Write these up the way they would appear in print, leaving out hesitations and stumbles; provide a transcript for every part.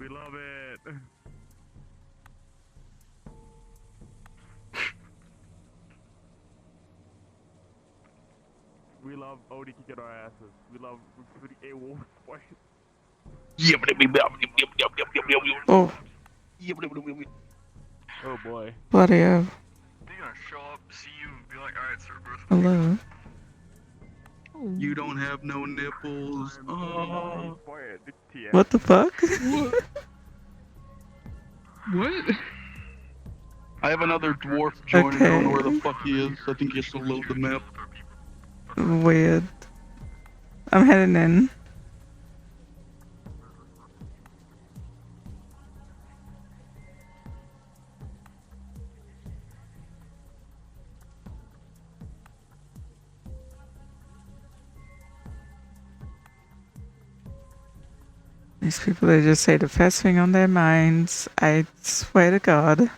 We love it. We love Odie kicking our asses. We love recruiting a wolf boy. Oh. Oh boy. Bloody hell. They're gonna show up, see you, and be like, alright, sir, Hello. You don't have no nipples. Oh. What the fuck? What? I have another dwarf joining. I don't know where the fuck he is. I think he has to load the map. Weird. I'm heading in. These people, they just say the first thing on their minds. I swear to God.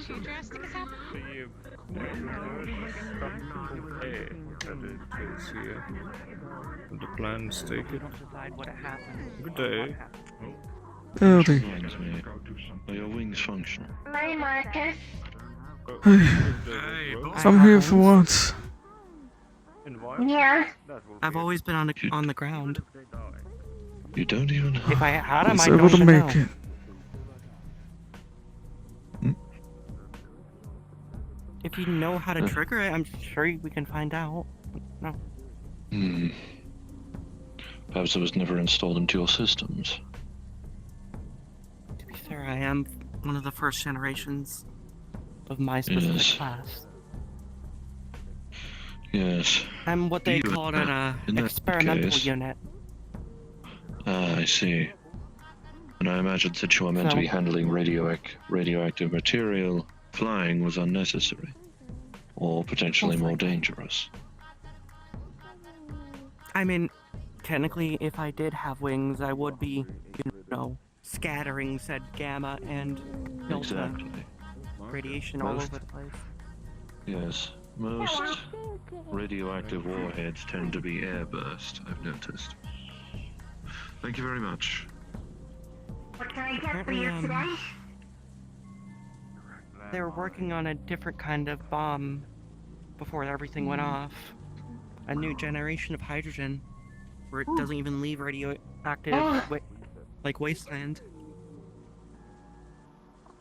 Too drastic as happened? The plan is taken. Good day. Howdy. Reminds me. Are your wings functional? Hi, Markus. I'm here for once. Yeah. I've always been on the ground. You don't even. If I had, I I was might able not to even make know. it. If you know how to trigger it, I'm sure we can find out. No. Perhaps it was never installed into your systems. To be fair, I am one of the first generations of my specific Yes. class. Yes. I'm what they call an in that experimental case- unit. Ah, I see. And I imagine since you are meant to be handling radioactive material, flying was unnecessary. Or potentially more dangerous. I mean, technically, if I did have wings, I would be, you know, scattering said gamma and delta radiation all over the place. Yes. Most radioactive warheads tend to be airburst, I've noticed. Thank you very much. What can I get for you today? They were working on a different kind of bomb before everything went off. A new generation of hydrogen, where it doesn't even leave radioactive, like wasteland.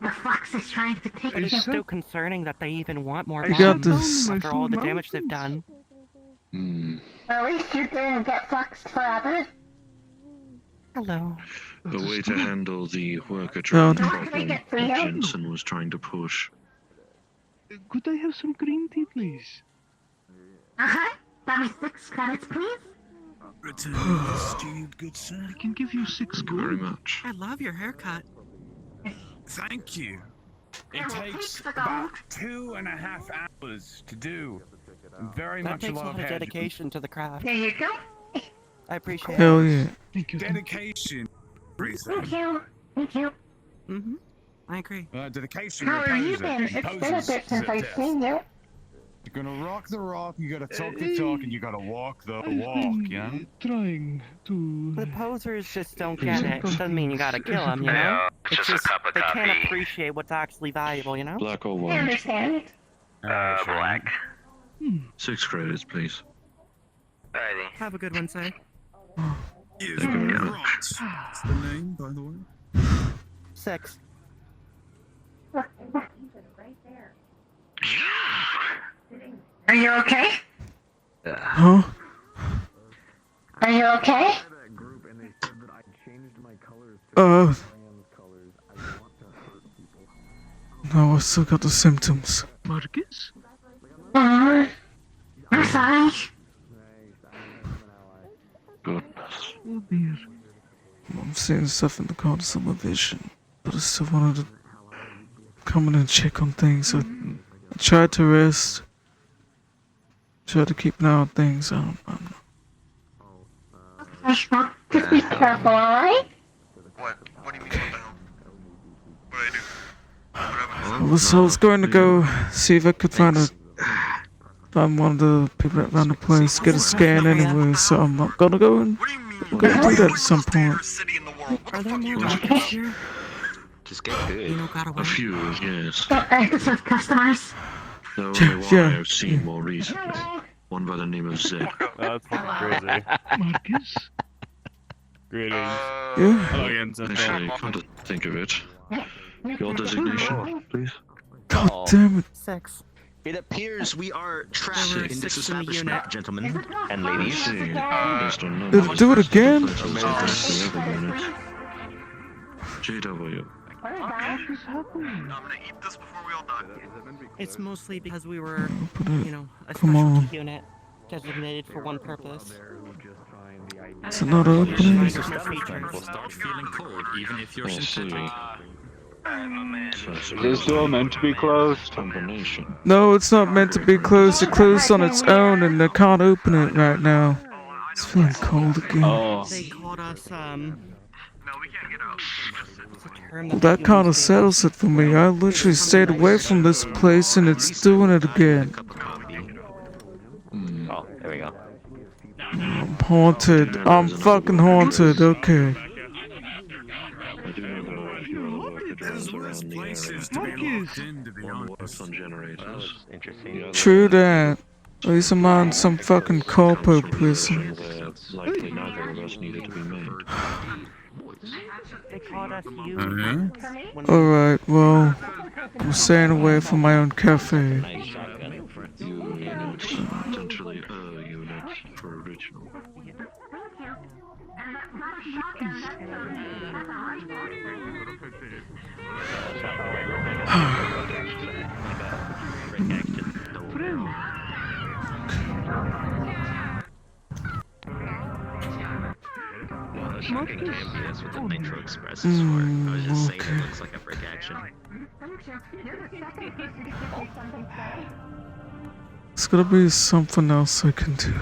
The fox is trying to take But it. it's still concerning that they even want more I bombs got this. after all the damage they've done. At least you didn't get foxed forever. Hello. A way to handle the worker drone What can I problem get for that you? Jensen was trying to push. Could I have some green tea, please? Uh-huh. Buy me 6 credits, please. Return Steve, good sir. I can give you 6 Thank you very gold. much. I love your haircut. Thank you. Yeah, It well, takes take the about gold. 2.5 hours to do. Very That much takes a love lot of Hedge. dedication to the craft. There you go. I appreciate Hell it. yeah. Thank you. Dedication. Everything. Thank you. Thank you. Mm-hmm. I agree. Dedication. How have you reposes- been? It's been a imposes bit since the I've death. seen you. You're gonna rock the rock, you gotta talk the talk, and you gotta walk the walk, you know? Trying to. The posers just don't get it. Doesn't mean you gotta kill them, you know? It's just they can't appreciate what's actually valuable, you know? Black or I white? understand. black. 6 credits, please. Alrighty. Have a good one, say. Thank you very much. What's the name, by the way? 6. Are you okay? Huh? Are you okay? No, I still got the symptoms. Markus? I'm sorry. Goodness. Oh dear. I'm seeing stuff in the corners of my vision, but I still wanted to come in and check on things. I tried to rest. Tried to keep an eye on things. I don't know. Just be careful, alright? What? What do you mean, what the hell? What did I do? I was going to go see if I could find one of the people that ran the place, get a scan anyway, so I'm not gonna go and I'm gonna do that at some point. Are there more rockets here? Just get good. You know, got away. A few, yes. Episode customers. The only one Yeah. I've seen more recently. One by the name of Zed. That's fucking crazy. Marcus? Greetings. Yeah. Hello again, Zed. Actually, come to think of it. Your designation, please. God damn it. 6. It appears we are trapped There were in this 6 in the establishment, unit. gentlemen and I ladies. see. Based on numbers. Do it again? The other units. JW. I'm gonna eat this before we all die. It's mostly because we were, you know, a Come specialty on. unit designated for one purpose. It's not opening. Establishment will start feeling cold, even if I see. Is This door meant to be closed? Combination. No, it's not meant to be closed. It closed on its own and I can't open it right now. It's feeling cold again. Oh. They called us, No, we can't get out. what's the term Well, the that kind of humans say? settles it for me. I literally stayed away from this place and it's doing it again. Oh, there we go. I'm haunted. I'm fucking haunted. Okay. I do know there are a few other worker drones around the area. One works on generators. Interesting. The other True that. At least I'm on some fucking corpo prison. where likely neither of us needed to be made. They called us you. Mm-hmm. Alright, well, I'm staying away from my own cafe. Nice shotgun. You units, potentially a unit for original. Well, the shotgun can't be. That's what the Nitro Express is for. I was just saying it looks like a brick action. It's gotta be something else I can do.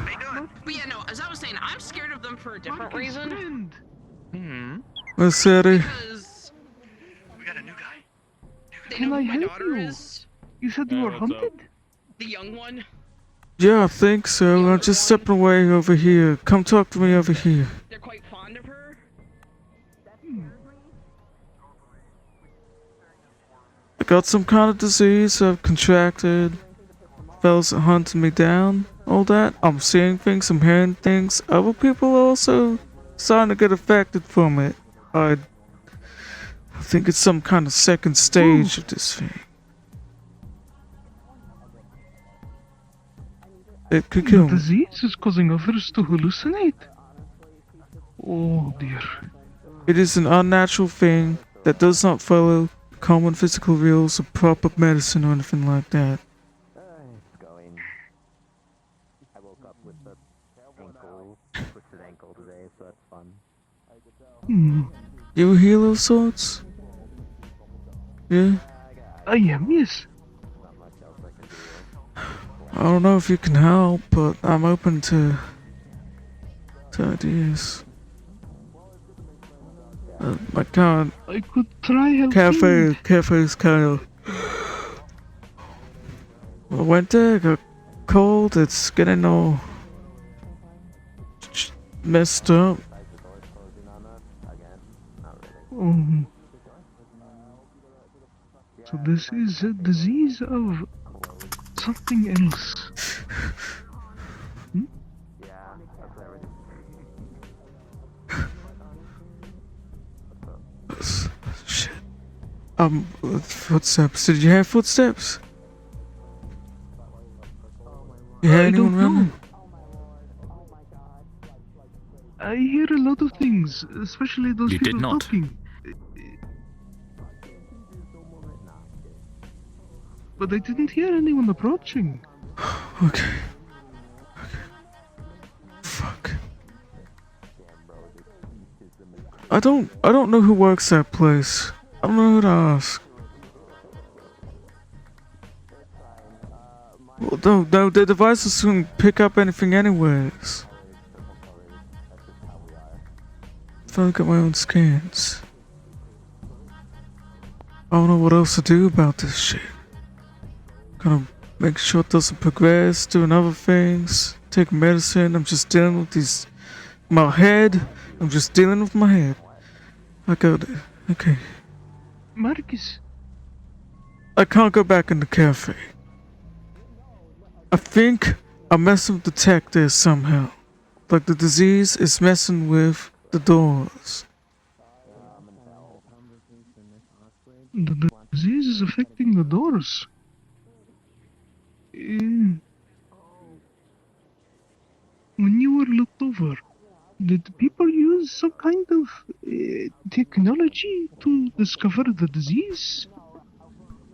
But yeah, no, as I was saying, I'm scared of them for a different reason. Miss Eddie, Because We got a new guy. they know who my daughter is. You said you were hunted? The young one. yeah, I think so. I'm just stepping away over here. Come talk to me over here. They're quite fond of her. I got some kind of disease I've contracted. Fellas that hunted me down. All that. I'm seeing things, I'm hearing things. Other people are also starting to get affected from it. I think it's some kind of second stage of this thing. It could kill me. disease is causing others to hallucinate. Oh dear. It is an unnatural thing that does not follow common physical rules of proper medicine or anything like that. It's going. I woke up with the twisted ankle today, so that's fun. You a healer of sorts? Yeah? I am, yes. I don't know if you can help, but I'm open to ideas. My kind I could try helping. cafe's kind of. I went there, got cold. It's getting all messed up. So this is a disease of something else. Shit. Footsteps. Did you hear footsteps? You hear I anyone don't running? know. I hear a lot of things, especially those You did people not. talking. But I didn't hear anyone approaching. Okay. Fuck. I don't know who works that place. I don't know who to ask. Well, no, the devices couldn't pick up anything anyways. finally got my own scans. I don't know what else to do about this shit. Gonna make sure it doesn't progress, doing other things, take medicine. I'm just dealing with these. My head. I'm just dealing with my head. I got it. Okay. Markus. I can't go back in the cafe. I think I'm messing with the tech there somehow. Like the disease is messing with the doors. The disease is affecting the doors. When you were looked over, did people use some kind of technology to discover the disease?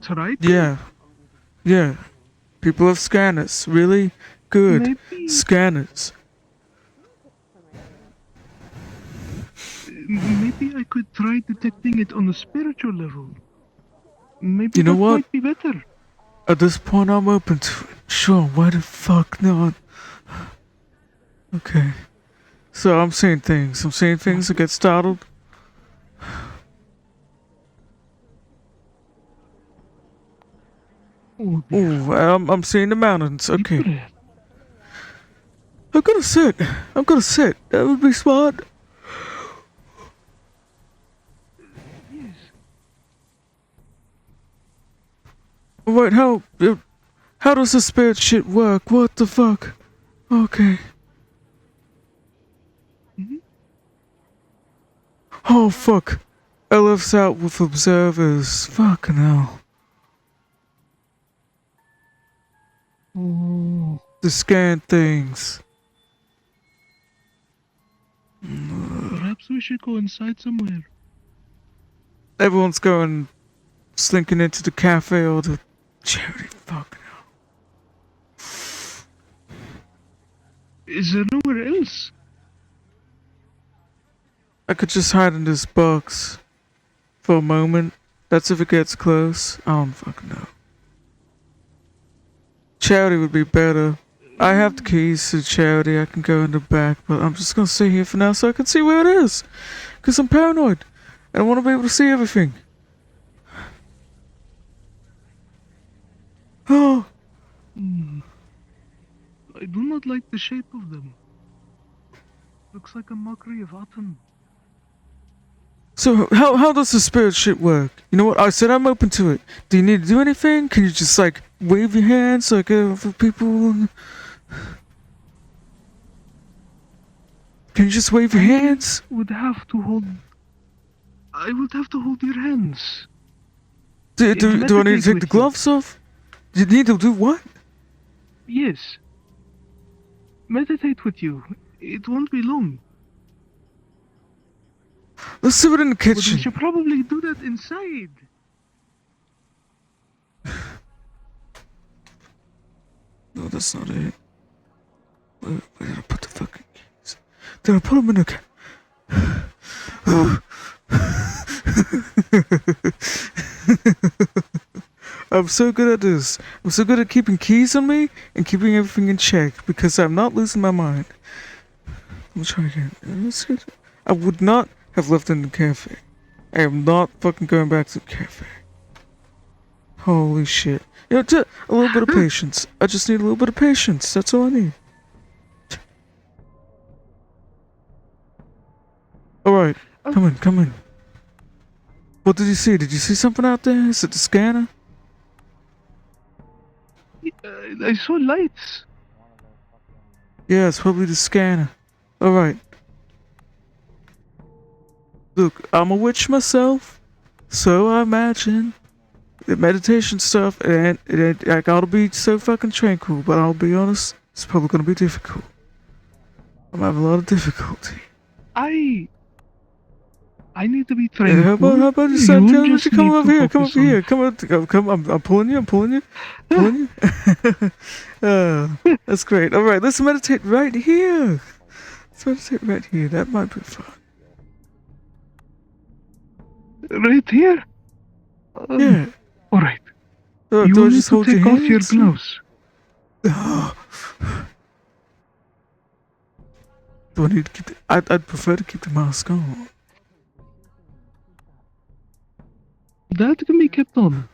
Try to? Yeah. Yeah. People have scanners. Really good Maybe. scanners. Maybe I could try detecting it on a spiritual level. Maybe You know that what? might be better. At this point, I'm open to it. Sure, why the fuck not? Okay. So I'm seeing things. I'm seeing things that get startled. Ooh, I'm seeing the mountains. Okay. I'm gonna sit. I'm gonna sit. That would be smart. Wait, how does the spirit shit work? What the fuck? Okay. Oh fuck. LF's out with observers. Fucking hell. The scan things. Perhaps we should go inside somewhere. Everyone's going slinking into the cafe or the charity. Fucking hell. Is there nowhere else? I could just hide in this box for a moment. That's if it gets close. I don't fucking know. Charity would be better. I have the keys to charity. I can go in the back, but I'm just gonna stay here for now so I can see where it is. Cause I'm paranoid. And I want to be able to see everything. Oh. I do not like the shape of them. Looks like a mockery of autumn. So how does the spirit shit work? You know what? I said I'm open to it. Do you need to do anything? Can you just like wave your hands like for people? Can you just wave your hands? I would have to hold your hands. Do I need to take the gloves off? Do you need to do what? Yes. Meditate with you. It won't be long. Let's do it in the But we kitchen. should probably do that inside. No, that's not it. Where did I put the fucking keys? Did I put them in the I'm so good at this. I'm so good at keeping keys on me and keeping everything in check because I'm not losing my mind. Let me try again. I would not have left in the cafe. I am not fucking going back to the cafe. Holy shit. You know, just a little bit of patience. I just need a little bit of patience. That's all I need. Alright, come in, come in. What did you see? Did you see something out there? Is it the scanner? I saw lights. Yeah, it's probably the scanner. Alright. Look, I'm a witch myself, so I imagine the meditation stuff, and I gotta be so fucking tranquil, but I'll be honest, it's probably gonna be difficult. I'm having a lot of difficulty. I need to be tranquil. How about you start telling me to come over here, come over here, come, I'm pulling you, pulling you. That's great. Alright, let's meditate right here. Let's meditate right here, that might be fun. Right here? Yeah. Alright. Do You I need just to hold your take off your hands? gloves. Do I need to keep the, I'd prefer to keep the mask on. That can be kept on.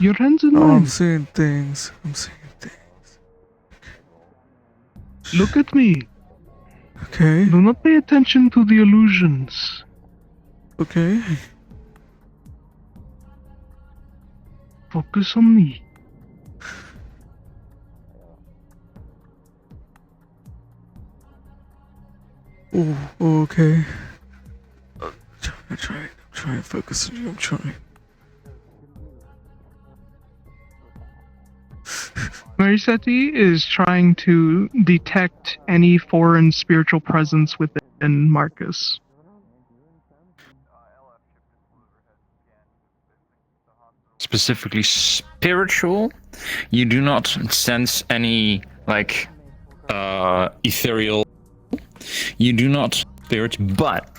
Your hands in Oh, mine. I'm seeing things. I'm seeing things. Look at me. Okay. Do not pay attention to the illusions. Okay. Focus on me. Oh, okay. I'm trying to focus on you. I'm trying. Marisetti is trying to detect any foreign spiritual presence within Markus. Specifically spiritual, you do not sense any, like, ethereal. You do not spirit, but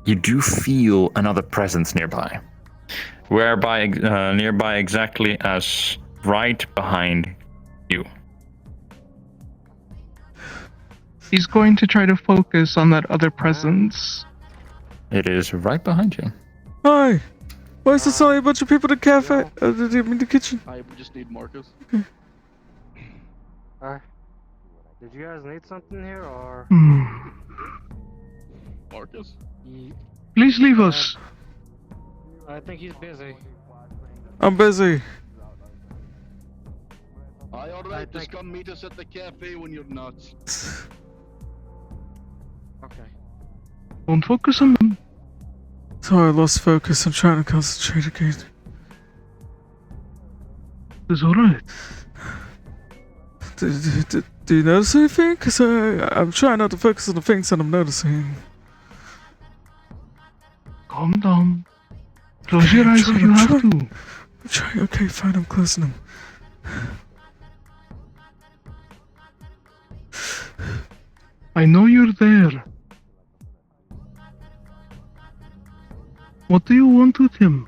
you do feel another presence nearby. Whereby, nearby exactly as right behind you. He's going to try to focus on that other presence. It is right behind you. Hi! Why is there only a bunch of people in the cafe? In the kitchen? I just need Markus. Did you guys need something here, or? Markus? Please leave us. I think he's busy. I'm busy. Alright, just come meet us at the cafe when you're not. Okay. Don't focus on them. Sorry, I lost focus. I'm trying to concentrate again. It's alright. Do you notice anything? Because I'm trying not to focus on the things that I'm noticing. Calm down. Close your eyes if you have to. I'm trying. Okay, fine. I'm closing them. I know you're there. What do you want with him?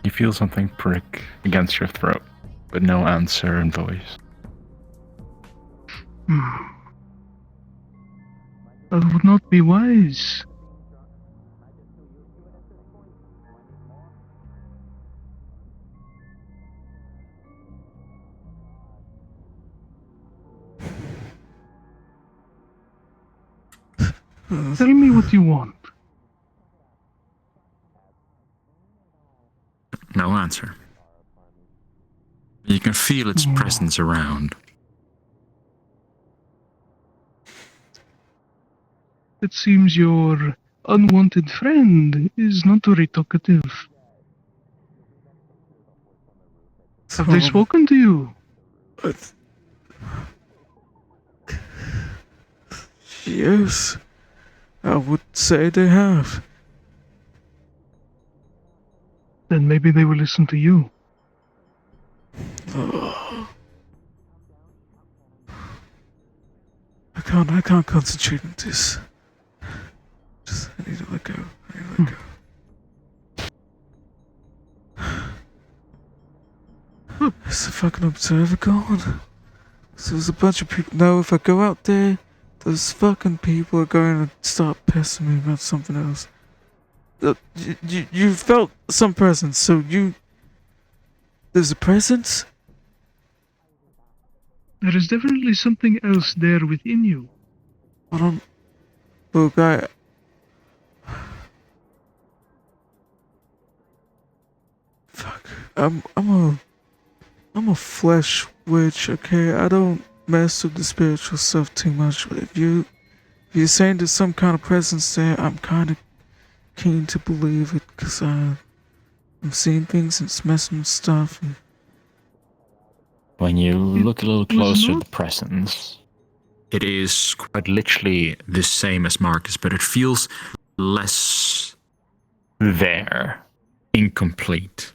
You feel something prick against your throat, but no answer in voice. That would not be wise. Tell me what you want. No answer. You can feel its presence around. It seems your unwanted friend is not very talkative. Have they spoken to you? Yes. I would say they have. Then maybe they will listen to you. I can't concentrate on this. I need to let go. Is the fucking observer gone? So there's a bunch of people. No, if I go out there, those fucking people are going to start pestering me about something else. You felt some presence, so there's a presence? There is definitely something else there within you. I don't... Look, Fuck. I'm a flesh witch, okay? I don't mess with the spiritual stuff too much. But if you're saying there's some kind of presence there, I'm kind of keen to believe it, because I'm seeing things and it's messing with stuff. And When you look a little closer at the presence, it is quite literally the same as Markus, but it feels less there, incomplete.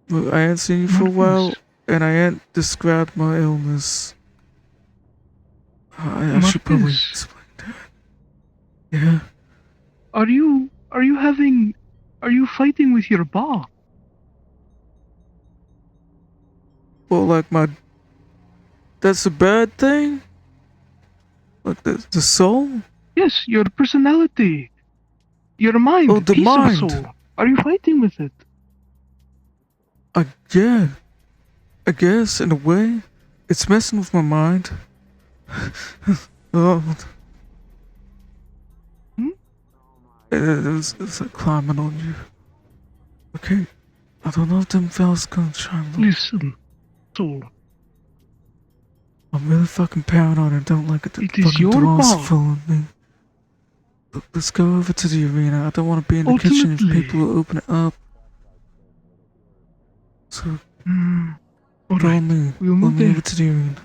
Look, I ain't seen you for a while, and I ain't described my illness. I should probably explain that. Yeah? Are you having Are you fighting with your ba? Well, like that's a bad thing? Like the soul? Yes, your personality. Your mind. Oh, the piece mind. Of soul. Are you fighting with it? Yeah. I guess, in a way. It's messing with my mind. Oh. It's like climbing on you. Okay. I don't know if them fellas gonna try and look. Listen, soul. I'm really fucking paranoid and don't like it. The It is fucking your dwarves ball. following me. Look, let's go over to the arena. I don't want to be in the kitchen if Ultimately. people will open it up. So, All follow right, me. we'll Follow move me there. over to the arena.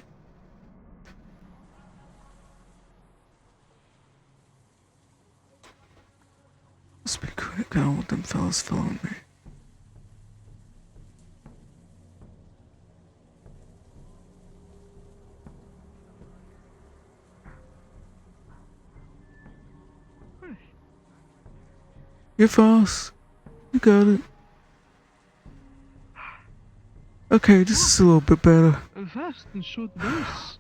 Let's be quick. I don't want them fellas following me. You're fast. You got it. Okay, this is a little bit better. A fast and short race.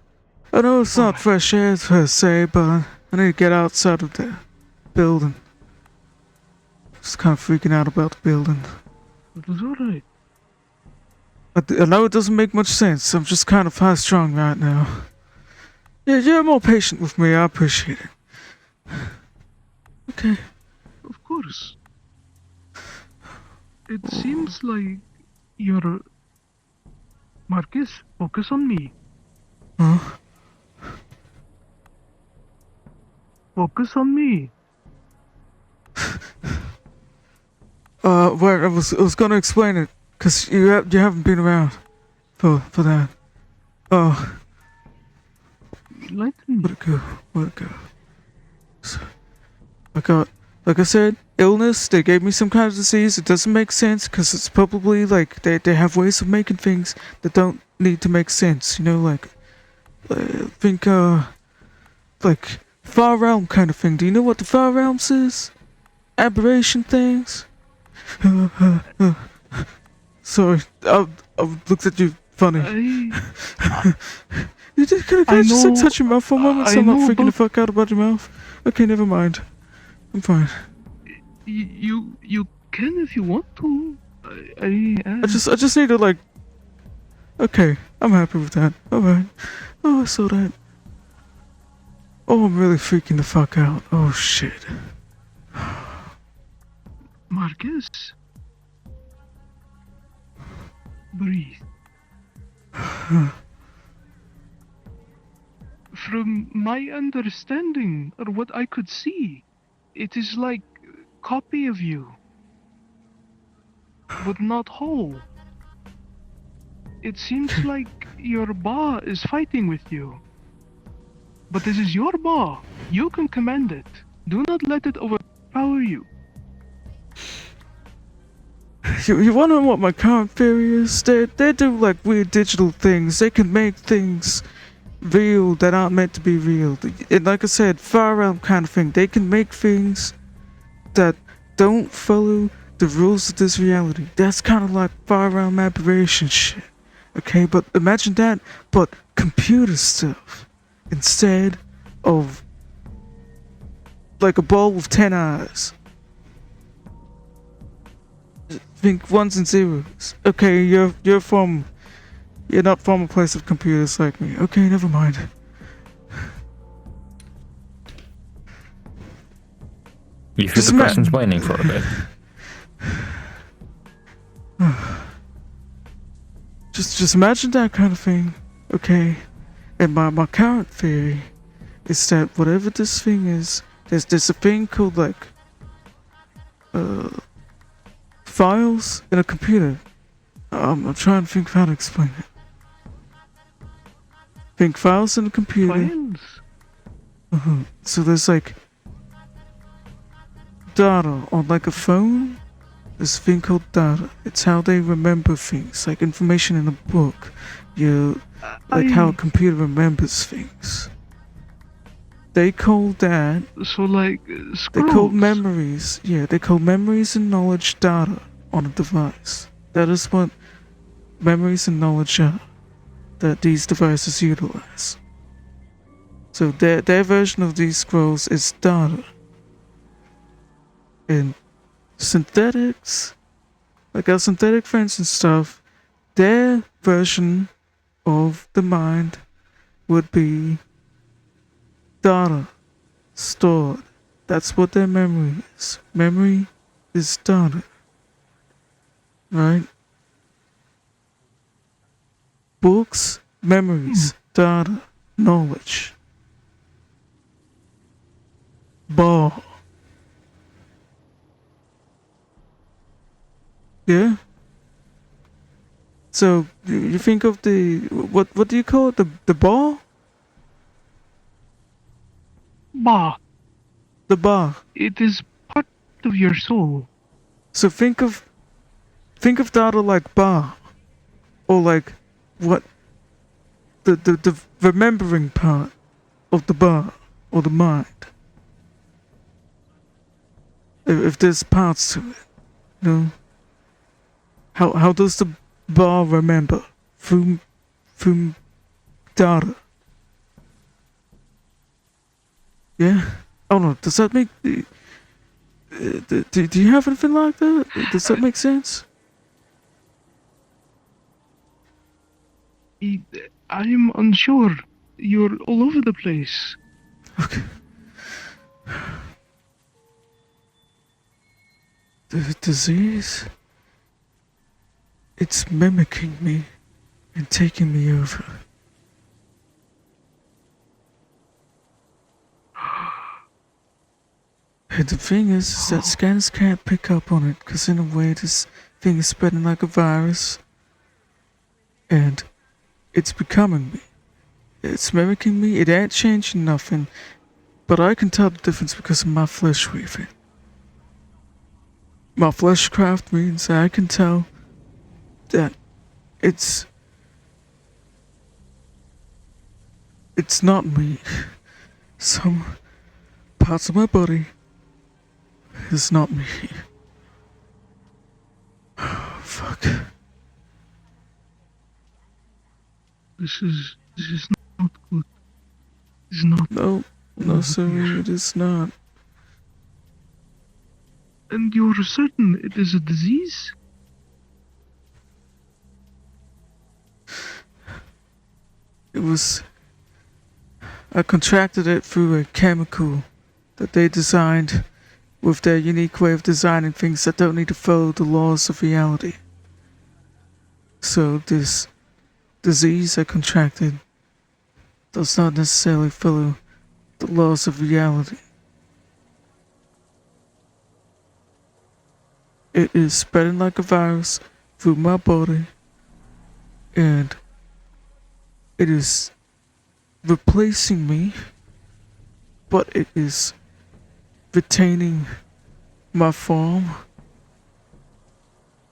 I know it's not fresh air per se, but I need to get outside of the building. Just kind of freaking out about the building. It was alright. I know it doesn't make much sense. I'm just kind of high-strung right now. Yeah, you're more patient with me. I appreciate it. Okay. Of course. It seems like you're... Marcus, focus on me. Huh? Focus on me. Wait, I was gonna explain it, cause you haven't been around for that. Oh. Enlighten me. Where'd it go? So, like I said, illness, they gave me some kind of disease. It doesn't make sense, cause it's probably like, they have ways of making things that don't need to make sense, you know, like think, like, Far Realm kind of thing. Do you know what the Far Realms is? Aberration things? Sorry, I looked at you funny. You just can I just like touch your mouth for a moment so I'm not freaking the fuck out about your mouth? Okay, never mind. I'm fine. You can if you want to. I just need to like... Okay, I'm happy with that. Alright. Oh, I saw that. Oh, I'm really freaking the fuck out. Oh, shit. Marcus. Breathe. From my understanding, or what I could see, it is like a copy of you, but not whole. It seems like your ba is fighting with you. But this is your ba. You can command it. Do not let it overpower you. You wanna know what my current theory is? They do like weird digital things. They can make things real that aren't meant to be real. And like I said, Far Realm kind of thing. They can make things that don't follow the rules of this reality. That's kind of like Far Realm aberration shit. Okay, but imagine that, but computer stuff instead of like a ball with 10 eyes. Think ones and zeros. Okay, you're not from a place of computers like me. Okay, never mind. You feel the person's whining for a bit. Just imagine that kind of thing, okay? And my current theory is that whatever this thing is, there's a thing called like files in a computer. I'm trying to think of how to explain it. Think files in a computer. Files? So there's like data on like a phone. There's a thing called data. It's how they remember things, like information in a book. Like how a computer remembers things. they call that. So like They scrolls. call memories. Yeah, they call memories and knowledge data on a device. That is what memories and knowledge are that these devices utilize. So their version of these scrolls is data. And synthetics, like our synthetic friends and stuff, their version of the mind would be data stored. That's what their memory is. Memory is data. Right? Books, memories, data, knowledge. Ball. Yeah? So, you think of the... What do you call it? The ball? Ba. The bar. It is part of your soul. So think of data like bar. Or like what the remembering part of the bar or the mind. If there's parts to it, you know. How does the bar remember? Through data. Yeah? Oh no, does that make... do you have anything like that? Does that make sense? I am unsure. You're all over the place. Okay. The disease... It's mimicking me and taking me over. And the thing is that scanners can't pick up on it because in a way this thing is spreading like a virus. And it's becoming me. It's mimicking me. It ain't changing nothing. But I can tell the difference because of my flesh weaving. My fleshcraft means that I can tell that it's not me. Some parts of my body is not me. Oh, fuck. This is not good. It's not. No, sir, it is not. And you're certain it is a disease? I contracted it through a chemical that they designed with their unique way of designing things that don't need to follow the laws of reality. So this disease I contracted does not necessarily follow the laws of reality. It is spreading like a virus through my body, and it is replacing me, but it is retaining my form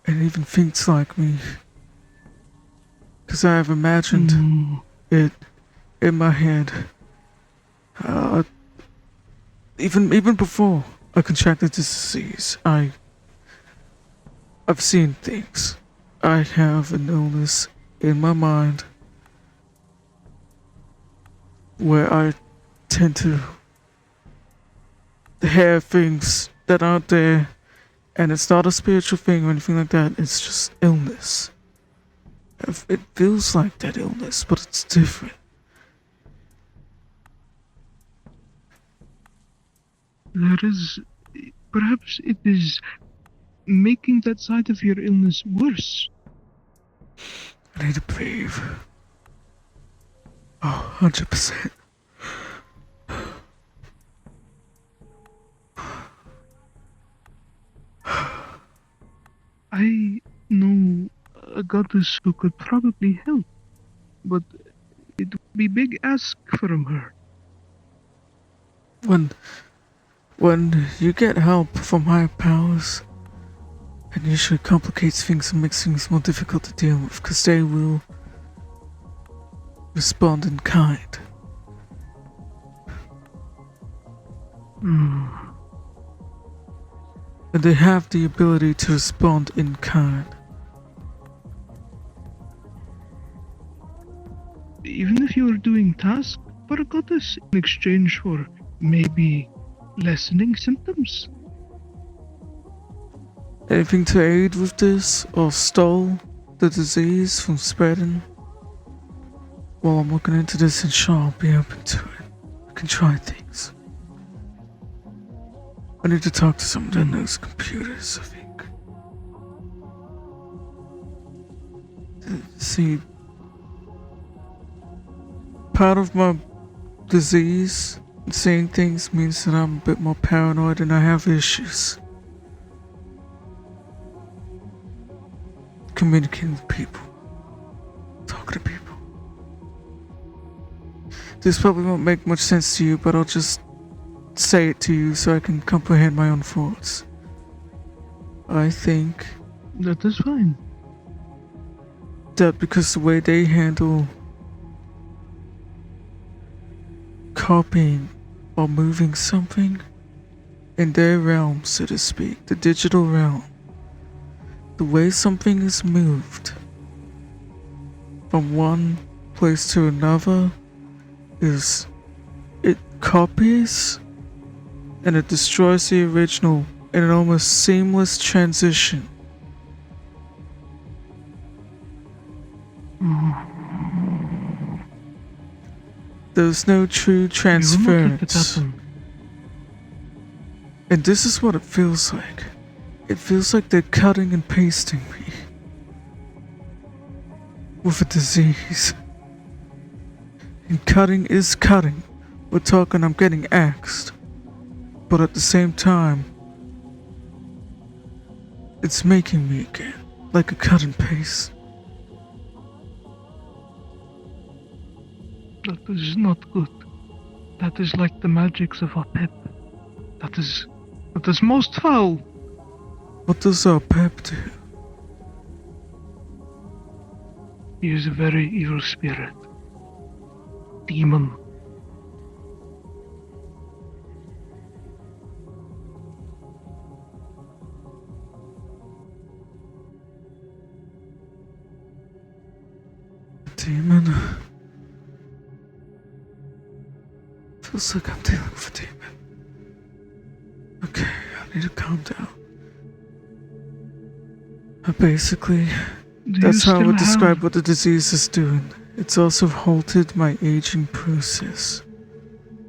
and even thinks like me. Because I have imagined it in my head. Even before I contracted this disease, I've seen things. I have an illness in my mind where I tend to hear things that aren't there, and it's not a spiritual thing or anything like that, it's just illness. It feels like that illness, but it's different. There is... Perhaps it is making that side of your illness worse. I need to breathe. Oh, 100%. I know a goddess who could probably help, but it would be big ask from her. When you get help from higher powers, it usually complicates things and makes things more difficult to deal with, because they will respond in kind. And they have the ability to respond in kind. Even if you are doing tasks for a goddess in exchange for maybe lessening symptoms. Anything to aid with this or stall the disease from spreading? While I'm looking into this, and sure, I'll be open to it. I can try things. I need to talk to someone that knows computers, I think. See, part of my disease, seeing things, means that I'm a bit more paranoid and I have issues communicating with people, talking to people. This probably won't make much sense to you, but I'll just say it to you so I can comprehend my own thoughts. I think that is fine. That because the way they handle copying or moving something in their realm, so to speak, the digital realm, the way something is moved from one place to another is it copies and it destroys the original in an almost seamless transition. There's no true transference. And this is what it feels like. It feels like they're cutting and pasting me with a disease. And cutting is cutting. We're talking I'm getting axed. But at the same time, it's making me again, like a cut and paste. That is not good. That is like the magics of our pep. That is most foul. What does our pep do? He is a very evil spirit. Demon. Demon? Feels like I'm dealing with a demon. Okay, I need to calm down. Basically, that's how I would describe what the disease is doing. It's also halted my aging process.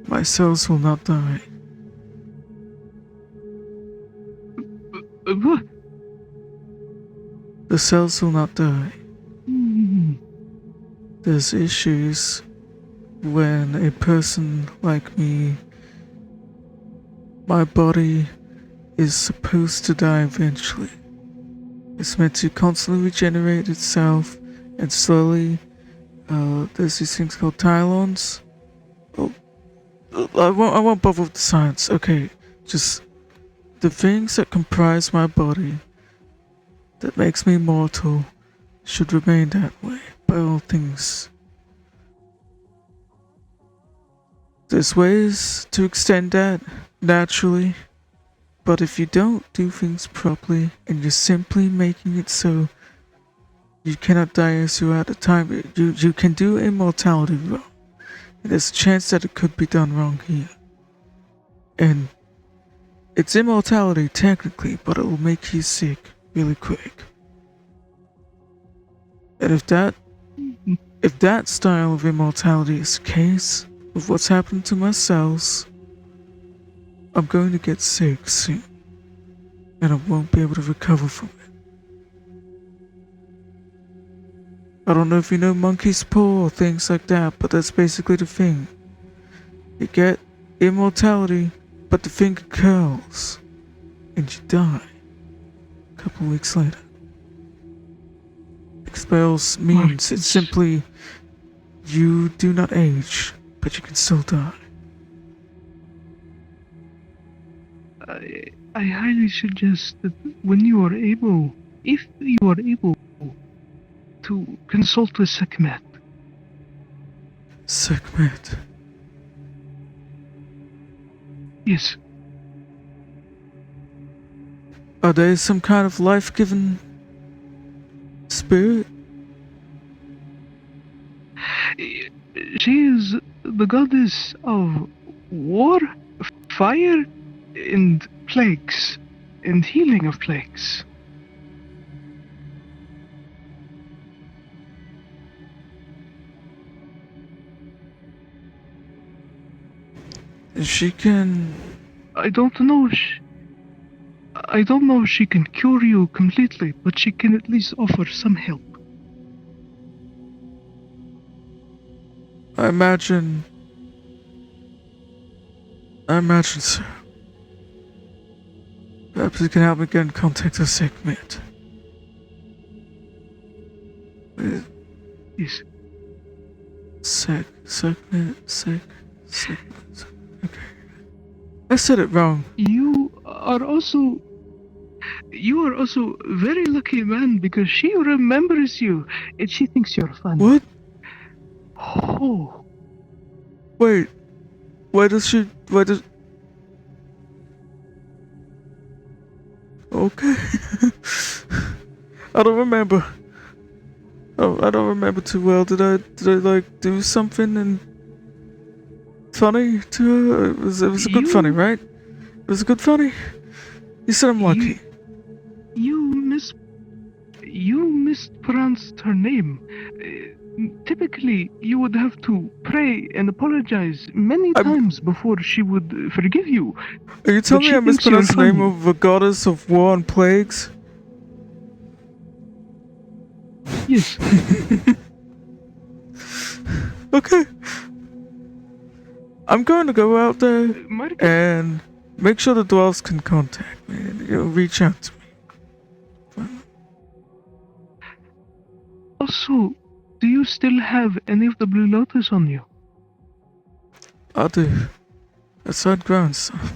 My cells will not die. What? The cells will not die. There's issues when a person like me, my body is supposed to die eventually. It's meant to constantly regenerate itself and slowly, there's these things called tylons. Oh, I won't bother with the science. Okay, just the things that comprise my body that makes me mortal should remain that way by all things. There's ways to extend that naturally, but if you don't do things properly and you're simply making it so you cannot die as you're at a time, you can do immortality wrong. And there's a chance that it could be done wrong here. And it's immortality technically, but it will make you sick really quick. And if that style of immortality is the case, with what's happened to my cells, I'm going to get sick soon, and I won't be able to recover from it. I don't know if you know monkey's paw or things like that, but that's basically the thing. You get immortality, but the finger curls, and you die a couple of weeks later. Expels means it's simply you do not age, but you can still die. I highly suggest that when you are able, if you are able, to consult with Sekhmet. Sekhmet? Yes, Are they some kind of life-giving spirit? She is the goddess of war, fire, and plagues, and healing of plagues. She can... I don't know if she can cure you completely, but she can at least offer some help. I imagine so. Perhaps you can help me get in contact with Segment. Yes. Segment. Okay. I said it wrong. You are also very lucky, man, because she remembers you and she thinks you're funny. What? Oh. Wait. Why does... Okay. I don't remember. Oh, I don't remember too well. Did I like do something and funny to her? It was a good funny, right? It was a good funny. You said I'm lucky. You mispronounced her name. Typically, you would have to pray and apologize many times before she would forgive you. Are you telling me I mispronounced the name of a goddess of war and plagues? Yes. Okay. I'm going to go out there and make sure the dwarves can contact me and reach out to me. Also, do you still have any of the Blue Lotus on you? I do. Aside ground stuff.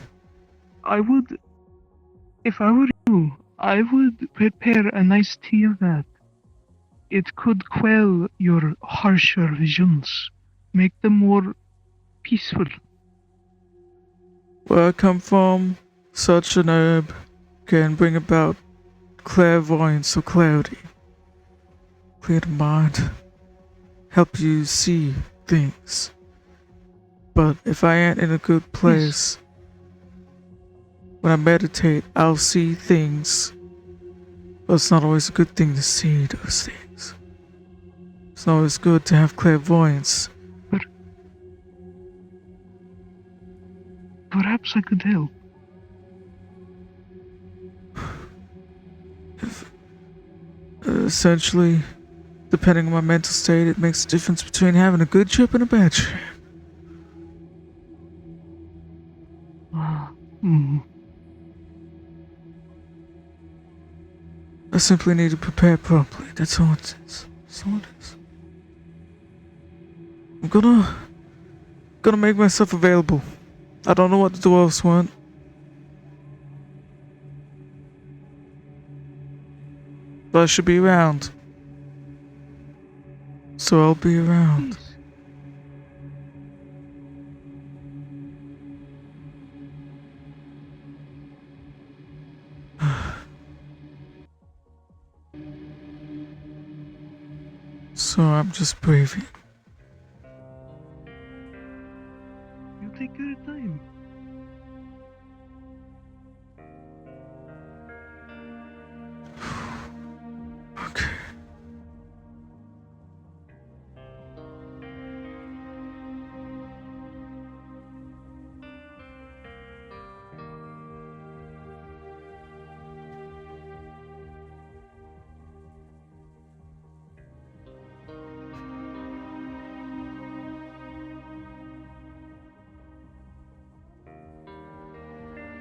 If I were you, I would prepare a nice tea of that. It could quell your harsher visions, make them more peaceful. Where I come from, such an herb can bring about clairvoyance or clarity. Clear the mind. Help you see things. But if I ain't in a good place, when I meditate, I'll see things. But it's not always a good thing to see those things. It's not always good to have clairvoyance. Perhaps I could help. Essentially, depending on my mental state, it makes a difference between having a good trip and a bad trip. I simply need to prepare properly. That's all it is. That's all it is. I'm gonna make myself available. I don't know what the dwarves want. But I should be around. So I'll be around. So I'm just breathing. You take your time. Okay.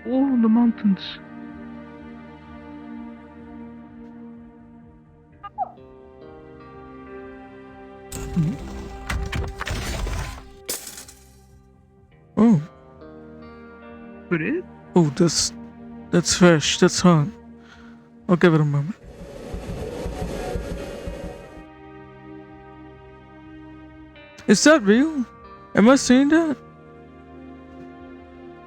Oh, the mountains. Oh. Bread? Oh, that's fresh. That's hot. I'll give it a moment. Is that real? Am I seeing that?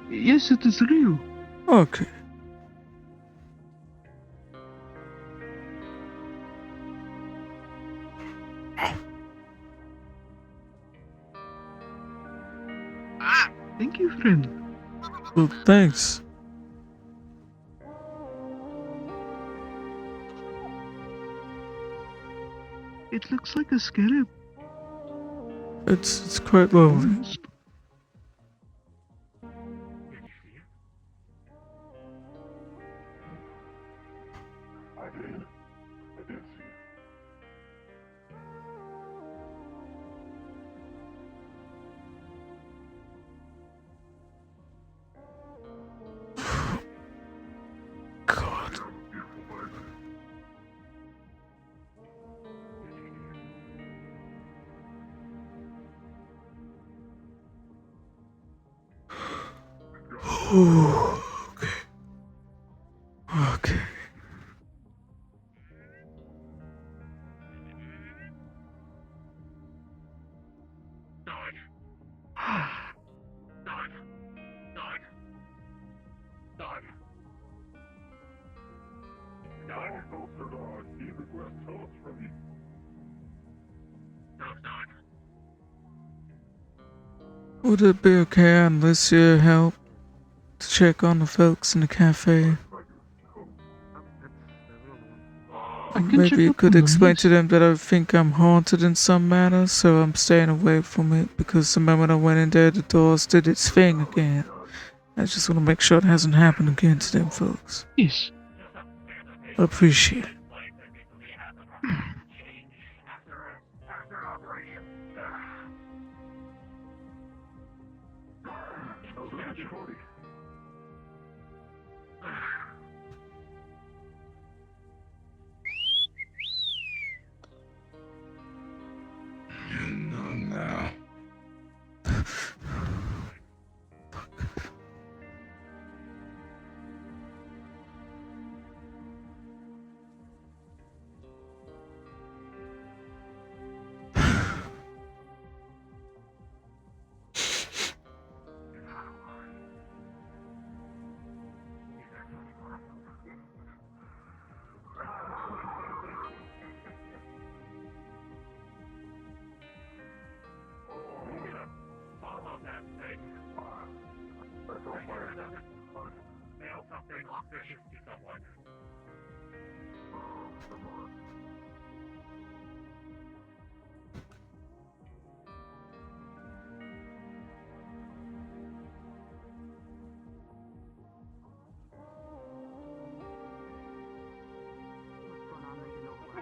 Yes, it is real. Okay. Thank you, friend. Well, thanks. It looks like a scarab. It's quite lovely. God. Oh, okay. Okay. Would it be okay I enlist your help to check on the folks in the cafe? Maybe you could explain to them that I think I'm haunted in some manner, so I'm staying away from it because the moment I went in there, the doors did its thing again. I just want to make sure it hasn't happened again to them folks. Yes. I appreciate it. No.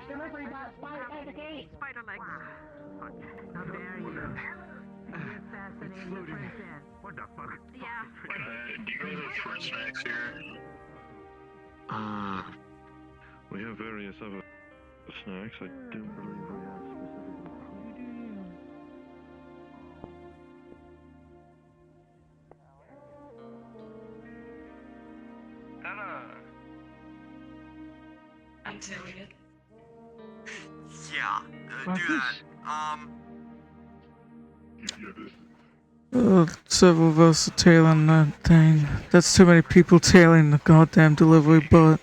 Delivery bot, spider at the gate. Spider legs. How dare you? You assassinated the princess. What the fuck? Yeah. Do you guys have fruit snacks here? We have various other snacks. I don't believe we have specific. I'm doing it. Yeah, do that. Several of us are tailing that thing. That's too many people tailing the goddamn delivery bot.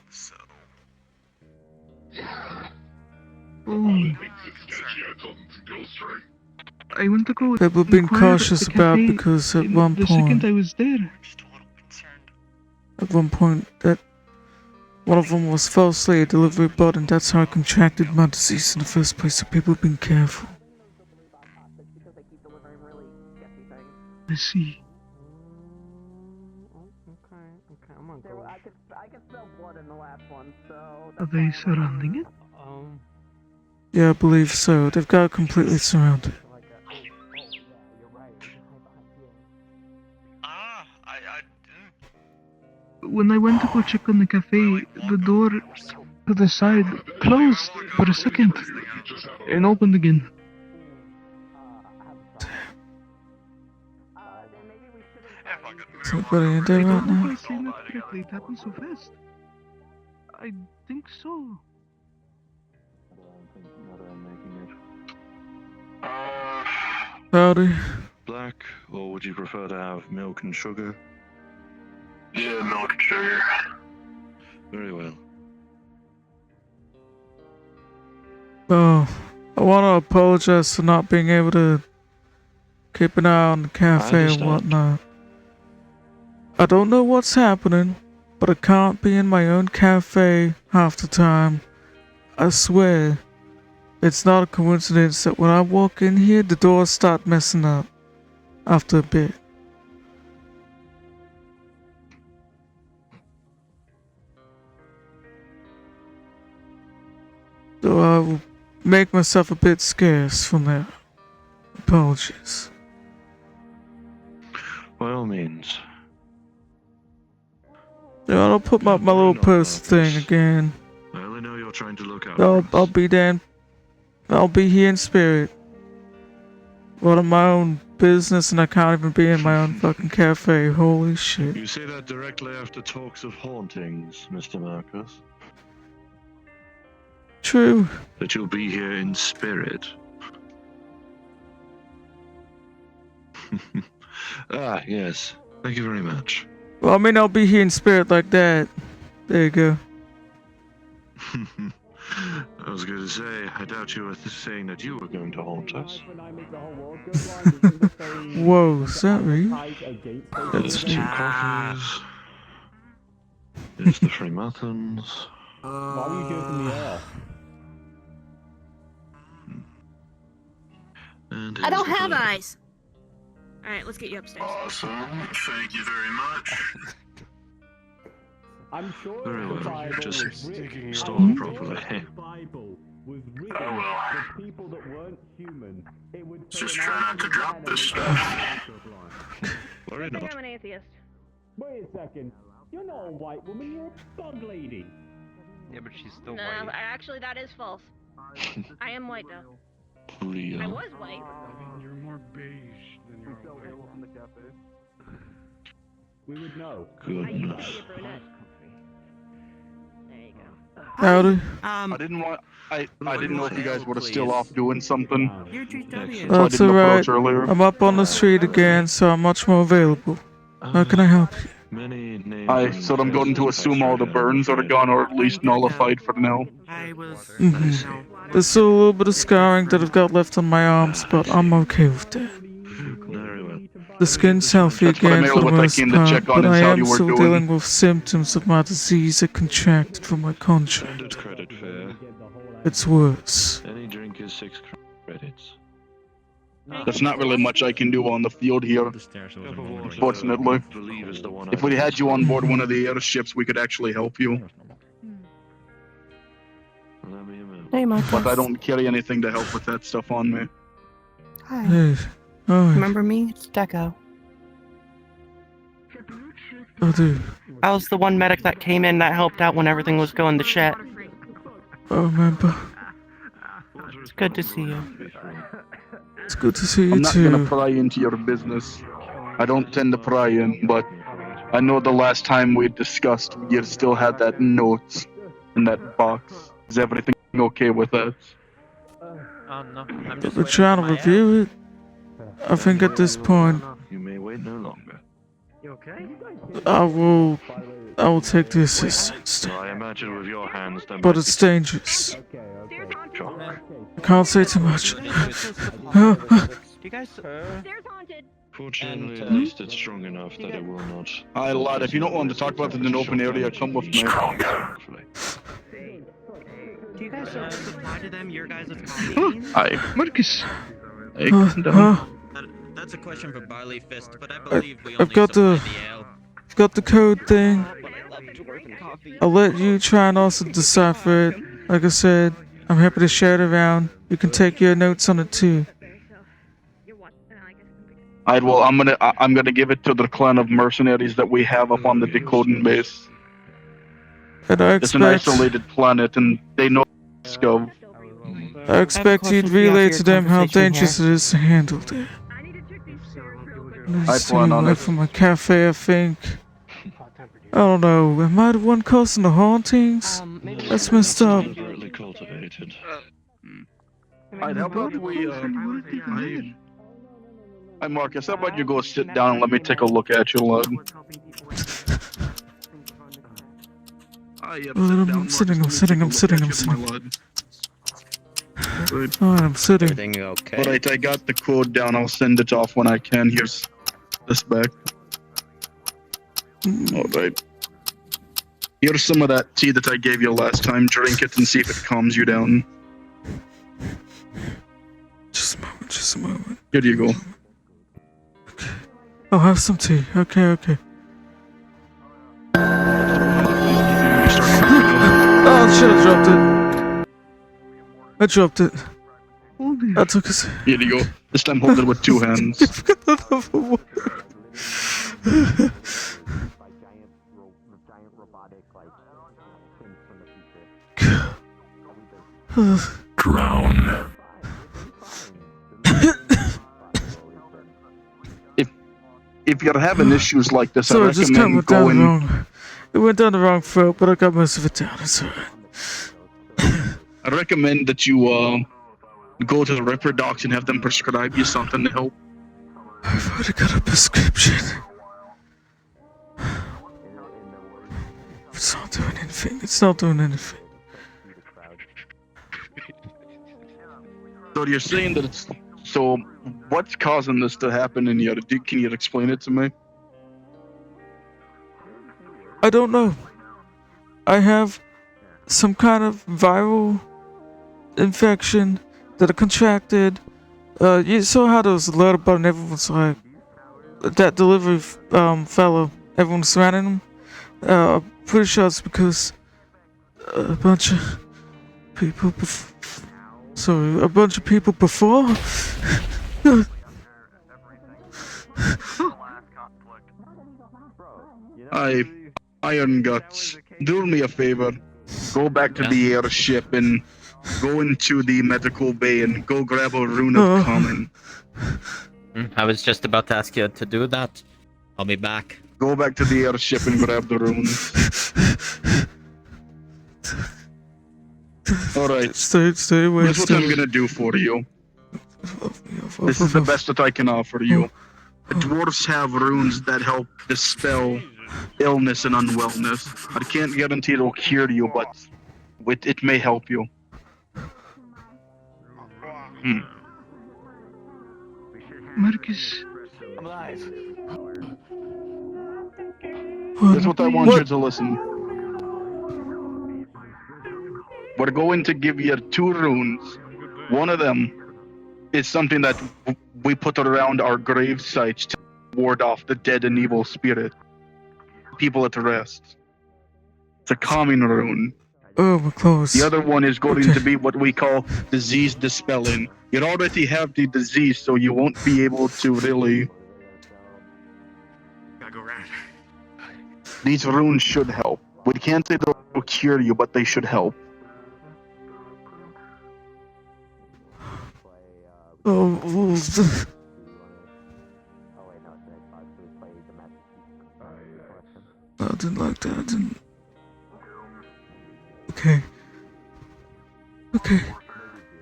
Oh. I went to go. People being inquire cautious at the about cafe because at one the second point, I was there. that one of them was falsely a delivery bot, and that's how I contracted my disease in the first place. So people have been careful. I see. Okay, I'm gonna go. I could smell blood in the last one, so. Are they surrounding it? Yeah, I believe so. They've got it completely surrounded. When I went to go check on the cafe, the door to the side closed for a second and opened again. Somebody in there I right don't know now? if I seen that correctly. It happened so fast. I think so. Howdy. Black, or would you prefer to have milk and sugar? Yeah, milk and sugar. Very well. Oh, I want to apologize for not being able to keep an eye on the cafe and whatnot. I don't know what's happening, but I can't be in my own cafe half the time. I swear, it's not a coincidence that when I walk in here, the doors start messing up after a bit. So I will make myself a bit scarce from there. Apologies. By all means. Yeah, I'll put my little post thing again. I only know you're trying to look out. I'll be there. I'll be here in spirit. Running my own business and I can't even be in my own fucking cafe. Holy shit. You say that directly after talks of hauntings, Mr. Markus. True. That you'll be here in spirit. Ah, yes. Thank you very much. Well, I mean, I'll be here in spirit like that. There you go. I was going to say, I doubt you were saying that you were going to haunt us. Whoa, is that me? There's 2 coffees. There's the free muffins. Why are you joking me off? And I don't have eyes. Alright, let's get you upstairs. Awesome. Thank you very much. I'm sure very the well. Bible Just was written. store them properly. The Bible was written for people that weren't human. It would Just try not to drop this stuff. Worry not. I'm an atheist. Wait a second. You're not a white woman, you're a bug lady. Yeah, but she's still No, white. actually that is false. I am white though. Leo. I was white. You're more beige than you're white. We would know. I used to Goodness. be a brunette. There you go. Howdy. I didn't want. I didn't know if you guys were still off doing something. You're GW. So I That's didn't alright. approach earlier. I'm up on the street again, so I'm much more available. How can I help you? Many names. I said I'm going to assume all the burns are gone, or at least nullified for now. I was. There's still a little bit of scarring that I've got left on my arms, but I'm okay with that. Very well. The skin's healthy That's again for the primarily what I most came to part, check on but is I how am you were still doing. dealing with symptoms of my disease I contracted from my contract. Standard credit fare. It's worse. Any drink is 6 credits. There's not really much I can do on the field here, unfortunately. Believe is the one If we had you on board one of the airships, we could actually help you. Hey, Markus. But I don't carry anything to help with that stuff on me. Hi. Hey. Oh, Remember me? It's Deco. I do. I was the one medic that came in that helped out when everything was going to shit. I remember. It's good to see you. It's good to see you I'm not too. gonna pry into your business. I don't tend to pry in, but I know the last time we discussed, you still had that note in that box. Is everything okay with that? Oh no, I'm just We're trying to review it. I think at this point, You may wait no longer. You okay? I will take the assistance. Well, I imagine with your hands, there But might it's dangerous. be shock. I can't say too much. Do you guys? Stairs haunted. Fortunately, at least it's strong enough that it will not. Aye, lad, if you don't want to talk about it in an open area, come with me. Thankfully. Do you guys supply to them your guys' coffee? Aye. Markus. Hey, calm down. That's a question for Barley Fist, but I believe we I've only got supply the ale. I've got the code thing. But I love dwarven coffee. I'll let you try and also decipher it. Like I said, I'm happy to share it around. You can take your notes on it too. Alright, well, I'm gonna give it to the clan of mercenaries that we have up on the decoding base. And I It's an expect isolated planet, and they know Scov. I expect you'd relay to them how dangerous it is to handle it. I plan on it. From my cafe, I think. I don't know. Am I the one causing the hauntings? That's messed up. Deliberately cultivated. Alright, how about we, Hi, Markus, how about you go sit down and let me take a look at you, lad? I'm sitting. Right. Alright, I'm sitting. Everything okay? Alright, I got the code down. I'll send it off when I can. Here's this back. Alright. Here's some of that tea that I gave you last time. Drink it and see if it calms you down. Just a moment, just a moment. Here you go. Okay. I'll have some tea. Okay. Oh shit, I dropped it. I took a sip. Here you go. This time hold it with 2 hands. Drown. If you're having issues like this, So I it just kind of recommend went down going. wrong. It went down the wrong throat, but I got most of it down. It's alright. I recommend that you go to the Ripper Docs and have them prescribe you something to help. I've already got a prescription. It's not doing anything. So you're saying that it's so. What's causing this to happen in you? Can you explain it to me? I don't know. I have some kind of viral infection that I contracted. You saw how there was a lot about and everyone's like, that delivery fellow, everyone's surrounding him. I'm pretty sure it's because a bunch of people before. Iron Guts, do me a favor. Go back to the airship and go into the medical bay and go grab a rune of common. I was just about to ask you to do that. I'll be back. Go back to the airship and grab the runes. Alright. Stay away. Here's what I'm gonna do for you. This is the best that I can offer you. The dwarves have runes that help dispel illness and unwellness. I can't guarantee it'll cure you, but it may help you. Markus. I'm alive. Here's what I want you to listen. We're going to give you 2 runes. One of them is something that we put around our grave sites to ward off the dead and evil spirit. People at rest. It's a calming rune. Oh, we're close. The other one is going to be what we call disease dispelling. You already have the disease, so you won't be able to really. Gotta go around. These runes should help. We can't say they'll cure you, but they should help. I didn't like that. I didn't. Okay.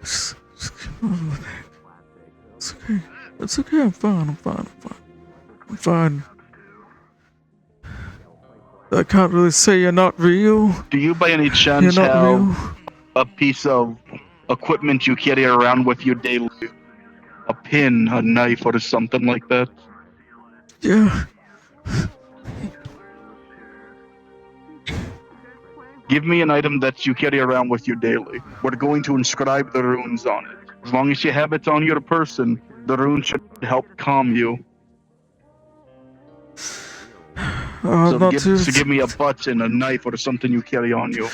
Just get on with it. It's okay. It's okay. I'm fine. I can't really say you're not real. Do you by any chance have a piece of equipment you carry around with you daily? A pin, a knife, or something like that? Yeah. Give me an item that you carry around with you daily. We're going to inscribe the runes on it. As long as you have it on your person, the runes should help calm you. So give me a button, a knife, or something you carry on you.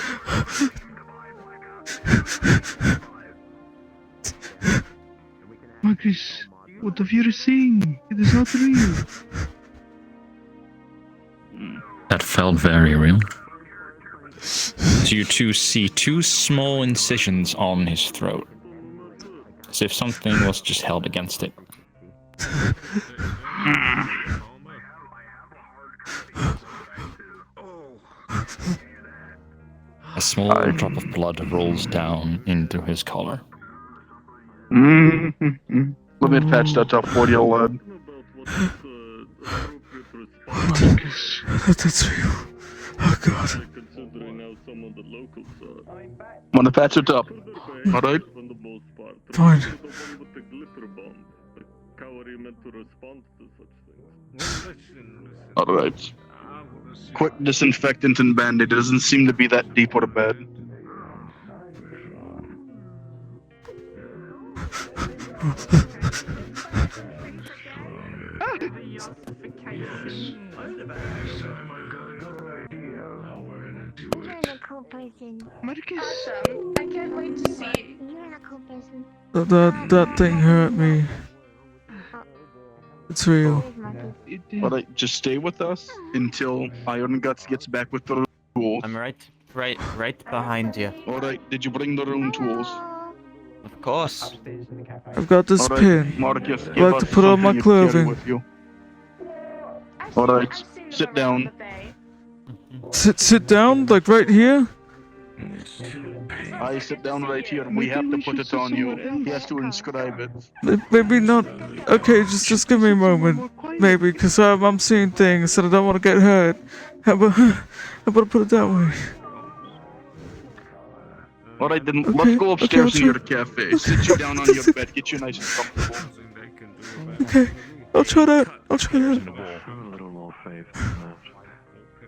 Markus, what have you seen? It is not real. That felt very real. So you 2 see 2 small incisions on his throat. As if something was just held against it. A small drop of blood rolls down into his collar. Let me patch that up for you, lad. That's real. Oh god. I'm gonna patch it up. Alright? Fine. The one with the glitter bomb. Like, how are you meant to respond to such things? Alright. Quick disinfectant and bandage. It doesn't seem to be that deep or bad. You're a cool person. Markus. Awesome. I can't wait to see. You're a cool person. That thing hurt me. It's real. Alright, just stay with us until Iron Guts gets back with the tools. I'm right behind you. Alright, did you bring the rune tools? Of course. I've got this Alright, pin. Marcus, I'd give like to us put on my something you carry clothing. with you. Alright, sit down. Sit down, like right here. I sit down right here. We have to put it on you. He has to inscribe it. Maybe not. Okay, just give me a moment. Maybe, because I'm seeing things and I don't want to get hurt. How about put it that way? Alright, then Okay, let's go upstairs okay, in your cafe. Sit you down on your bed, get you nice and comfortable. Okay, I'll try that. I'll try that.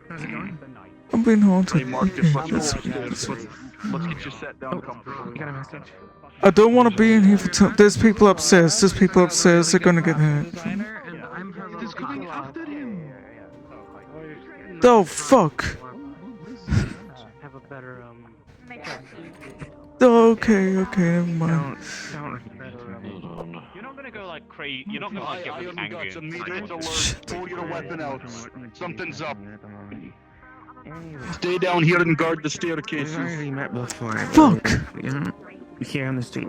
How's it going? I'm being haunted. Hey Marcus, Okay, let's go that's- upstairs. Let's get you sat down comfortably. You got a message? I don't want to be in here for too. There's people upstairs. There's people upstairs. They're gonna get hurt. It is going after him. Oh fuck. Have a better Oh, okay, never mind. You're not gonna go like crazy. You're not gonna like get really angry. Guts, immediate alert. Pull your weapon out. Something's up. Stay down here and guard the staircases. We've already met before. Fuck. You know, here on the street.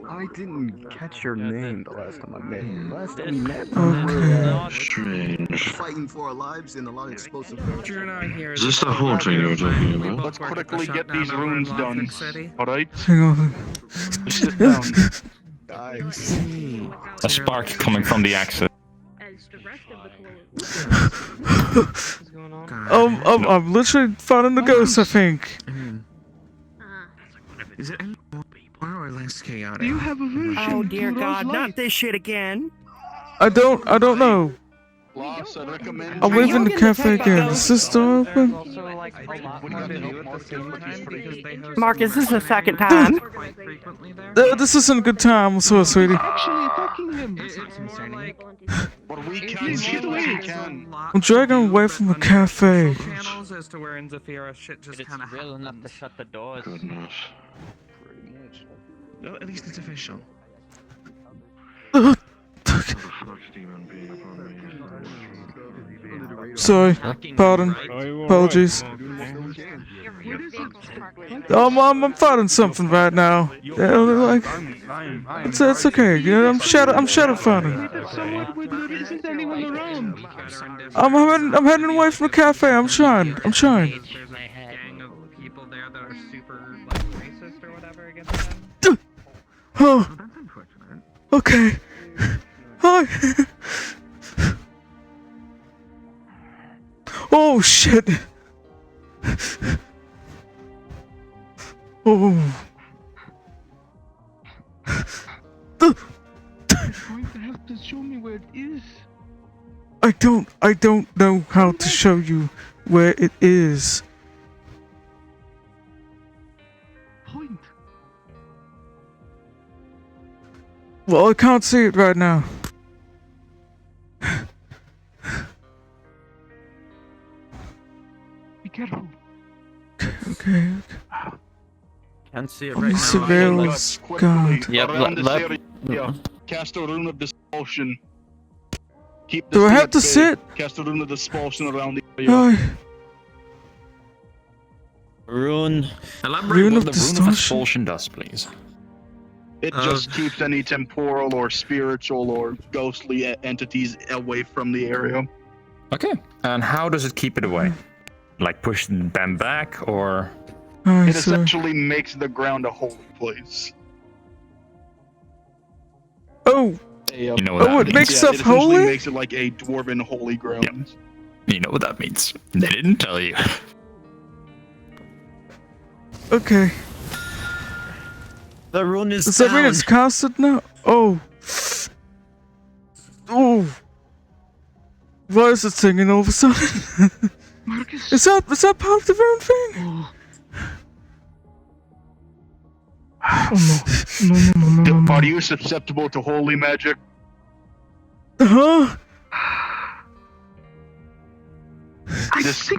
I didn't catch your name the last time I met you. Last time we met, Strange. fighting for our lives in a lot of explosive. Drew and I here. Is this the haunting you're talking about? Let's quickly get these runes done. Alright? Hang on. Just sit down. A spark coming from the axis. I'm literally finding the ghost, I think. Is it more or less chaotic? Do you have a version? Oh dear to those God, not lights? this shit again. I don't know. Loss, I recommend I'm leaving the cafe again. Is this door open? Marcus, this is the second time. This isn't a good time. I'm sorry, sweetie. Actually attacking him. But we can do what we can. I'm dragging him away from the cafe. Channels as to where in Zafira shit just kind of real enough to shut the doors. Goodness. Well, at least it's official. Sorry. Pardon. Apologies. I'm fighting something right now. Like, it's okay. You know, I'm shadow fighting. Someone with there isn't anyone around. I'm heading away from the cafe. I'm trying. There's a gang of people there that are super like racist or whatever against them. Oh. That's unfortunate. Okay. Hi. Oh shit. Oh. You're going to have to show me where it is. I don't know how to show you where it is. Point. Well, I can't see it right now. Be careful. Okay. Can't see it I'm right now. surveillance guard. Yep, Around this let- area, cast a rune of expulsion. Keep Do I have to at bay. sit? Cast a rune of expulsion around the area. Hi. Rune. Elaborate Rune what of the rune of distortion. expulsion does, please. It just keeps any temporal or spiritual or ghostly entities away from the area. Okay. And how does it keep it away? Like push them back, or? Hi, It sir. essentially makes the ground a holy place. Oh. You know what that it means. makes stuff it essentially holy? makes it like a dwarven holy ground. You know what that means. They didn't tell you. Okay. The rune is Does that mean it's casted now? Oh. Oh. Why is it singing all of a sudden? Markus. Is that part of the rune thing? Oh. Oh no. Are you susceptible to holy magic? Huh?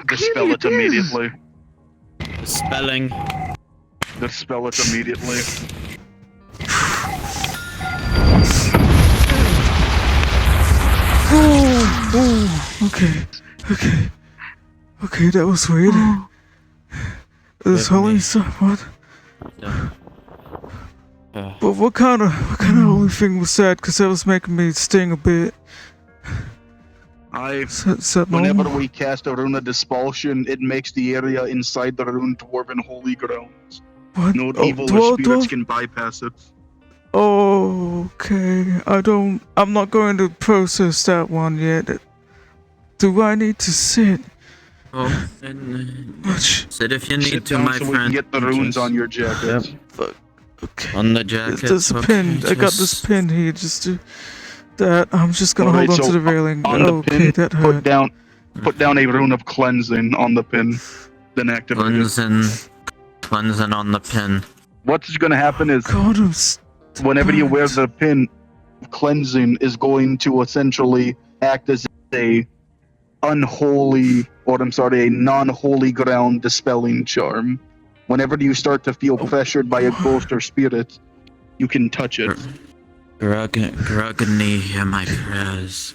Dispel it immediately. Spelling. Dispel it immediately. Oh, okay. Okay, that was weird. This holy stuff, what? But what kind of holy thing was that? Because that was making me sting a bit. Whenever we cast a rune of dispulsion, it makes the area inside the rune dwarven holy grounds. What? No evil or spirits can bypass it. Oh, okay. I'm not going to process that one yet. Do I need to sit? Oh, then sit if you need Sit to, down my so friend. we can get the runes on your jacket. Yep. Fuck. Okay. On the jacket. There's a pin. I got this pin here just to... That, I'm just gonna Alright, hold on so to the railing. on the Okay, pin, that hurt. put down a rune of cleansing on the pin. Then activate it. Cleansing on the pin. What's gonna happen is... God, whenever you wear the pin, cleansing is going to essentially act as a unholy, or I'm sorry, a non-holy ground dispelling charm. Whenever you start to feel pressured by a ghost or spirit, you can touch it. Grugany, hear my prayers.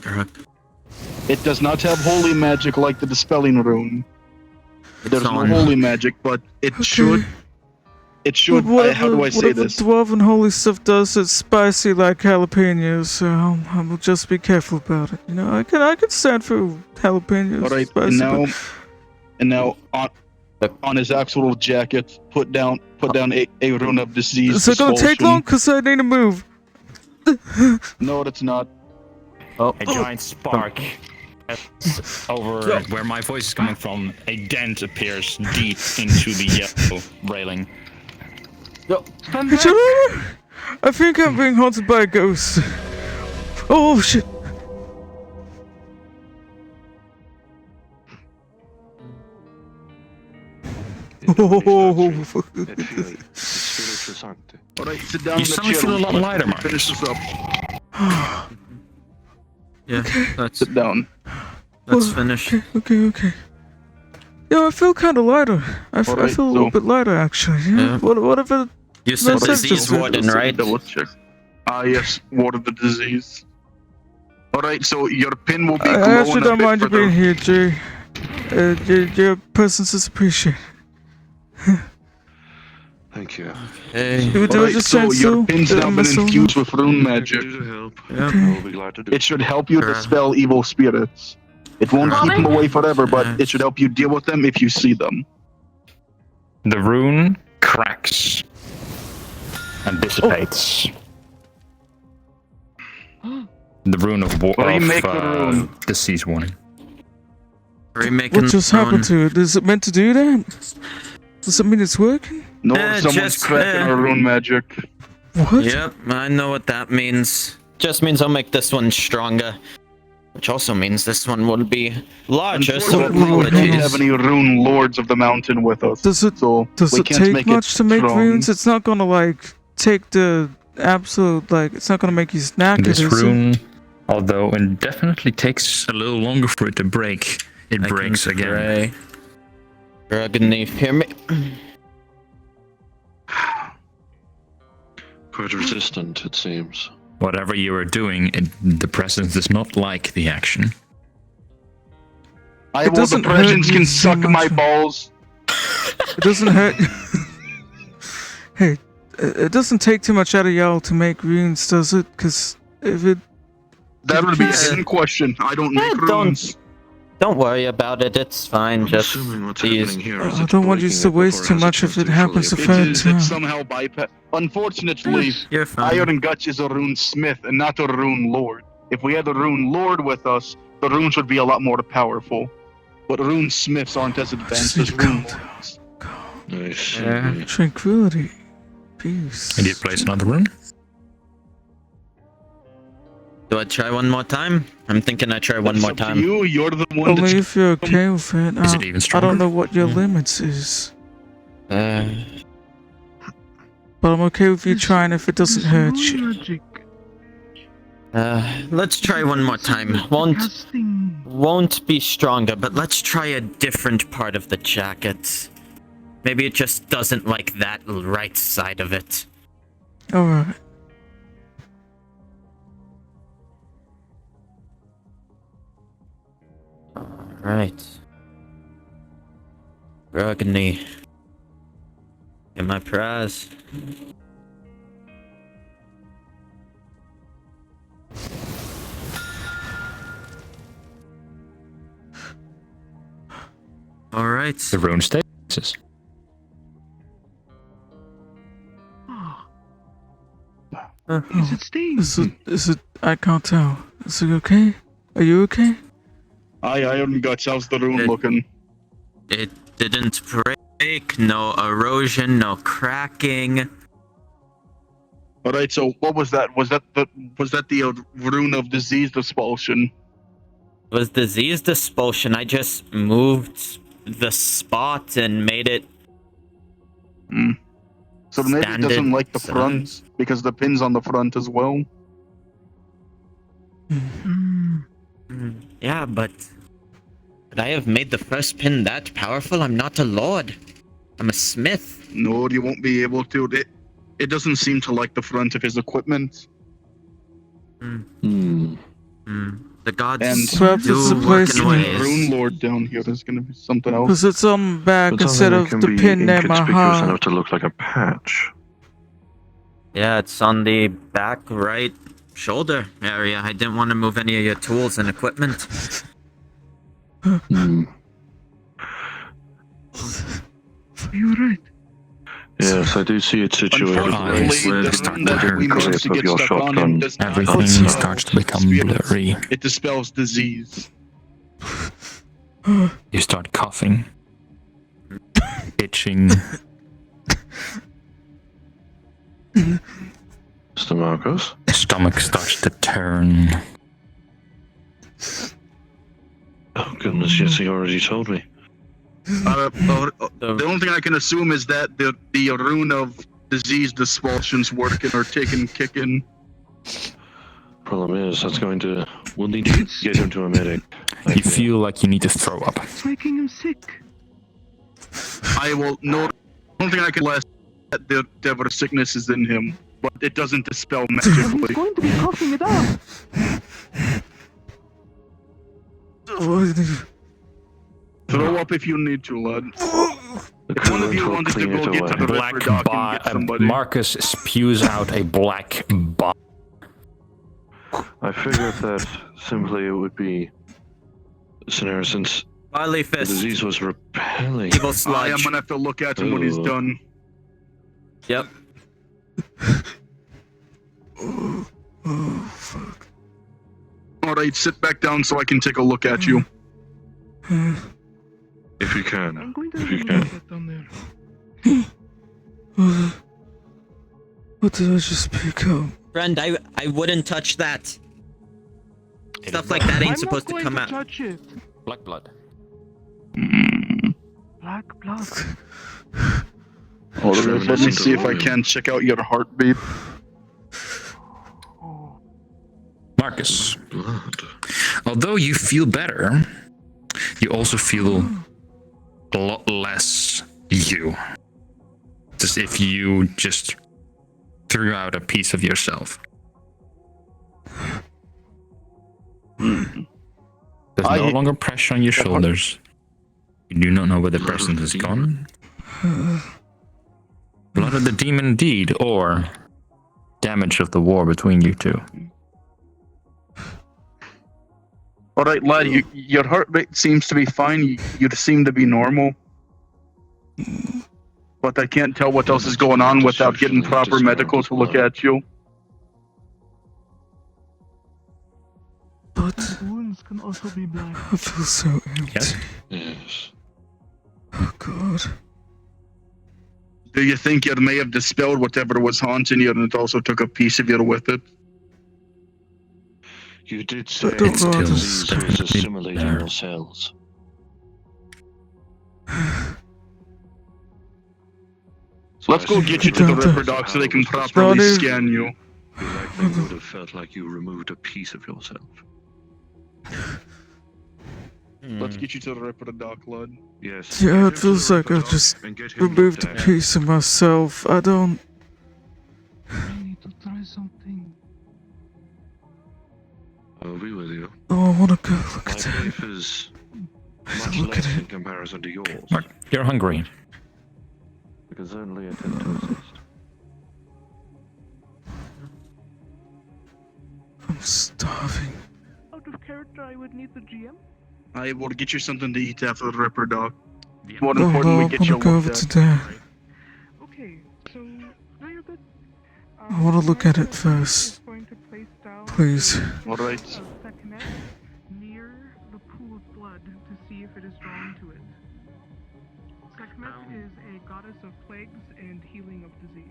It does not have holy magic like the dispelling rune. There's no holy magic, but it should. It should. How do I say this? Whatever dwarven holy stuff does, it's spicy like jalapenos, so I will just be careful about it. You know, I can stand for jalapenos. All right, spicy, and now on his actual jacket, put down a rune of disease. Is it gonna take long? Cause I need to move. No, it's not. Oh, a giant spark. Over where my voice is coming from, a dent appears deep into the yellow railing. I think I'm being haunted by a ghost. Oh shit! Alright, sit down. You suddenly feel a lot lighter, Markus. Finish this up. Yeah, let's sit down. Let's finish. Okay. Yeah, I feel kind of lighter. I feel a little bit lighter actually. Yeah. Whatever. You said disease warden, right? Double check. Yes, ward of the disease. Alright, so your pin will be glowing I actually don't mind you further. being here, Jay. Your presence is appreciated. Thank you. Hey. So your pin's now been infused with rune magic. Yeah, I'll be glad to do. It should help you dispel evil spirits. It won't keep them away forever, but it should help you deal with them if you see them. The rune cracks and dissipates. The rune of disease warning. What just happened to it? Is it meant to do that? Does it mean it's working? No, someone's cracking our rune magic. What? Yep, I know what that means. Just means I'll make this one stronger. Which also means this one will be larger, so We don't apologies. have any rune lords of the mountain with us. Does it take much to make runes? It's not gonna like take the absolute it's not gonna make you knackered. This is rune, it? although it definitely takes a little longer for it to break, it breaks again. Grugany, hear me? Quite resistant, it seems. Whatever you are doing, the presence does not like the action. I will the presence can suck my balls. It doesn't hurt. Hey, it doesn't take too much out of y'all to make runes, does it? Because if it... That would be a question. I don't make runes. Don't worry about it, it's fine, just these. I don't want you to waste too much if it happens a third time. It's somehow bypass. Unfortunately, You're fine. Iron Guts is a rune smith and not a rune lord. If we had a rune lord with us, the runes would be a lot more powerful. But rune smiths aren't as advanced as rune lords. Nice. Tranquility. Peace. Did you place another rune? Do I try one more time? I'm thinking I try one It's more up to time. you're the one Only that's... if you're okay with it. Is it even I stronger? don't know what your limits is. Uh, But I'm okay with you trying if it doesn't hurt you. Magic. let's try one more time. Won't be stronger, but let's try a different part of the jacket. Maybe it just doesn't like that right side of it. Alright. Right. Rugny. Get my prize. Alright. The rune stasis. Is it staying? Is it, I can't tell. Is it okay? Are you okay? Aye, Iron Guts, how's the rune looking? It didn't break, no erosion, no cracking. Alright, so what was that? Was that the rune of disease expulsion? It was disease expulsion. I just moved the spot and made it. So maybe it doesn't standard like the size. front because the pin's on the front as well. Yeah, but could I have made the first pin that powerful? I'm not a lord. I'm a smith. No, you won't be able to. It doesn't seem to like the front of his equipment. The gods And Perhaps do it's the work place in where- ways. Rune Lord down here is going to be something else. Because it's on the back instead of the pin near my enough heart. to look like a patch. Yeah, it's on the back right shoulder area. I didn't want to move any of your tools and equipment. You're right. Yes, I do see it situated Unfortunately, with the rune that we managed to grip of get your stuck on him shotgun. does not Everything dispel starts to become spirits. blurry. It dispels disease. You start coughing, itching. Mr. Markus? Stomach starts to turn. Oh goodness, yes, he already told me. The only thing I can assume is that the rune of disease expulsion's working or kicking. Problem is, that's going to... We'll need to get him to a medic. You feel like you need to throw up. It's making him sick. I will no. The only thing I can last that the devil sickness is in him, but it doesn't dispel He's magically. going to be coughing it up. Throw up if you need to, lad. If one of you wanted to go get to the Black leper doc and get somebody. Marcus spews out a black bomb. I figured that simply it would be... Scenario, since Barley the fist. disease was repelling. Evil I sludge. am gonna have to look at him when he's Ooh. done. Yep. Alright, sit back down so I can take a look at you. If you can. I'm going to If you have a can. look at down there. What did I just pick up? Friend, I wouldn't touch that. Stuff like that ain't I'm supposed not to going come out. touch it. Black blood. Black blood. Alright, let me see if I can check out your heartbeat. Marcus, although you feel better, you also feel a lot less you. It's as if you just threw out a piece of yourself. There's no longer pressure on your shoulders. You do not know where the person has gone. Blood of the demon indeed, or damage of the war between you two. Alright, lad, your heart rate seems to be fine. You seem to be normal. But I can't tell what else is going on without getting proper medical to look at you. But Wounds can also be black. I feel so empty. Yes. Oh god. Do you think you may have dispelled whatever was haunting you and it also took a piece of you with it? You did say don't that know how to disease was describe it assimilating there. your cells. Let's go get you to the Ripper Doc so they can properly scan you. You likely would have felt like you removed a piece of yourself. Let's get you to the Ripper Doc, lad. Yes. Yeah, it feels like I just removed a piece of myself. I don't. I need to try something. I'll be with you. Oh, I wanna go look at My it. beef is much less in comparison to yours. Mark, you're hungry. We can certainly attempt to assist. I'm starving. Out of character, I would need the GM. I will get you something to eat after the Ripper Doc. More Oh, important, no, we I get wanna you go looked over at. to there. Okay, so now you're good. I wanna look at it first. Going to place down Please. Alright. a Sekhmet near the pool of blood to see if it is drawn to it. Sekhmet is a goddess of plagues and healing of disease.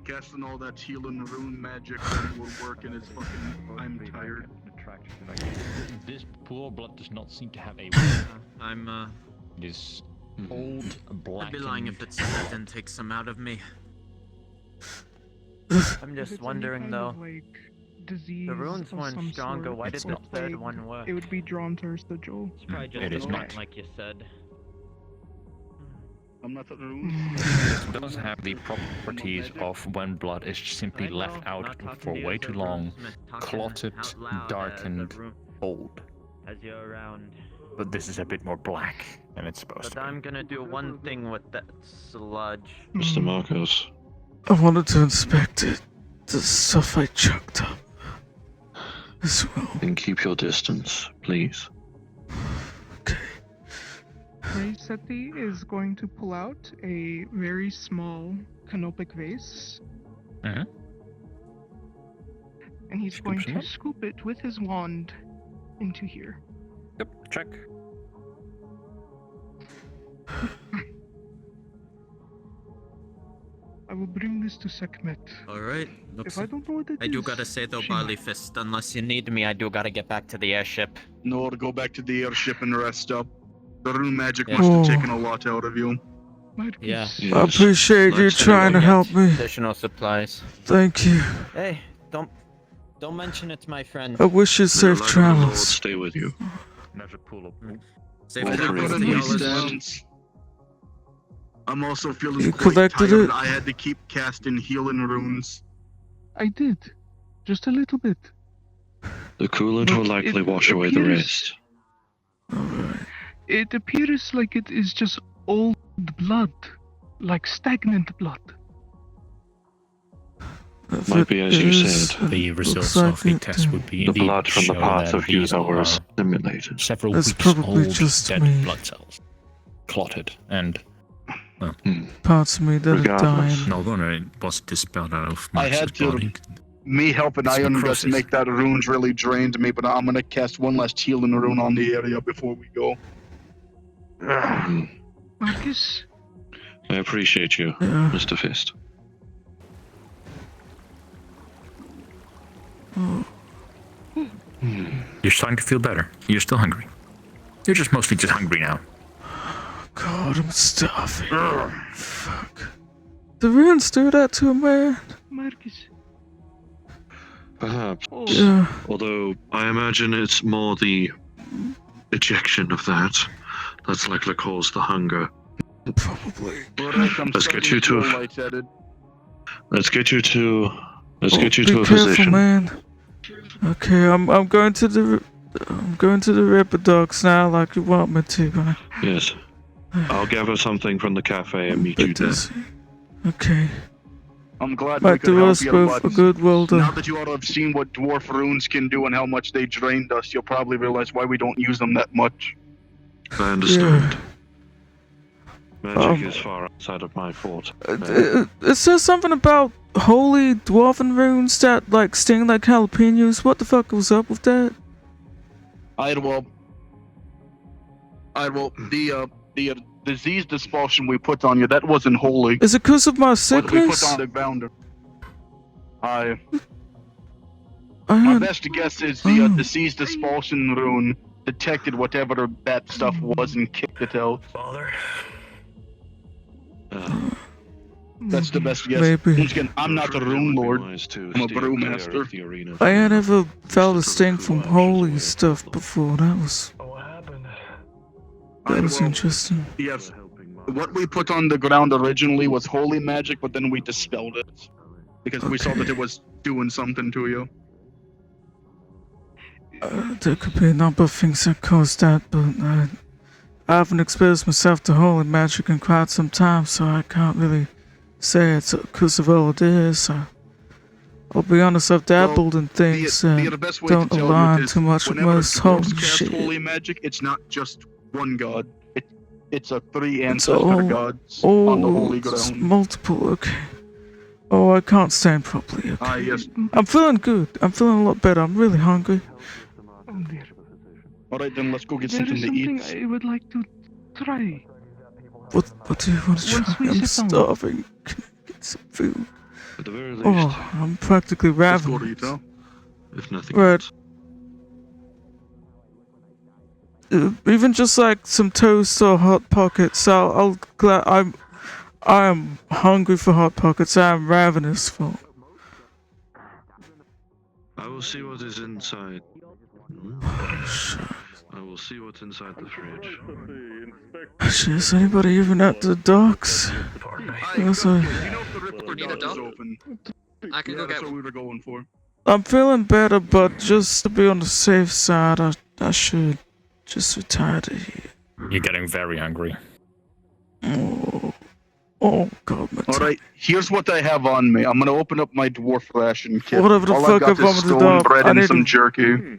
Casting all that healing rune magic will work and it's fucking. I'm tired. This pool of blood does not seem to have a. I'm This old black. I'd be lying if it said that didn't take some out of me. If I'm it's just any wondering kind though. of, like, disease The runes of weren't some stronger. sort Why did or the third plague, one work? It would be drawn to her sigil. It's probably just It is a not. rat, like you said. I'm not the runes. It does have the properties of when blood is simply left out for way too long, clotted, darkened, old. As you're around. But this is a bit more black than it's supposed But to be. I'm gonna do one thing with that sludge. Mr. Markus. I wanted to inspect it. The stuff I chucked up. As well. Then keep your distance, please. Seti is going to pull out a very small canopic vase. Mhm. And he's Scoop going some to up. scoop it with his wand into here. Yep, check. I will bring this to Sekhmet. Alright, If I don't know what it I do is, gotta say though, she Barley Fist, unless you need Me, I do gotta get back to the airship. No, to go back to the airship and rest up. The rune magic Yeah. must have Oh. taken a lot out of you. Yeah. I appreciate you trying to help me. Additional supplies. Thank you. Hey, don't mention it to my friend. I wish you safe Lord travels. stay with you. Never pull up. Safe I travels couldn't to y'all as well. understand. I'm also feeling You quite collected tired. it? I had to keep casting healing runes. I did. Just a little bit. The coolant will likely wash away the rest. It appears like it is just old blood. Like stagnant blood. Might be as you said. The results of the test would be The indeed blood from the show parts that of you these that were are assimilated. several That's weeks probably old just dead me. blood cells, clotted and. Well, Parts of me that are Regardless. dying. no wonder it was dispelled out of I Marx's had to. body. Me helping It's Iron does necrosis. make that runes really drained me, but I'm gonna cast one last healing rune on the area before we go. Marcus? I appreciate you, Yeah. Mr. Fist. You're starting to feel better. You're still hungry. You're just mostly just hungry now. God, I'm starving. Fuck. The runes do that to a man. Marcus. Perhaps. Yeah. Although I imagine it's more the ejection of that that's likely caused the hunger. Probably. Let's get you to. lightheaded. Let's get you to. Let's Oh, get you be to a careful, physician. man. Okay, I'm going to the Ripper Dogs now, like you want me to, right? Yes. I'll gather something from the cafe and meet you there. Okay. I'm glad we Might could do help us you, both but a good welder. now that you all have seen what dwarf runes can do and how much they drained us, you'll probably realize why we don't use them that much. I understand. Yeah. Magic is far outside of my fort. It says something about holy dwarven runes that like sting like jalapenos. What the fuck was up with that? Well, Well, the disease expulsion we put on you, that wasn't holy. Is it because of my What we sickness? put on the ground. My had- best guess is the disease expulsion rune detected whatever that stuff was and kicked it out. Father. That's the best guess. Maybe. Once again, I'm not a rune lord. I'm a brewmaster. I had never felt a sting from holy stuff before. That was interesting. Yes. What we put on the ground originally was holy magic, but then we dispelled it. Because we saw that it was doing something to you. There could be a number of things that caused that, but I haven't exposed myself to holy magic in quite some time, so I can't really say it's because of all it is. I'll be honest, I've dabbled in things The best way don't to tell align you is too much with whenever most holy dwarves cast shit. holy magic, it's not just one god. It's a 3 It's ancestor gods on the holy it's ground. multiple, okay. Oh, I can't stand properly, okay. Yes. I'm feeling good. I'm feeling a lot better. I'm really hungry. Oh dear. Alright then, let's go get There something is to something eat. I would like to try. What do you want to Once try? we I'm sit down. starving. Can I get some food? At the very least, Oh, I'm practically Let's go to ravenous. eat, huh? if nothing Right. else. Even just like some toast or hot pockets. I am hungry for hot pockets. I am ravenous for. I will see what is inside. I will see what's inside the fridge. Shit, is anybody even at the docks? Also, Need a dog? I can go That's get what one. we were going for. I'm feeling better, but just to be on the safe side, I should just retire to here. You're getting very hungry. Oh God, my Alright, here's what I have on me. I'm gonna open up my dwarf ration kit. Whatever the All fuck I've I got is vomited stone up, bread I and need some to- jerky.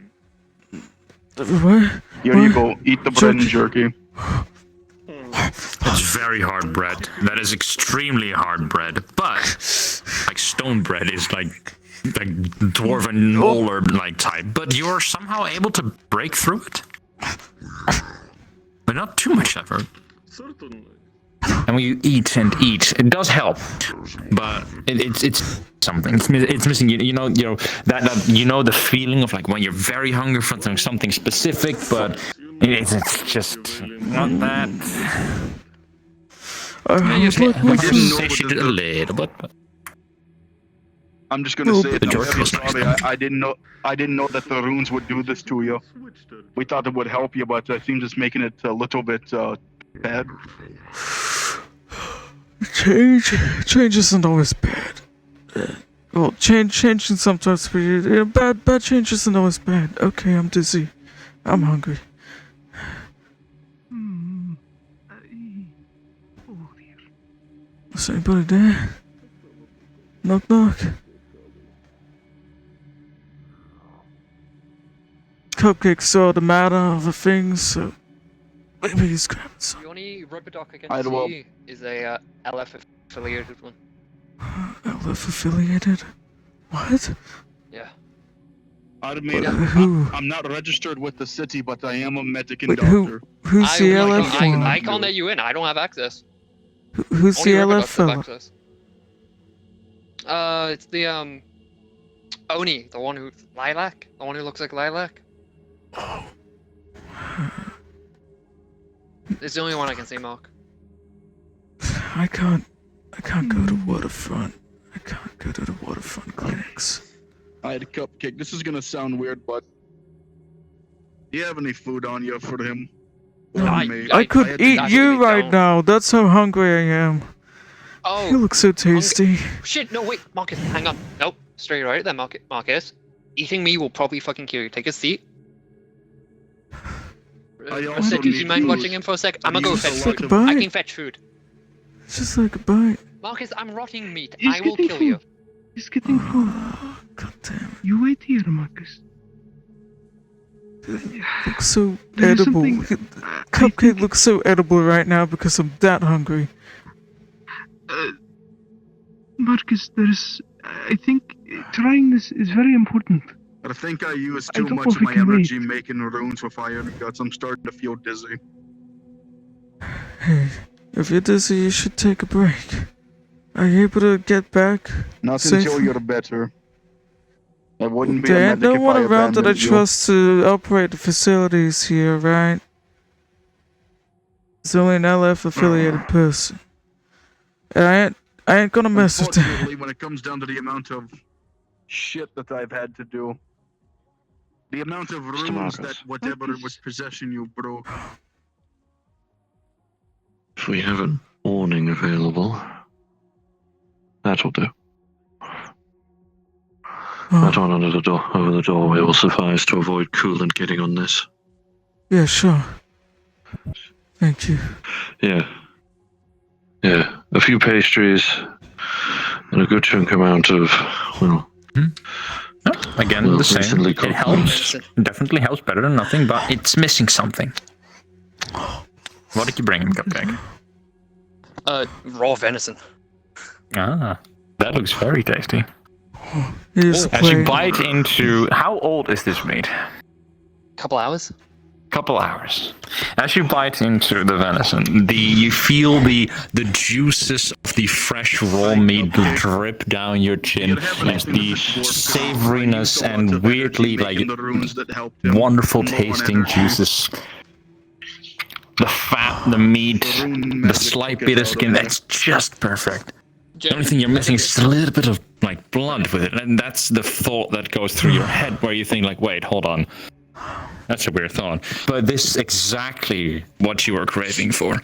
What? Here you go. Eat the bread and jerky. That's very hard bread. That is extremely hard bread. But like stone bread is like dwarven molar like type. But you're somehow able to break through it. But not too much effort. Certainly. And when you eat and eat, it does help. But it's something. It's missing. You know that you know the feeling of like when you're very hungry for something specific, but it's just not that. I Satiated a little bit. But I'm just gonna say it. The I'm jerky ever is nice. sorry. I didn't know that the runes would do this to you. We thought it would help you, but I think just making it a little bit bad. Change isn't always bad. Well, changing sometimes for you. Bad change isn't always bad. Okay, I'm dizzy. I'm hungry. Is anybody there? Knock knock. Cupcake saw the matter of the things, so maybe he's grabbing some. The only rubber duck I can I'd well- see is a LF affiliated one. LF affiliated? What? Yeah. I'd made But who? I'm not registered with the city, but I am a medic Wait, doctor. who's the LF one? I can't let you in. I don't have access. Who's Only the rubber LF ducks have fella? access. It's the Oni, the one who Lilac, the one who looks like Lilac. It's the only one I can see, Mark. I can't go to waterfront. I can't go to the waterfront clinics. I had a cupcake. This is gonna sound weird, but do you have any food on you for him? Or me? I could had to- eat you right now. That's how hungry I am. Oh, You look so tasty. shit! No, wait, Marcus, hang on. Nope, straight right there, Marcus. Eating me will probably fucking kill you. Take a seat. also Do you need mind food. watching him for a sec? I'm gonna go Use a fetch lot food. of- Bite. I can fetch food. It's just like a bite. Marcus, I'm rotting meat. He's I will getting kill you. food. He's getting food. God damn it. You wait here, Marcus. Looks so There is edible. something- Cupcake looks so edible right now because I'm that hungry. Marcus, I think trying this is very important. I think I used I too don't much know of if we my can energy making runes with iron guts. I'm starting to feel dizzy. Hey, if you're dizzy, you should take a break. Are you able to get back? Not safely? until you're better. I wouldn't be a There ain't medic no if one I around that I abandoned you. trust to operate the facilities here, right? There's only an LF affiliated person. And I ain't gonna mess with that. Unfortunately, when it comes down to the amount of shit that I've had to do, the amount of runes Markus. that whatever was possessing you broke. If we have an awning available, that'll do. That one under the door, over the doorway will suffice to avoid coolant getting on this. Yeah, sure. Thank you. Yeah. Yeah. A few pastries and a good chunk amount of, well... Again, well, the same. recently It cooked helps. meat. Definitely helps better than nothing, but it's missing something. What did you bring him, Cupcake? Raw venison. Ah, that looks very tasty. Here's As you bite into... How old is this meat? Couple hours. Couple hours. As you bite into the venison, you feel the juices of the fresh raw meat drip down your chin, and the savoriness and weirdly wonderful tasting juices. The fat, the meat, the slight bit of skin, that's just perfect. The only thing you're missing is a little bit of blood with it, and that's the thought that goes through your head where you think wait, hold on. That's a weird thought. But this is exactly what you were craving for.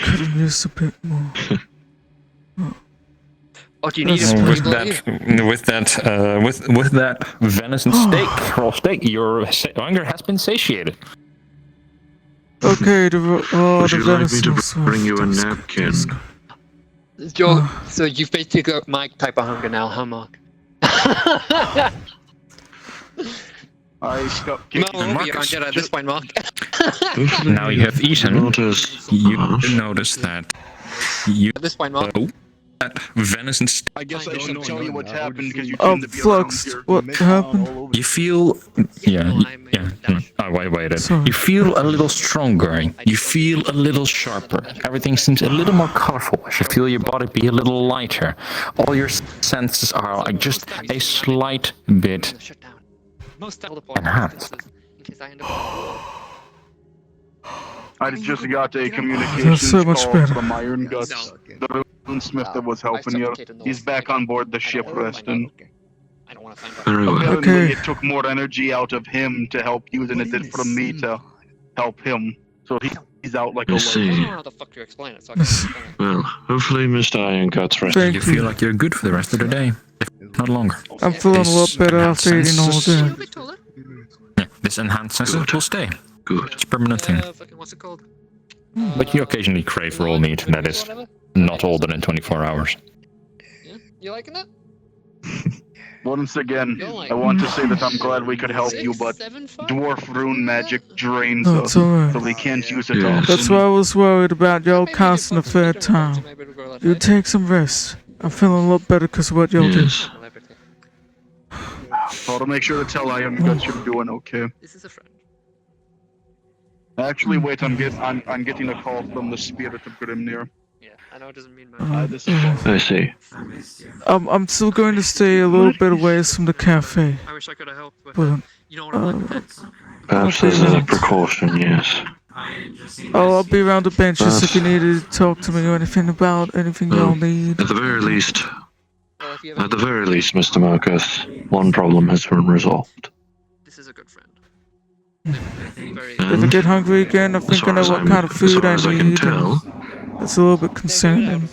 Could have used a bit more. Oh, do you need a with that venison steak, raw steak, your hunger has been satiated. Okay, Would the you like me venison to bring you a napkin? So you've basically got my type of hunger now, huh, Mark? I stopped No, kicking you're dead at this point, Mark. Now you have eaten. You notice that you At this point, Mark. that venison steak. I guess I should tell you what's happened because you tend to be around Flux, here. what happened? You feel, Oh, wait. Sorry. You feel a little stronger. You feel a little sharper. Everything seems a little more colorful. You feel your body be a little lighter. All your senses are just a slight bit enhanced. I just got a That's communications so much call better. from Iron Guts. The runesmith that was helping you. He's back on board the ship resting. Very well. Apparently Okay. it took more energy out of him to help you than it did from me to help him. So he's out like a I see. I don't know how the fuck to explain it, so I can't explain it. Well, hopefully Mr. Iron Guts rested. Thank You feel like you're good for the rest of the day, if not longer. I'm feeling a lot better after eating all day. Yeah, this enhanced senses will stay. Good. It's a permanent thing. Fucking what's it called? But you occasionally crave raw meat that is not older than 24 hours. Yeah? You liking it? Once again, I want to say that I'm glad we could help you, but dwarf rune magic drains No, us, it's alright. so we can't use it Yes. That's why I was worried about y'all constant a fair time. You take some rest. I'm feeling a lot better because of what y'all did. Yes. So to make sure to tell Iron Guts you're doing okay. This is a friend. Actually, wait, I'm getting a call from the spirit of Grimnir. Yeah, I know it doesn't mean much. This is I see. I'm still going to stay a little bit away from the cafe. I wish I could have helped with But, you know what I'm like. Perhaps Okay, this is a well. precaution, yes. I'll be around the benches if you need to talk to me or anything about anything y'all need. At the very least, Well, if you at the very least, Mr. Marcus, one problem has been resolved. This is a good friend. If I get hungry again, I think I know what kind of food I need. It's a little bit concerning.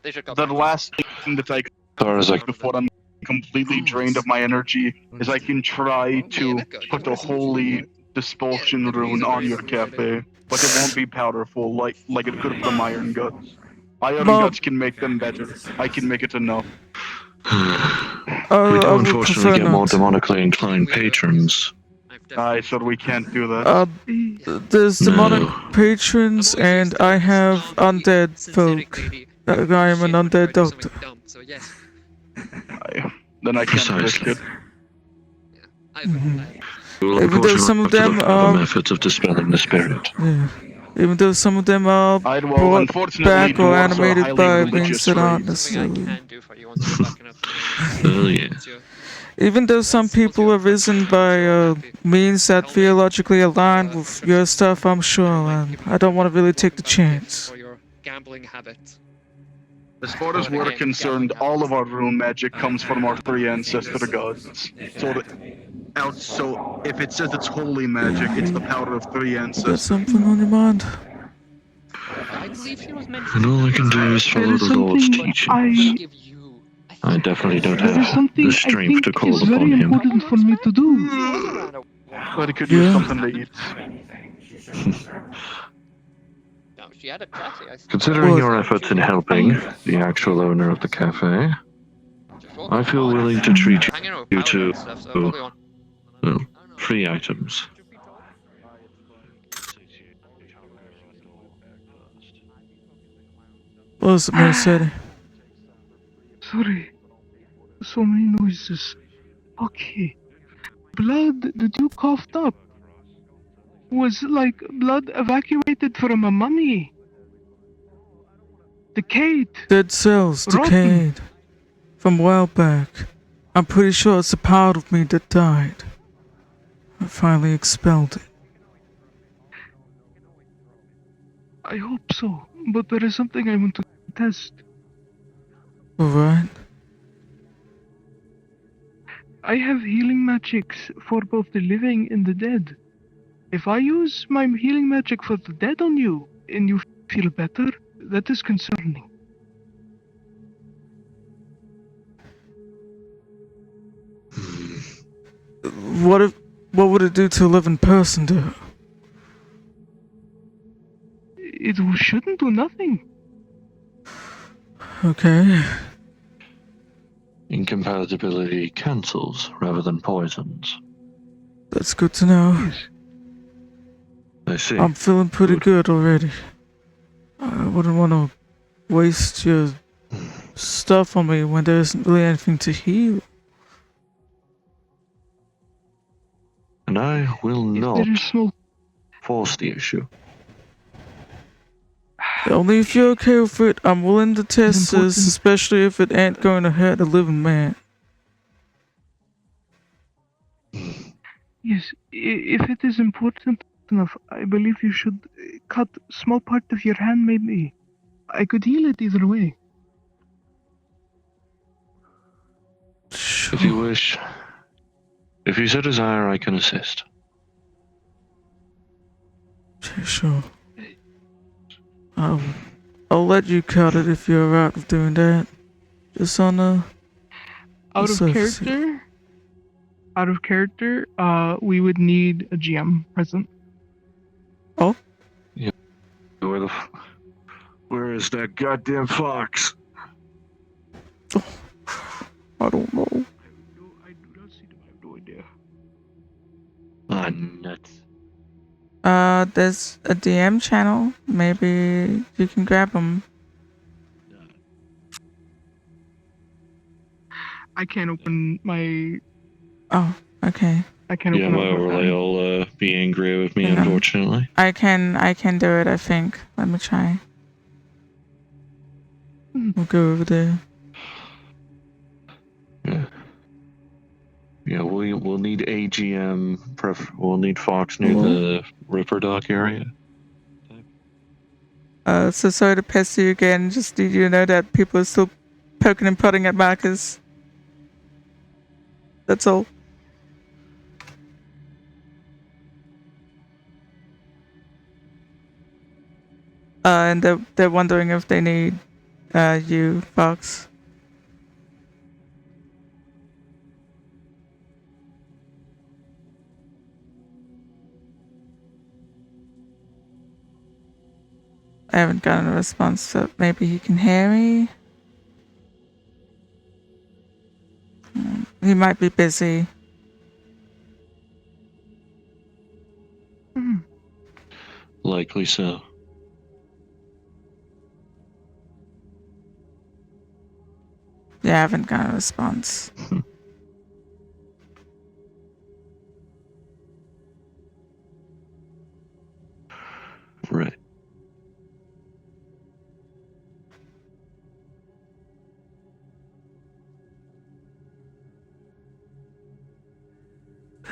They should the last thing that I can do before I'm completely drained of my energy is I can try to put a holy dispulsion rune on your cafe, but it won't be powerful like it could from Iron Guts. Iron Guts can make them better. I can make it enough. We do unfortunately get more demonically inclined patrons. So we can't do that. There's demonic patrons, and I have undead folk. I am an undead doctor. Then I can't risk it. will of Even course though some of have to them look for other methods of dispelling the spirit. yeah. Even though some of them are Well, brought unfortunately, back or dwarves are animated highly by religious means that aren't race. Something I necessarily. can do for you once you're back in up. Oh yeah. Even though some people are risen by means that theologically align with your stuff, I'm sure, and I don't want to really take the chance. For your gambling habit. As far as we're concerned, all of our rune magic comes from our three ancestor gods. So if it says it's holy magic, it's the power of three You got ancestors. something on your mind? I believe she was meant And all I can do is follow the Lord's teachings. I definitely don't There is have something the I strength think to call is upon very him. important for me to do. But it could use something to eat. No, she had a taxi. Considering your efforts in helping the actual owner of the cafe, I feel willing to treat you to free items. What is it, Mercedes? Sorry. So many noises. Okay. Blood that you coughed up was like blood evacuated from a mummy. Decayed. Dead cells, decayed. From a while back. I'm pretty sure it's a part of me that died. I finally expelled it. I hope so, but there is something I want to test. Alright. I have healing magics for both the living and the dead. If I use my healing magic for the dead on you, and you feel better, that is concerning. What would it do to a living person, though? It shouldn't do nothing. Okay. Incompatibility cancels rather than poisons. That's good to know. I see. I'm feeling pretty good already. I wouldn't want to waste your stuff on me when there isn't really anything to heal. And I will not force the issue. Only if you're okay with it, I'm willing to test this, especially if it ain't going to hurt a living man. Yes, if it is important enough, I believe you should cut small part of your hand maybe. I could heal it either way. If you wish, if you so desire, I can assist. Sure. I'll let you cut it if you're alright with doing that. Just on the Out of surface. character, we would need a GM present. Oh? Yeah. Where is that goddamn fox? I don't know. I do not see them. I have no idea. Ah, nuts. There's a DM channel. Maybe you can grab them. I can't open my. Oh, okay. I can't Yeah, open my overlay will be angry with me, unfortunately. I can do it, I think. Let me try. We'll go over there. Yeah, we'll need AGM. We'll need Fox near the Ripper Dock area. So sorry to pester you again. Just need you to know that people are still poking and prodding at Markus. That's all. And they're wondering if they need you, Fox. I haven't gotten a response, so maybe he can hear me. He might be busy. Likely so. Yeah, I haven't gotten a response.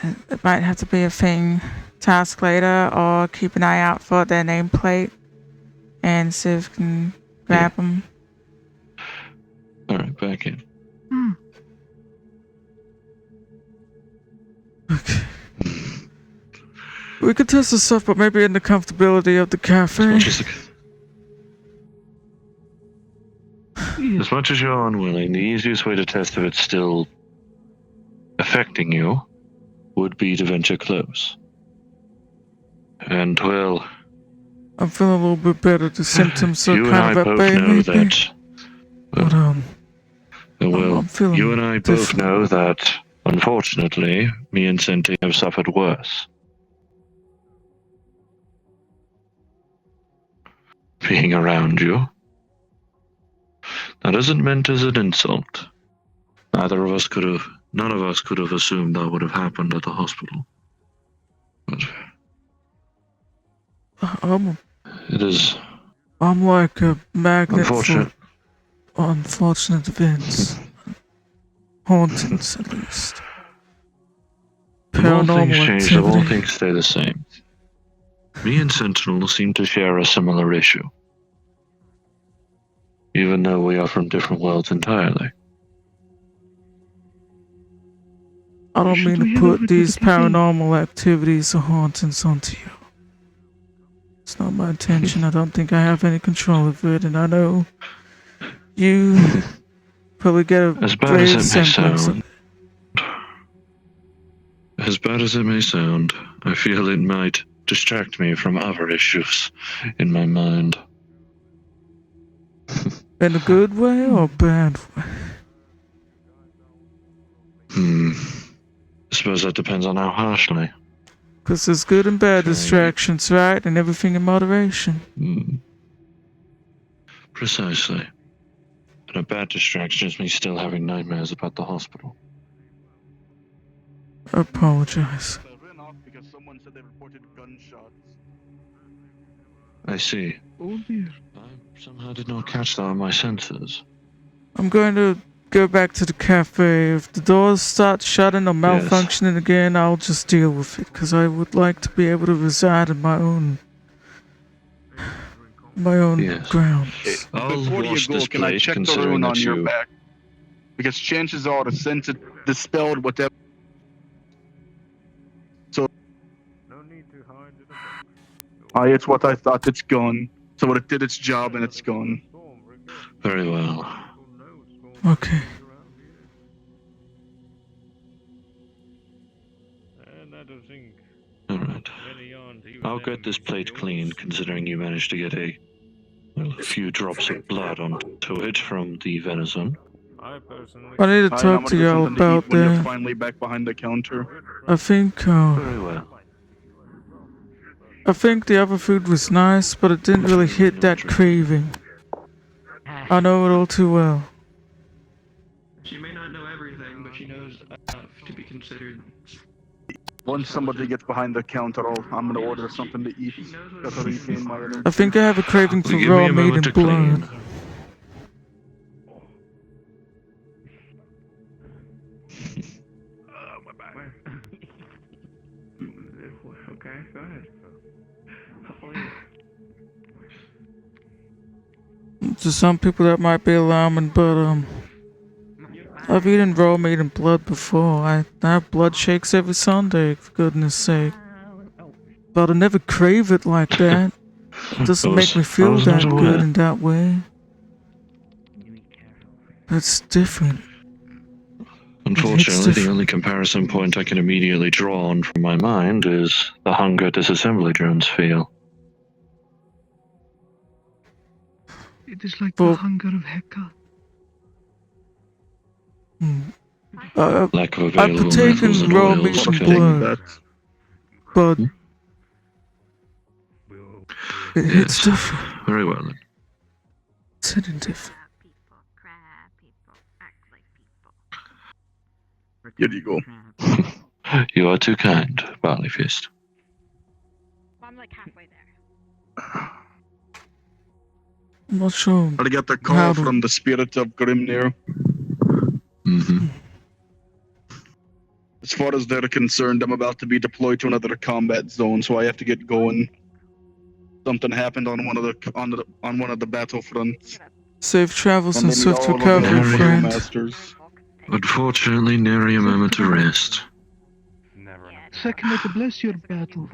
It might have to be a thing task later, or keep an eye out for their nameplate and see if we can grab them. Alright, back in. Okay. We could test this stuff, but maybe in the comfortability of the cafe. As much as you're unwilling, the easiest way to test if it's still affecting you would be to venture close. And, well... I'm feeling a little bit better. The symptoms are you and kind I of at both bay, know maybe. that... But, well, I'm feeling you and I both different. know that, unfortunately, me and Senti have suffered worse. Being around you. That isn't meant as an insult. None of us could have assumed that would have happened at the hospital. But it is I'm like a magnet unfortunate. for unfortunate events. Hauntings, at least. The more things Paranormal change, the more activity. things stay the same. Me and Sentinel seem to share a similar issue. Even though we are from different worlds entirely. I don't mean to put these paranormal activities or hauntings onto you. It's not my intention. I don't think I have any control of it, and I know you probably get a As bad great as it may semblance of sound, as bad as it may sound, I feel it might distract me from other issues in my mind. in a good way or bad way? I suppose that depends on how harshly. Because there's good and bad distractions, right? And everything in moderation. Precisely. And a bad distraction is me still having nightmares about the hospital. I apologize. Because someone said they reported gunshots. I see. Oh dear. I somehow did not catch that on my senses. I'm going to go back to the cafe. If the doors start shutting or malfunctioning again, I'll just deal with it. Because I would like to be able to reside in my own grounds. Before you go, can I check the rune on your back? Because chances are the sense it dispelled whatever. So. No need to hide it. It's what I thought. It's gone. So it did its job and it's gone. Very well. Okay. Alright. I'll get this plate cleaned, considering you managed to get a few drops of blood onto it from the venison. I need to talk to y'all about when you're that. finally back behind the counter. I think, Very well. I think the other food was nice, but it didn't really hit that craving. I know it all too well. She may not know everything, but she knows enough to be considered. Once somebody gets behind the counter, I'm gonna order something to eat. That's how you came my I think I have a craving for Give me raw a meat moment and to blood. clean. Okay, go ahead. To some people that might be alarming, but I've eaten raw meat and blood before. I have blood shakes every Sunday, for goodness sake. But I never crave it like that. It doesn't make me feel that good in that way. It's different. Unfortunately, the only comparison point I can immediately draw on from my mind is the hunger disassembly drones feel. It is like the hunger of Heka. Lack of I available partake metals in and raw oils. meat and Okay. blood, but it hits different. Very well then. It's hitting different. Here you go. You are too kind, Barley Fist. I'm like halfway there. I'm not sure. I got the call from the spirit of Grimnir. As far as they're concerned, I'm about to be deployed to another combat zone, so I have to get going. Something happened on one of the battlefronts. Safe travels And and they need swift all of the recovery, Imperial friend. Masters. Unfortunately, nary a moment to rest. Sekhmet, bless your battle.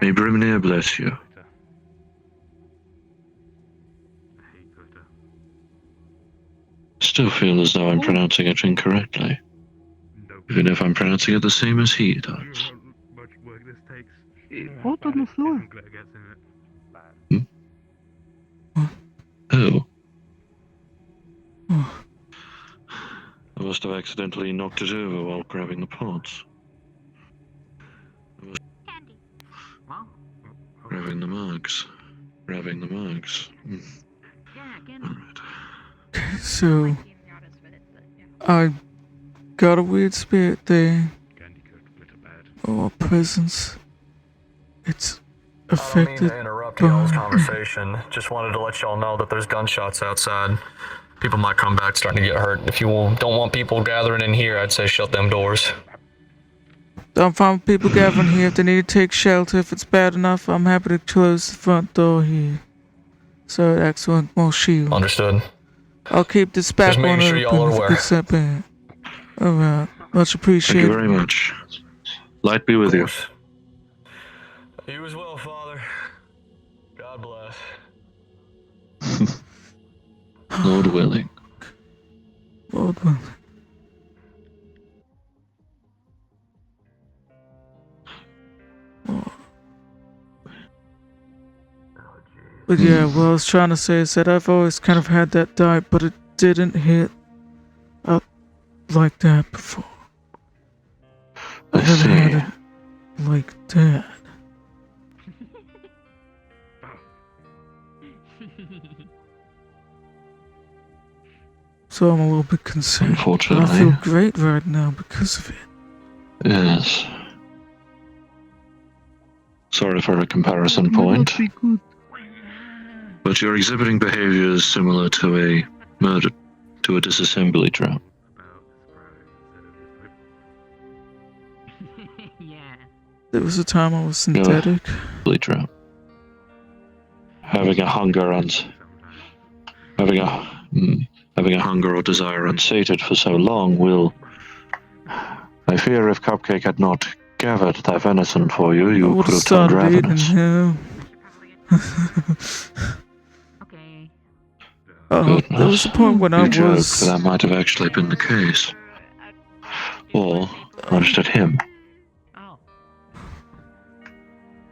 May Brimnir bless you. Still feel as though I'm pronouncing it incorrectly. Even if I'm pronouncing it the same as he does. Out on the floor. Oh. I must have accidentally knocked it over while grabbing the pots. Grabbing the mugs. Grabbing the mugs. Alright. So, I got a weird spirit there. Or presence. It's affected. I don't mean to interrupt y'all's conversation. Just wanted to let y'all know that there's gunshots outside. People might come back starting to get hurt. If you don't want people gathering in here, I'd say shut them doors. Don't find people gathering here if they need to take shelter. If it's bad enough, I'm happy to close the front door here. So excellent, more shield. Understood. I'll keep this back Just making one sure y'all are open if aware. it gets that bad. Alright, much appreciated. Thank you very much. Light be with you. You as well, Father. God bless. Lord willing. Lord willing. But yeah, what I was trying to say is that I've always kind of had that dive, but it didn't hit up like that before. I never had it like that. So I'm a little bit concerned. Unfortunately. I feel great right now because of it. Yes. Sorry for a comparison point. But you're exhibiting behaviors similar to a disassembly trap. There was a time I was synthetic. Assembly trap. Having a hunger or desire unsated for so long will. I fear if Cupcake had not gathered that venison for you, you could have turned ravenous. There was a point when I was. That might have actually been the case. Or punched at him.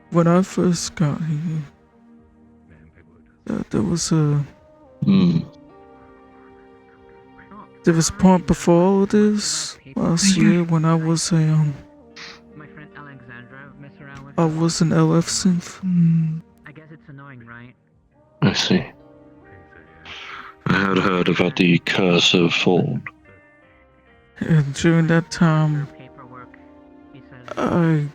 When I first got here, there was a. There was a point before all this last year when I was a I was an LF synth. I guess it's annoying, right? I see. I had heard about the curse of Fawn. And during that time, I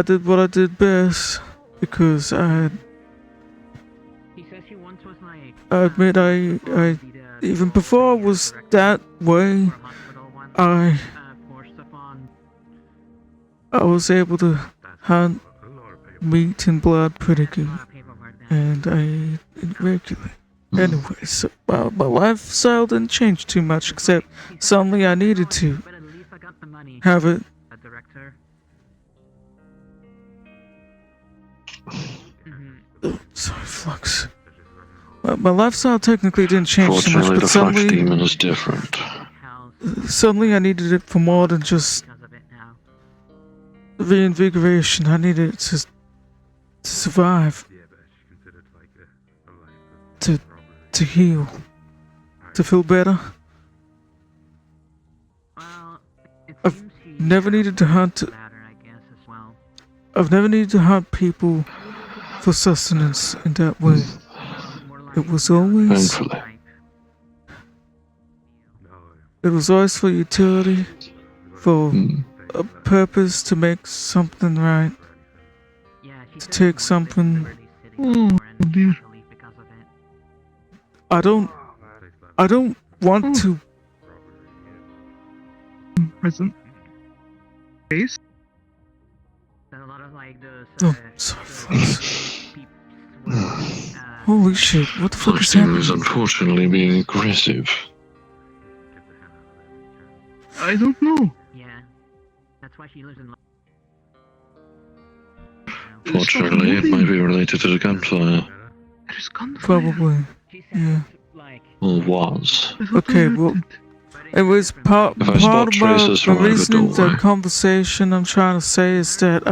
did what I did best because I admit I even before I was that way, I was able to hunt meat and blood pretty good, and I ate it regularly. Anyway, so my lifestyle didn't change too much, except suddenly I needed to have it. Sorry, Flux. My lifestyle technically didn't change too much, Fortunately, but the Flux demon is different. suddenly I needed it for more than just reinvigoration. I needed it to survive, to heal, to feel better. I've never needed to hunt. I've never needed to hunt people for sustenance in that way. It was always. Thankfully. It was always for utility, for a purpose to make something right, to take something. Oh dear. I don't want to. Present. Case. A lot of like those. Oh, sorry. Holy shit! What the fuck is Foxtail happening? is unfortunately being aggressive. I don't know. Yeah, that's why she lives in. Fortunately, it might be related to the gunfire. There's gunfire. Probably. Yeah. Or was. Okay, well, it was part If I of spot traces the from over reason the doorway. conversation I'm trying to say is that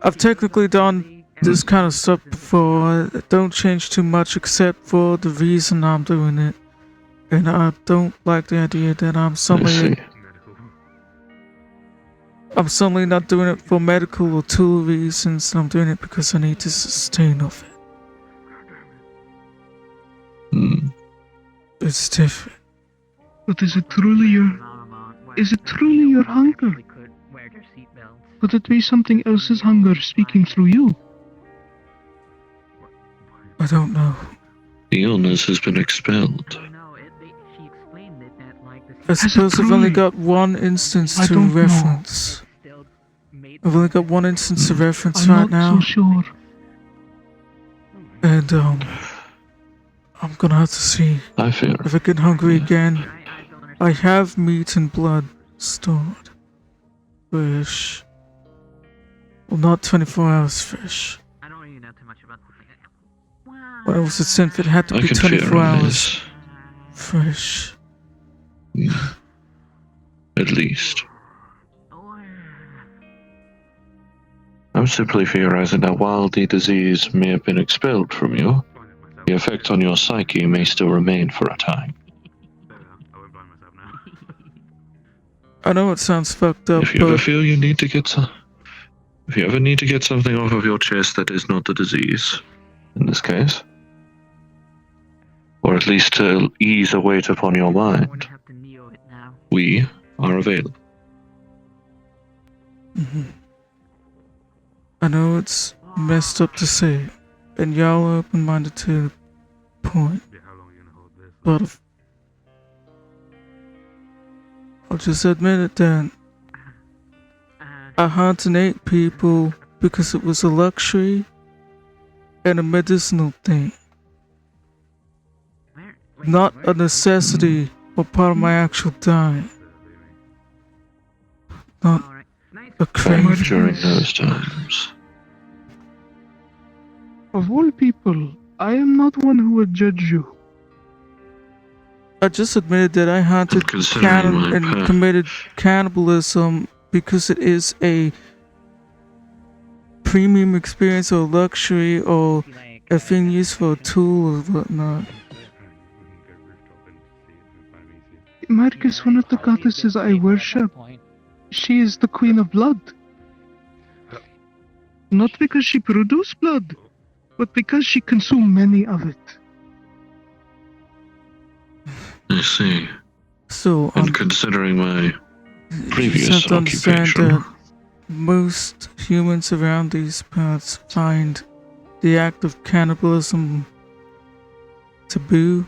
I've technically done this kind of stuff before. I don't change too much except for the reason I'm doing it. And I don't like the idea that I'm suddenly not doing it for medical or tool reasons. I'm doing it because I need to sustain off it. It's different. But is it truly your hunger? Could it be something else's hunger speaking through you? I don't know. The illness has been expelled. I suppose I've only got one instance to reference. I've only got one instance to reference right now. I'm not so sure. And I'm gonna have to see I fear. if I get hungry again. I have meat and blood stored. Fish. Well, not 24 hours fish. I don't really know too much about. When I was at Synth, it had to I be can 24 fear hours this. fresh. At least. I'm simply theorizing that while the disease may have been expelled from you, the effect on your psyche may still remain for a time. I know it sounds fucked up, If you ever but feel you need to get if you ever need to get something off of your chest that is not the disease, in this case, or at least to ease a weight upon your mind, we are available. I know it's messed up to say, and y'all are open-minded to the point, but I'll just admit it then. I hunt and ate people because it was a luxury and a medicinal thing. Not a necessity or part of my actual diet. Not a craving. During those times. Of all people, I am not one who would judge you. I just admitted that I hunted and committed cannibalism because it is a premium experience or luxury or a thing used for a tool or whatnot. Markus, one of the goddesses I worship, she is the Queen of Blood. Not because she produced blood, but because she consumed many of it. I see. So, and considering my you previous just have to understand occupation, that most humans around these parts find the act of cannibalism taboo.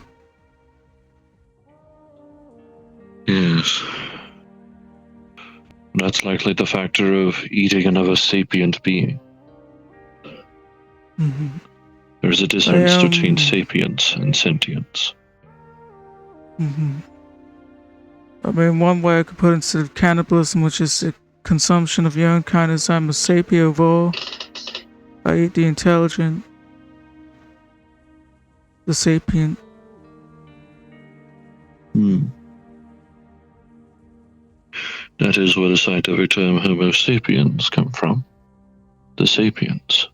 yes. That's likely the factor of eating another sapient being. There's a difference between sapience and sentience. I mean, one way I could put it, instead of cannibalism, which is the consumption of your own kind, is I'm a sapiovore. I eat the intelligent, the sapient. That is where the scientific term Homo sapiens come from. The sapiens.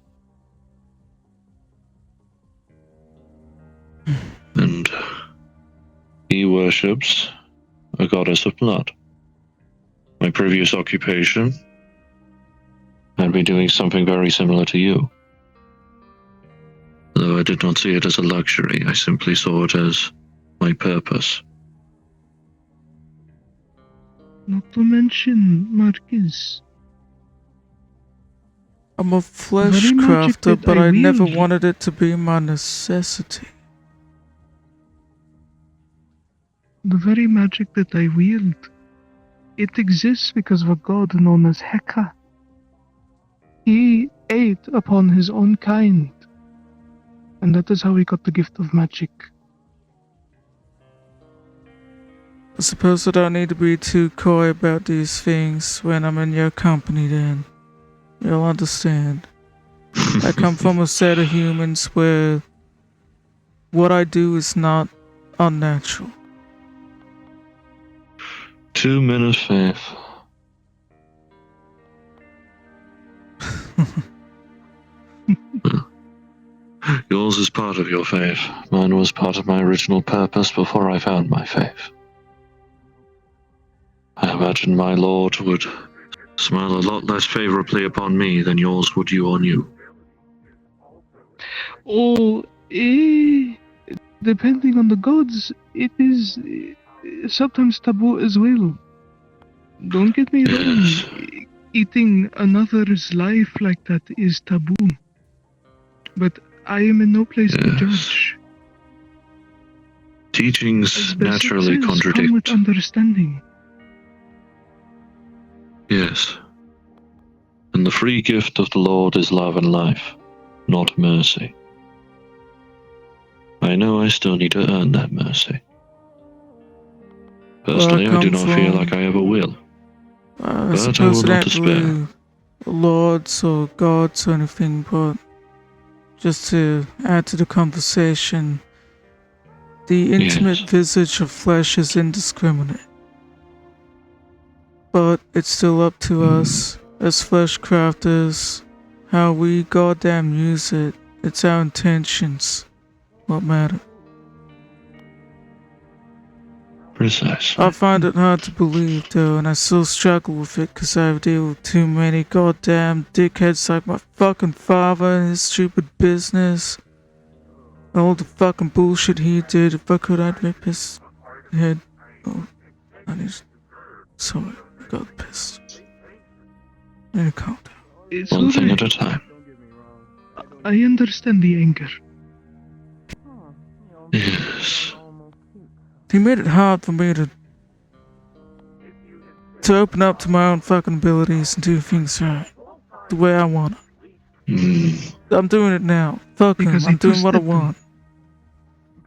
And he worships a goddess of blood. My previous occupation had been doing something very similar to you. Though I did not see it as a luxury, I simply saw it as my purpose. Not to mention, Markus, I'm a flesh very magic crafter, that but I I never wield. wanted it to be my necessity. The very magic that I wield, it exists because of a god known as Heka. He ate upon his own kind, and that is how he got the gift of magic. I suppose I don't need to be too coy about these things when I'm in your company then. You'll understand. I come from a set of humans where what I do is not unnatural. 2 men of faith. Yours is part of your faith. Mine was part of my original purpose before I found my faith. I imagine my Lord would smile a lot less favorably upon me than yours would you on you. Oh, depending on the gods, it is sometimes taboo as well. Don't get me wrong, eating another's life like that is taboo. But I am in no place to judge. Teachings As best it naturally says, contradict. come with understanding. Yes. And the free gift of the Lord is love and life, not mercy. I know I still need to earn that mercy. Personally, I do not feel like I ever will. I But suppose I will it not ain't despair. really lords or gods or anything, but just to add to the conversation, the intimate visage of flesh is indiscriminate. But it's still up to us, as flesh crafters, how we goddamn use it. It's our intentions what matter. Precisely. I find it hard to believe though, and I still struggle with it because I deal with too many goddamn dickheads like my fucking father and his stupid business. All the fucking bullshit he did. If I could, I'd rip his head. Oh, I need. Sorry, I got pissed. I need to calm down. It's One thing at alright. a time. I understand the anger. Yes. He made it hard for me to open up to my own fucking abilities and do things right. The way I want it. I'm doing it now. Fuck him, Because I'm he doing what I twisted them. want.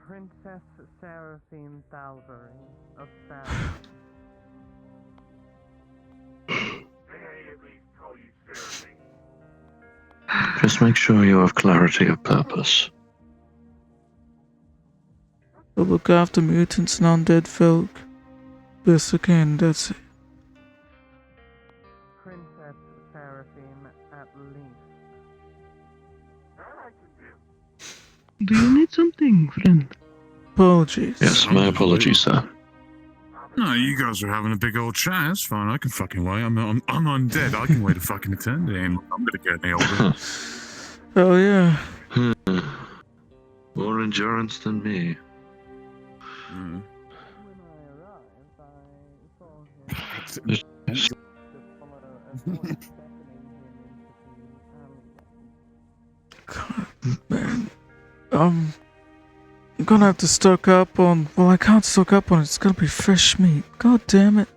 Princess Seraphine Thalbury of Sam. Just make sure you have clarity of purpose. I look after mutants and undead folk. Best I can, that's it. Princess Seraphine at least. Do you need something, friend? Apologies. Yes, my apologies, sir. No, you guys are having a big old chat. It's fine. I can fucking wait. I'm undead. I can wait a fucking eternity. And I'm gonna get any older. Oh yeah. More endurance than me. Man, I'm gonna have to stock up on. Well, I can't stock up on it. It's gonna be fresh meat. God damn it.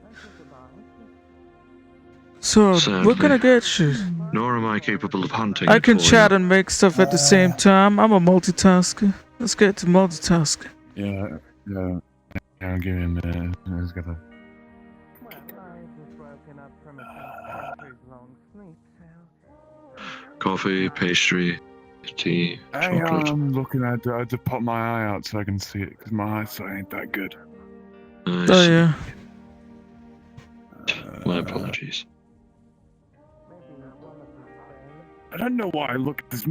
So, what can I get you? Nor am I capable of hunting. I it can for chat you. and make stuff at the same time. I'm a multitasker. Let's get to multitasking. Yeah. I'll give him a minute. He's got a... Coffee, pastry, tea, Hey, chocolate. I'm looking at. I had to pop my eye out so I can see it because my eyesight ain't that good. I Oh see. yeah. My apologies. I don't know why I look at this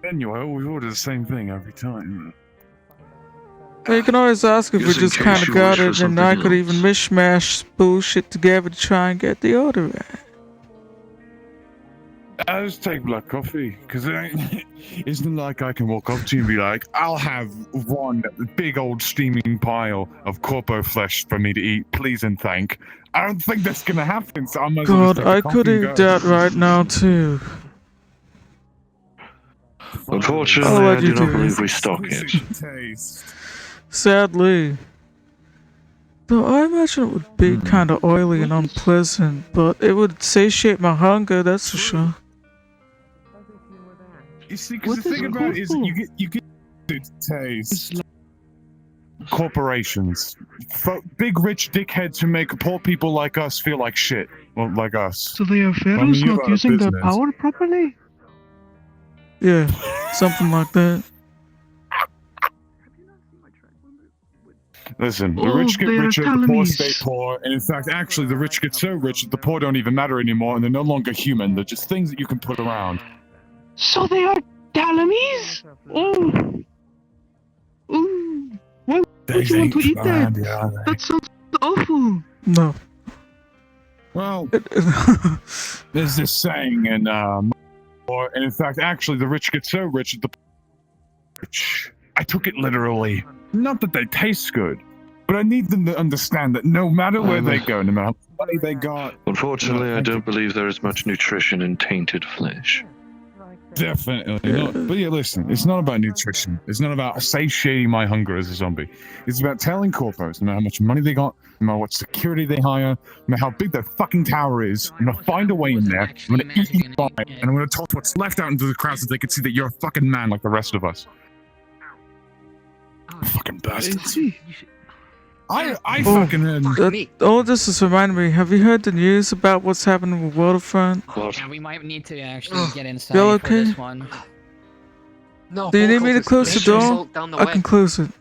menu. I always order the same thing every time. Well, you can always ask if we Just in just case kind of you got wish for it, and I something could even mishmash bullshit together to try and get the order right. I just take black coffee because it isn't like I can walk up to you and be like, "I'll have one big old steaming pile of corpo flesh for me to eat, please and thank." I don't think that's gonna happen. So I might as well God, just take the I coffee could and eat go. that right now too. Unfortunately, I'll let I you do not do believe it. we stock it. Taste. Sadly. Though I imagine it would be kind of oily and unpleasant, but it would satiate my hunger, that's for sure. You see, because the thing about it is you get good taste. Corporations, big rich dickheads who make poor people like us feel like shit. Well, like us. So they are pharaohs not using their power properly? Yeah, something like that. Listen, the rich get richer, the poor stay poor, and in fact, actually, the rich get so rich that the poor don't even matter anymore, and they're no longer human. They're just things that you can put around. So they are Talamies? Oh. Ooh. Why would you want to eat that? That sounds awful. No. Well, there's this saying, and in fact, actually, the rich get so rich that the rich. I took it literally. Not that they taste good, but I need them to understand that no matter where they go, no matter how much money they got. Unfortunately, I don't believe there is much nutrition in tainted flesh. Definitely not. But yeah, listen, it's not about nutrition. It's not about satiating my hunger as a zombie. It's about telling corporates, no matter how much money they got, no matter what security they hire, no matter how big their fucking tower is, I'm gonna find a way in there, I'm gonna eat you by it, and I'm gonna toss what's left out into the crowd so they can see that you're a fucking man like the rest of us. Fucking bastards. I fucking all this is reminding me, have you heard the news about what's happening with Waterfront? Yeah, we might need to actually get inside Y'all for okay? this one. No, Do you need me to close the door? I can close it.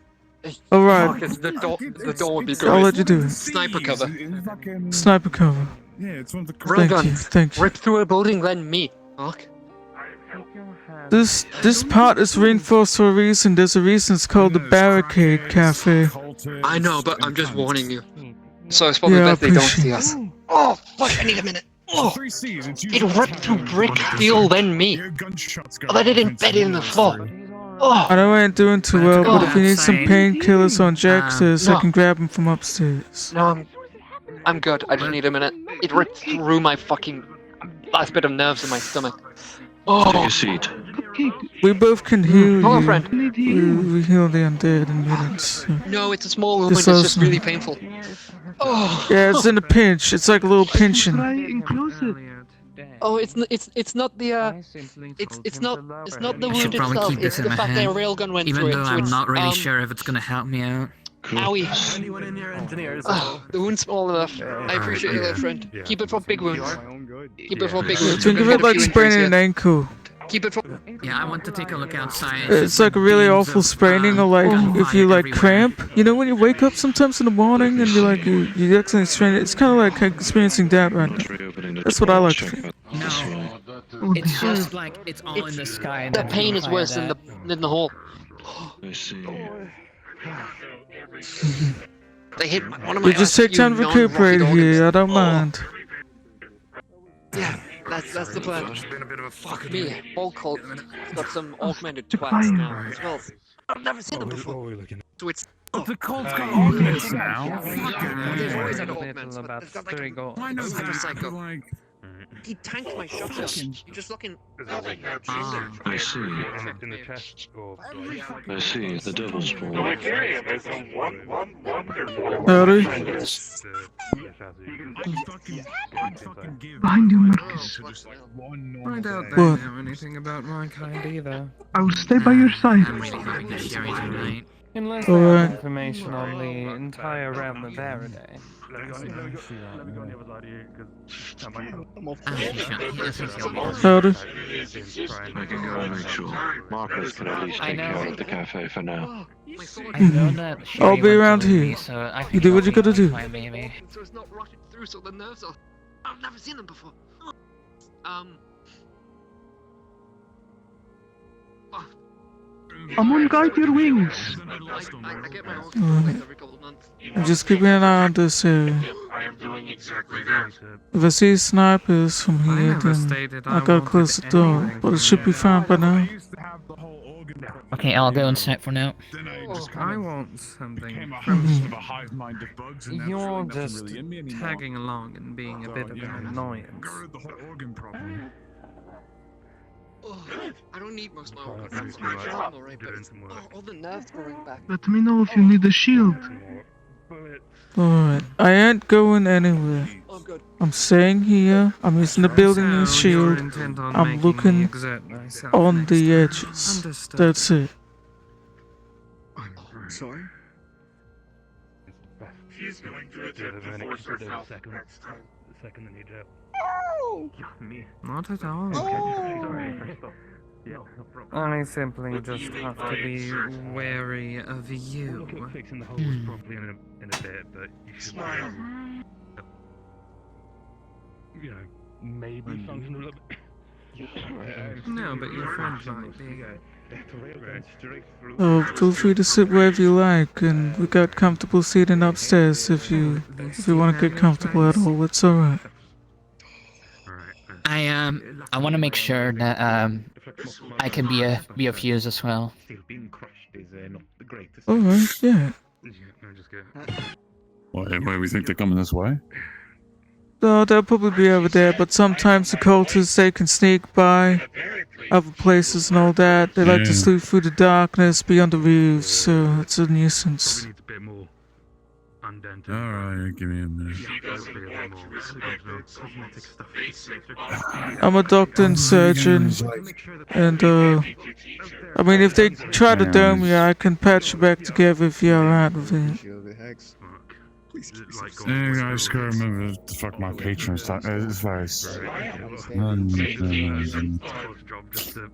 Alright. Marcus, the door would be great. I'll let you do it. Sniper cover. Sniper cover. Yeah, it's one of the Thank you. Rip through a building, then me. Mark. This part is reinforced for a reason. There's a reason it's called the Barricade Cafe. I know, but I'm just warning you. So it's probably best they don't see us. Oh, fuck, I need a minute. Oh, it ripped through brick, steel, then me. Oh, that didn't embed it in the floor. Oh. I know I ain't doing too well, but if you need some painkillers on Jacksters, I can grab them from upstairs. No, I'm good. I just need a minute. It ripped through my fucking last bit of nerves in my stomach. Oh. Take a seat. We both can heal Hello, you. friend. We heal the undead and mutants. No, it's a small room and it's just really painful. Oh. Yeah, it's in a pinch. It's like a little pinching. Oh, it's not the it's not the wound itself. It's the fact that a railgun went through it. Even though I'm not really sure if it's gonna help me out. Owie. Anyone in here, engineers? The wound's small enough. I appreciate you, little friend. Keep it for big wounds. Keep it for big wounds. Think of it like spraining an ankle. Keep it for. Yeah, I want to take a look outside. It's like a really awful spraining, or like if you like cramp. You know when you wake up sometimes in the morning and you're like you accidentally strain it. It's kind of like experiencing that right now. That's what I like to feel. No, it's just like it's all in the sky. The pain is worse than the hole. I see. They hit one of my. We just take time to recuperate here. I don't mind. Yeah, that's the plan. Fuck me, Ball Cult got some augmented twats now as well. I've never seen them before. So it's. The cult's got augments now. They've always had augments, but they've got like a psycho. He tanked my shotgun. You're just looking. I see. I see. The devil's spawn. Howdy. Behind you, Marcus. I doubt they know anything about my kind either. I will stay by your side. I'm really having a sherry tonight. Unless they have information on the entire realm of Faraday. Howdy. I can go and make sure Markus can at least take care of the cafe for now. I know that I'll Sherry be went around to here. me, so I You think do what I'll you be gotta do. fine, maybe. So it's not rotted through, so the nerves are. I've never seen them before. I'm on guard your wings. I get my own every couple of months. I'm just keeping an eye on this area. If I see snipers from here, then I gotta close the door. But it should be fine by now. Okay, I'll go inside for now. I want something from You're just tagging along and being a bit of an annoyance. Oh, I don't need most of my organs. I'm alright, but all the nerves growing back. Let me know if you need a shield. Alright, I ain't going anywhere. I'm staying here. I'm using the building as So, shield. you're intent on I'm making me looking exert myself on next the time. edges. Understood. That's it. Sorry? He's going to attempt to force herself next time. The second they need help. Not at all. I simply just have to be wary of you. Look at fixing the holes properly in a bit, but you should you know, maybe function a little bit. No, but your friend might be. Oh, feel free to sit wherever you like, and we got comfortable seating upstairs if you want to get comfortable at all. It's alright. I want to make sure that I can be of use as well. Alright, yeah. Why we think they're coming this way? No, they'll probably be over there, but sometimes the cultists, they can sneak by other places and all that. They like to sleuth through the darkness beyond the roofs, so it's a nuisance. Alright, give me a minute. I'm a doctor and surgeon, and I mean, if they try to dome you, I can patch you back together if you're alright with it. I just gotta remember the fuck my patrons. It's very.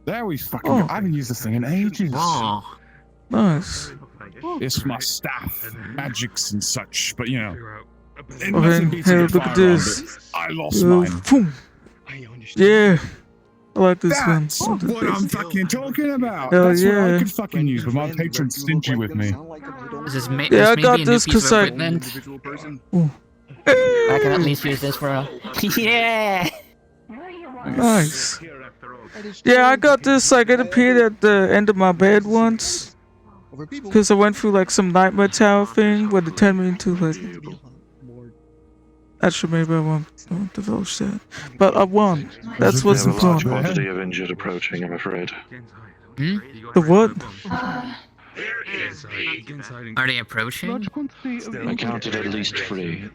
There we fucking go. I haven't used this thing in ages. Nice. It's my staff, magics and such, but you know. Okay, hey, look at this. I lost mine. Boom. Yeah. I like this one. That's what I'm fucking talking about. Hell That's what I yeah. could fucking use, but my patron's stingy with me. Yeah, I got this because I. I can at least use this for a. Yeah. Nice. Yeah, I got this. Like, it appeared at the end of my bed once. Because I went through like some nightmare tower thing where they turned me into like. Actually, maybe I won't divulge that. But I won. That's what's We have a large important. quantity of injured approaching, I'm afraid. The what? Are they approaching? I counted at least 3.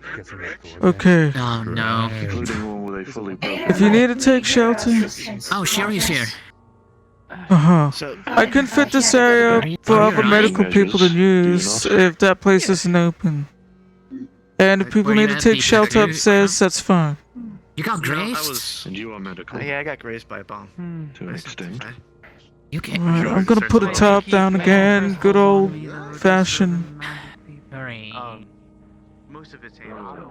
Okay. Oh no. Including one with a fully broken. If you need to take shelter. Oh, Sherry's here. I can fit this area for other medical people to use if that place isn't open. And if people need to take shelter upstairs, that's fine. You got grazed? And you are medical. Yeah, I got grazed by a bomb. To an extent. You can't. Alright, I'm gonna put a top down again. Good old fashioned. Alright. Most of it's handled.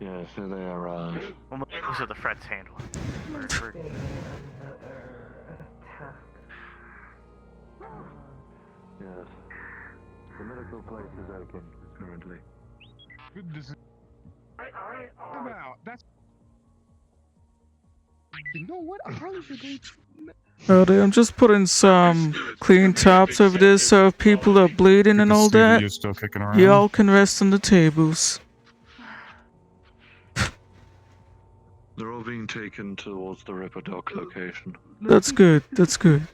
Yes, here they arrive. Well, most of the threats handled. Yes. The medical place is open currently. You know what? I probably should go. Alright, I'm just putting some clean tops over this so if people are bleeding and all that, y'all can rest on the tables. They're all being taken towards the Ripper Dock location. That's good, that's good.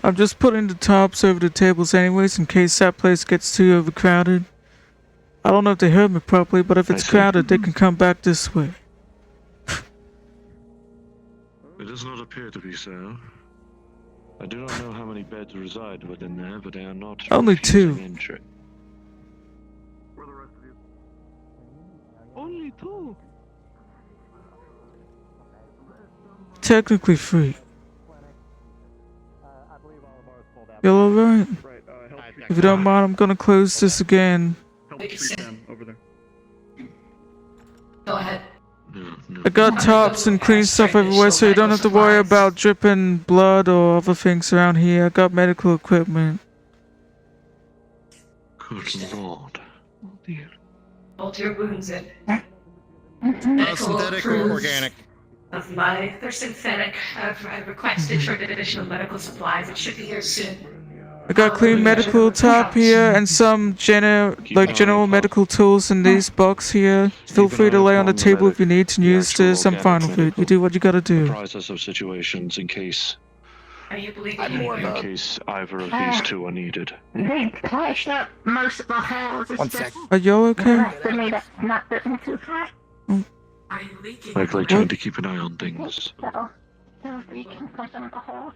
I'm just putting the tops over the tables anyways in case that place gets too overcrowded. I don't know if they heard me properly, but if it's crowded, they can come back this way. It does not appear to be so. I do not know how many beds reside within there, but they are not Only refusing 2. entry. Only 2. Technically 3. You alright? If you don't mind, I'm gonna close this again. Over there. Go ahead. I got tops and clean stuff everywhere so you don't have to worry about dripping blood or other things around here. I got medical equipment. Good lord. Oh dear. Bolt your wounds in. Synthetic or organic? They're synthetic. I've requested for additional medical supplies. It should be here soon. I got clean medical top here and some general medical tools in these box here. Feel free to lay on the table if you need to use this. I'm fine with it. You do what you gotta do. Apprise us of situations in case I'm case either of these two are needed. They patched up most of the halls. One sec. Are y'all okay? Not bitten too hot. I'd like trying to keep an eye on things. So leaking from some of the halls.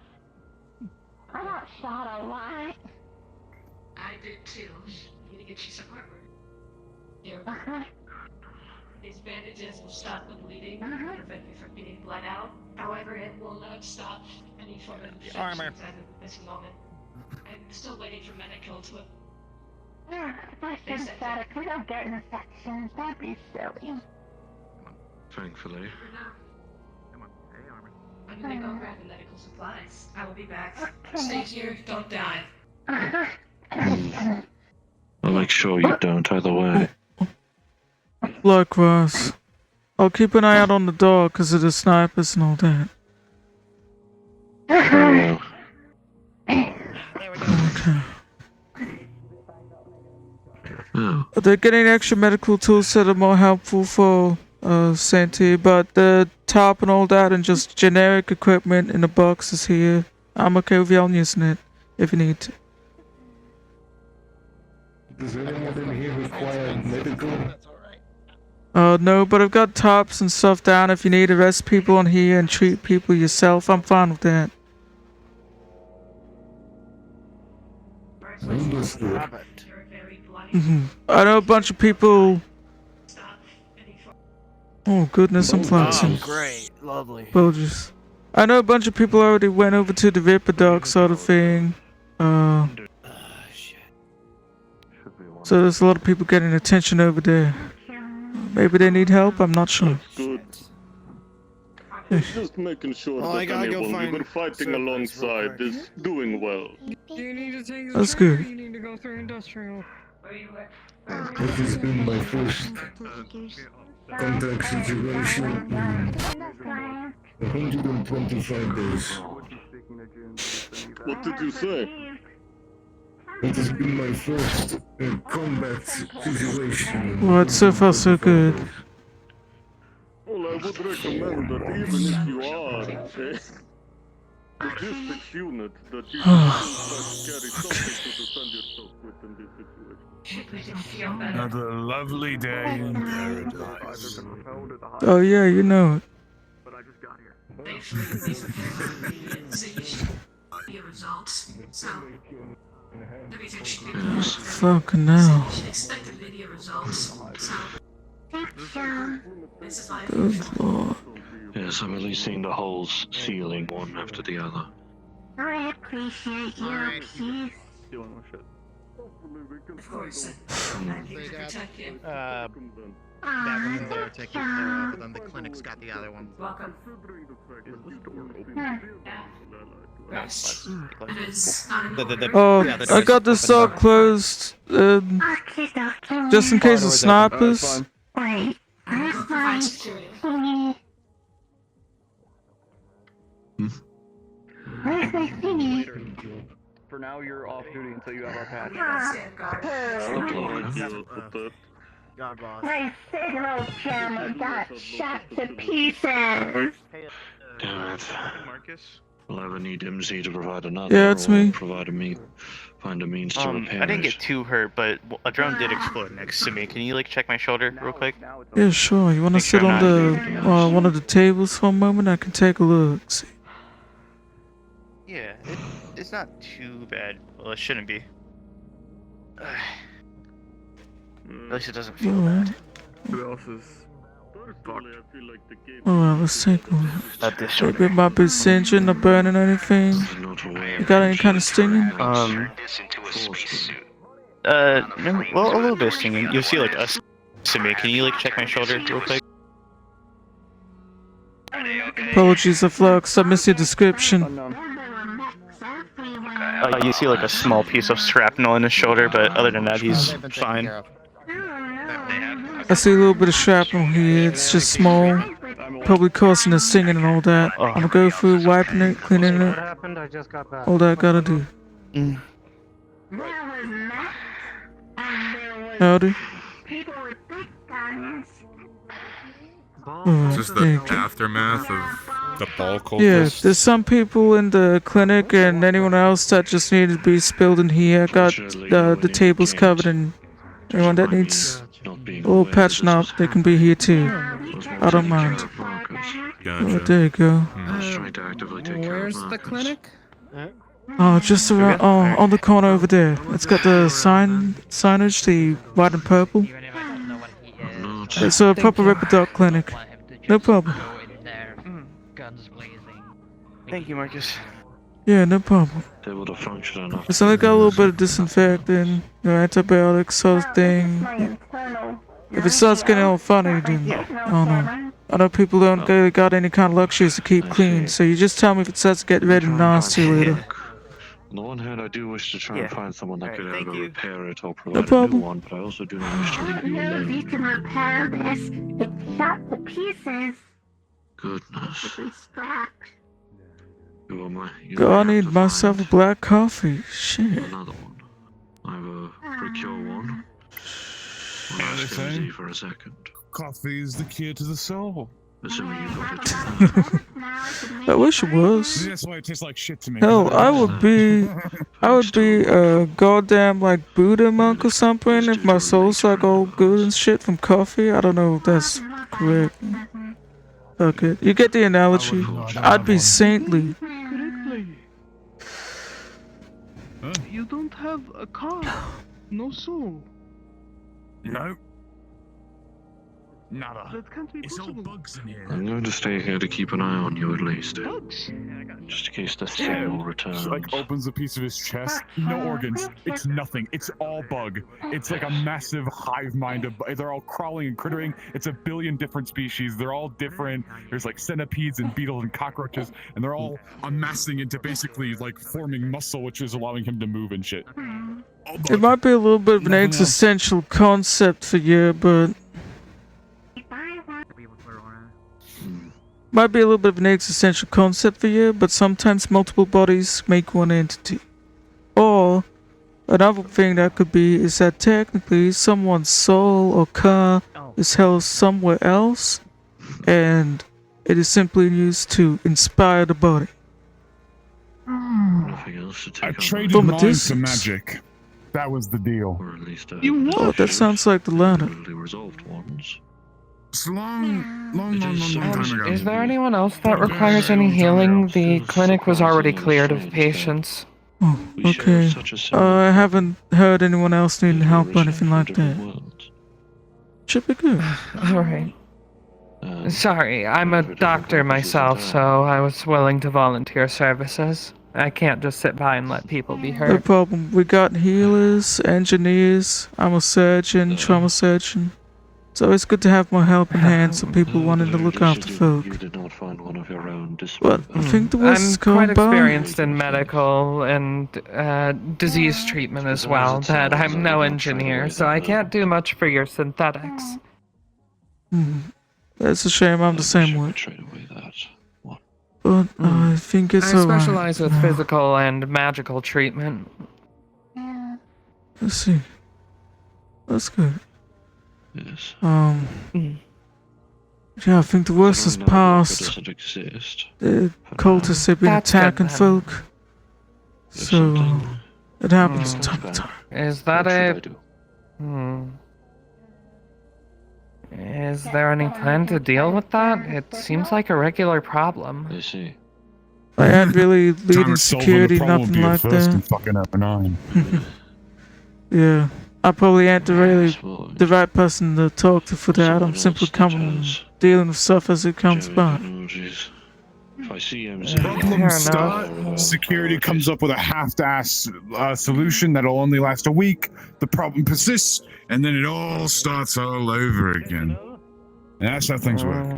I got shot a lot. I did too. Need to get you some armor. Here. These bandages will stop the bleeding and prevent you from being bled out. However, it will not stop any form of infection at this moment. I'm still waiting for medical to. Yeah, if I synthetic, we don't get infections. That'd be silly. Thankfully. I'm gonna go grab the medical supplies. I will be back. Stay here, don't die. I'll make sure you don't either way. Likewise. I'll keep an eye out on the door because of the snipers and all that. Okay. They're getting extra medical tools that are more helpful for safety, but the top and all that and just generic equipment in the boxes here. I'm okay with y'all using it if you need to. Does anyone in here require medical? No, but I've got tops and stuff down if you need to arrest people on here and treat people yourself. I'm fine with that. I know a bunch of people. Oh goodness, I'm flexing. Oh, great, lovely. Bulges. I know a bunch of people already went over to the Ripper Dog sort of thing. So there's a lot of people getting attention over there. Maybe they need help, I'm not sure. Good. Just making sure that anyone we were fighting alongside is doing well. You need to take That's good. You need to go through industrial. This has been my first contact situation in 125 days. What did you say? It has been my first combat situation. What, so far so good. Well, I would recommend that even if you are a logistics unit, that you carry something to defend yourself with in this situation. Another lovely day in paradise. Oh yeah, you know it. Results. So, everything should be Fucking hell. expected video results. So, this is my Good lord. Yes, I'm releasing the holes, sealing one after the other. I appreciate your peace. Of course, I'm here to protect you. That one in there taking care of, and then the clinic's got the other one. Welcome. Yes. Oh, I got this door closed, just in case of snipers. Wait, where's my thingy? Where's my thingy? For now, you're off duty until you have our patch. God, boss. My signal jammer got shot to pieces. Damn it. Markus? Will I ever need MZ to provide another? Yeah, it's me. Find a means to repair I didn't it. get too hurt, but a drone did explode next to me. Can you check my shoulder real quick? Yeah, sure. You wanna sit on the one of the tables for a moment? I can take a look. See. Yeah, it's not too bad. Well, it shouldn't be. At least it doesn't feel bad. Who else is? Alright, let's take a look. Maybe it might be singeing or burning anything. You got any kind of stinging? Well, a little bit of stinging. You'll see us to me. Can you check my shoulder real quick? Apologies, I flux. I missed your description. You see a small piece of shrapnel in his shoulder, but other than that, he's fine. I see a little bit of shrapnel here. It's just small. Probably causing the stinging and all that. I'm gonna go through wiping it, cleaning it. All that I gotta do. There was meth, and there was Howdy. people with big guns. Oh, Is this the thank you. aftermath of the ball cultists? Yeah, there's some people in the clinic and anyone else that just needed to be spilled in here. I got the tables covered, and anyone that needs a little patching up, they can be here too. I don't mind. Oh, there you go. Where's the clinic? Oh, just around, on the corner over there. It's got the signage, the white and purple. It's a proper Ripper clinic. No problem. Thank you, Marcus. Yeah, no problem. Able to function enough. It's only got a little bit of disinfectant, antibiotics sort of thing. If it starts getting all funny, then I don't know. I know people don't really got any kind of luxuries to keep clean, so you just tell me if it starts to get red and nasty later. On the one hand, I do wish to try and find someone that could either repair it or provide No a new problem. one, but I also do not wish to leave you If alone. you can repair this, it's shot to pieces. Goodness. If we scrap. You are my. You God, I have need to myself a find black coffee. Shit. another one. Either procure one, or Yeah, ask they say. MZ for a second. Coffee is the key to the soul. Assuming you've got it. I wish it was. That's why it tastes like shit to me. Hell, I would be a goddamn like Buddha monk or something if my soul's like all good and shit from coffee. I don't know if that's correct. Fuck it. You get the analogy. I'd be saintly. Correctly. You don't have a car. No soul. No. Nada. That can't be possible. bugs in here. I'm going to stay here to keep an eye on you at least. Bugs? Just in case the signal returns. Just like opens a piece of his chest. No organs. It's nothing. It's all bug. It's like a massive hive mind of. They're all crawling and crittering. It's a billion different species. They're all different. There's like centipedes and beetles and cockroaches, and they're all amassing into basically like forming muscle, which is allowing him to move and shit. It might be a little bit of an existential concept for you, but might be a little bit of an existential concept for you, but sometimes multiple bodies make one entity. Or another thing that could be is that technically someone's soul or car is held somewhere else, and it is simply used to inspire the body. Nothing else to take I on traded From a mine for distance. magic. That was the deal. Or at least Oh, that sounds like the latter. resolved ones. It's a long time ago. Is there anyone else that requires any healing? The clinic was already cleared of patients. Oh, okay. I haven't heard anyone else needing help or anything like that. Should be good. Alright. Sorry, I'm a doctor myself, so I was willing to volunteer services. I can't just sit by and let people be No hurt. problem. We got healers, engineers. I'm a surgeon, trauma surgeon. It's always good to have my helping hand so people wanting to look after folk. You did not find one of your own But I think the worst I'm is quite going by. experienced in medical and disease treatment as well, but I'm no engineer, so I can't do much for your synthetics. That's a shame, I'm the same way. But I think it's I alright. specialize with physical and magical treatment. Let's see. That's good. Yes. Yeah, I think the worst is past. Doesn't exist. The cultists have been That's good, attacking then. folk. So, it happens from time to time. Is that a... Is there any plan to deal with that? It seems like a regular problem. I see. I ain't really Trying leading to solve security, the problem would nothing be a like first and that. fucking up an eye. Yeah, I probably ain't the right person to talk to for that. I'm simply coming and dealing with stuff as it comes by. If I see MZ, Problem start. Security comes up with a half-ass solution that'll only last a week. The problem persists, and then it all starts all over again. And that's how things work.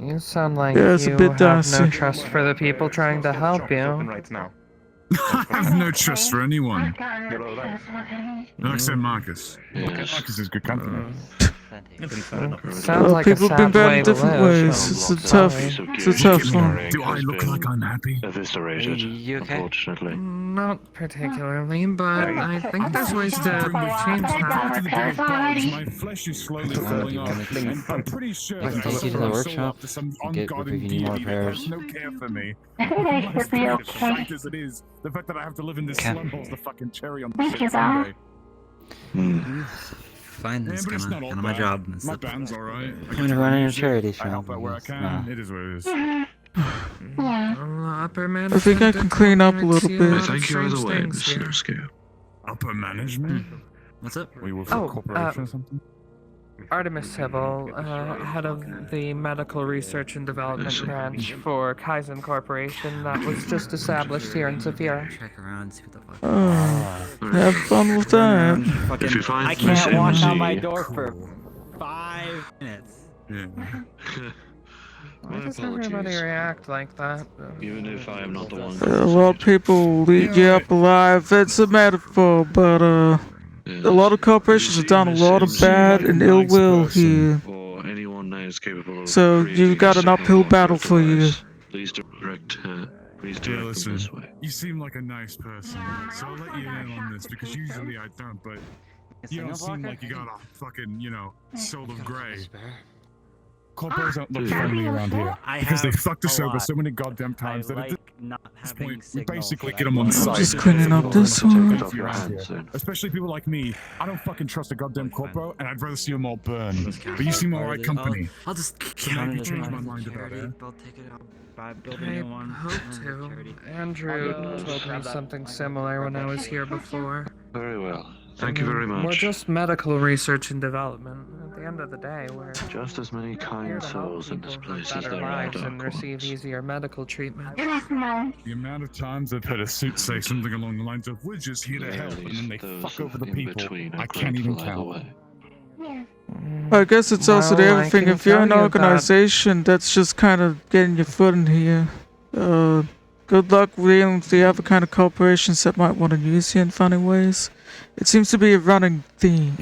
You sound like Yeah, it's a you bit have dicey. no trust for the people trying to help you. I have no trust for anyone. Except Marcus. Marcus is good company. Sounds like people a have been sad bad way in to different live. ways. It's a tough one. Do I look like I'm happy? eviscerated, You okay? unfortunately. Not particularly, but I think there's ways to change that. My flesh is slowly falling off, and I'm pretty sure I can that take you to the I'm workshop. to some Get if ungodly you need more deity that has repairs. no care for me. I think I should be My okay. shite as it is, the fact that I have to live in this Okay. slum holds the fucking cherry on the Thank you, shit Sunday. Fine, Yeah, it's but it's kind not all of my bad. job. It's My the band's alright. point of running a charity I shop. help out where I is, can. It is what it is. Upper I think I can clean up a little bit. Thank you either way, things here. Mr. Askew. Upper management? What's up? We work for a Oh, corporation or something? Artemis Sybil, head of the Medical Research and Development Branch for Kaizen Corporation that was just established here in Zafira. Check around, see what the fuck. Oh, have fun with that. If you find I can't walk out my MCMC door for 5 minutes. Yeah. Why My does everybody apologies. react like that? Even if I am not the one. A lot of people lead you up alive. It's a metaphor, but a lot of corporations have done a lot of bad and ill will here. Or anyone that is capable of So you've got an uphill battle for you. Please direct Yeah, them listen, this way. you seem like a nice person, so I'll let you in on this because usually I don't, but you don't seem like you got a fucking, soul of grey. Corporations don't look friendly around here because they fucked us over so many goddamn times that at this point we basically get them on site. Just cleaning up this one. Especially people like me. I don't fucking trust a goddamn corpo, and I'd rather see them all burn. But you seem alright company. I'll just So count maybe it as change part my of the mind about charity. it. I'll take it out. Build a I new one. hope to. Andrew told me something similar when I was here before. Very well. Thank you very much. We're just medical research and development. At the end of the day, we're Just as many here kind to help souls in this people place live as better there are lives and dark receive ones. easier medical treatment. The amount of times I've heard a suit say something along the lines of, we're just here to help, and then they fuck over the people, I can't even count. I guess it's also the Well, other I thing. can If you're tell an you that- organization that's just kind of getting your foot in here, good luck dealing with the other kind of corporations that might want to use you in funny ways. It seems to be a running theme.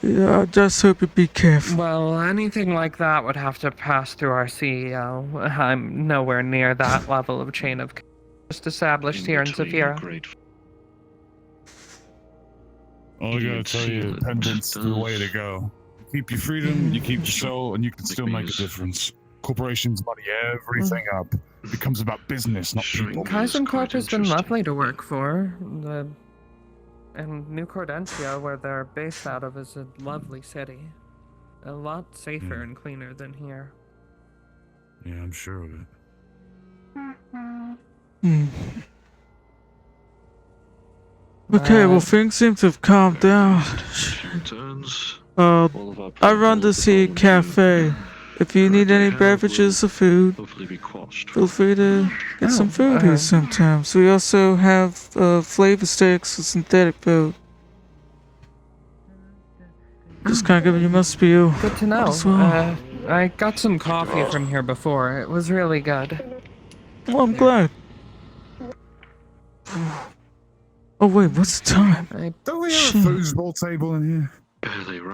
Yeah, I just hope you be careful. Well, anything like that would have to pass through our CEO. I'm nowhere near that level of chain of command just established here in Zafira. All I gotta tell you, independence is the way to go. Keep your freedom, you keep your soul, and you can still make a difference. Corporations muddy everything up. It becomes about business, not people. Kaizen Corp has been lovely to work for. And New Cordentia, where they're based out of, is a lovely city. A lot safer and cleaner than here. Yeah, I'm sure of it. Okay, well things seem to have calmed down. I run this here cafe. If you need any beverages or food, feel free to get some food here sometimes. We also have flavor sticks with synthetic food. Just kind of giving you my spiel. Good to know. as well. I got some coffee from here before. It was really good. Well, I'm glad. Oh wait, what's the time? Don't we have a foosball table in here?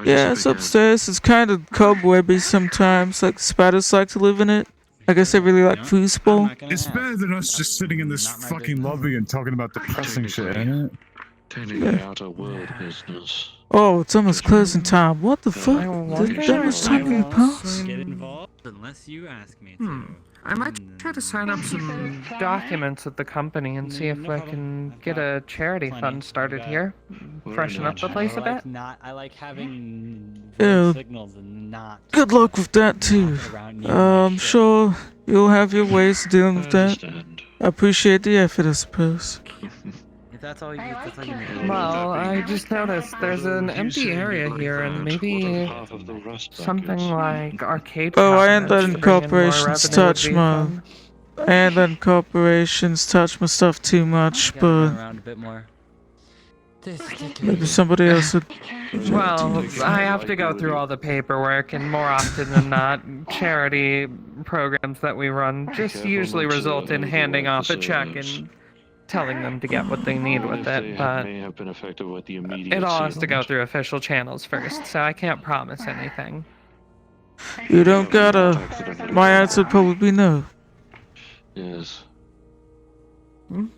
Yeah, it's upstairs. It's kind of cobwebby sometimes. Like spiders like to live in it. I guess they really like foosball. It's better than us just sitting in this fucking lobby and talking about depressing shit, ain't it? Technically outer world business. Oh, it's almost closing time. What the fuck? That much time can pass? Get involved unless you ask me to. I might try to sign up some documents at the company and see if I can get a charity fund started here. Freshen up the place a bit. I like having Yeah. signals and not. Good luck with that too. I'm sure you'll have your ways of dealing with that. I appreciate the effort, I suppose. If that's all you need. Well, I just noticed there's an empty area here and maybe something like arcade. Oh, I ain't cabinets letting to bring in more corporations revenue touch would be my. fun. I ain't letting corporations touch my stuff too much, but Around a bit more. maybe somebody else would. Well, I have to go through all the paperwork, and more often than not, charity programs that we run just usually result in handing off a check and telling them to get what they need with it, but may have been effective with the immediate it all has to go settlement. through official channels first, so I can't promise anything. You don't gotta. My answer would probably be no. Yes.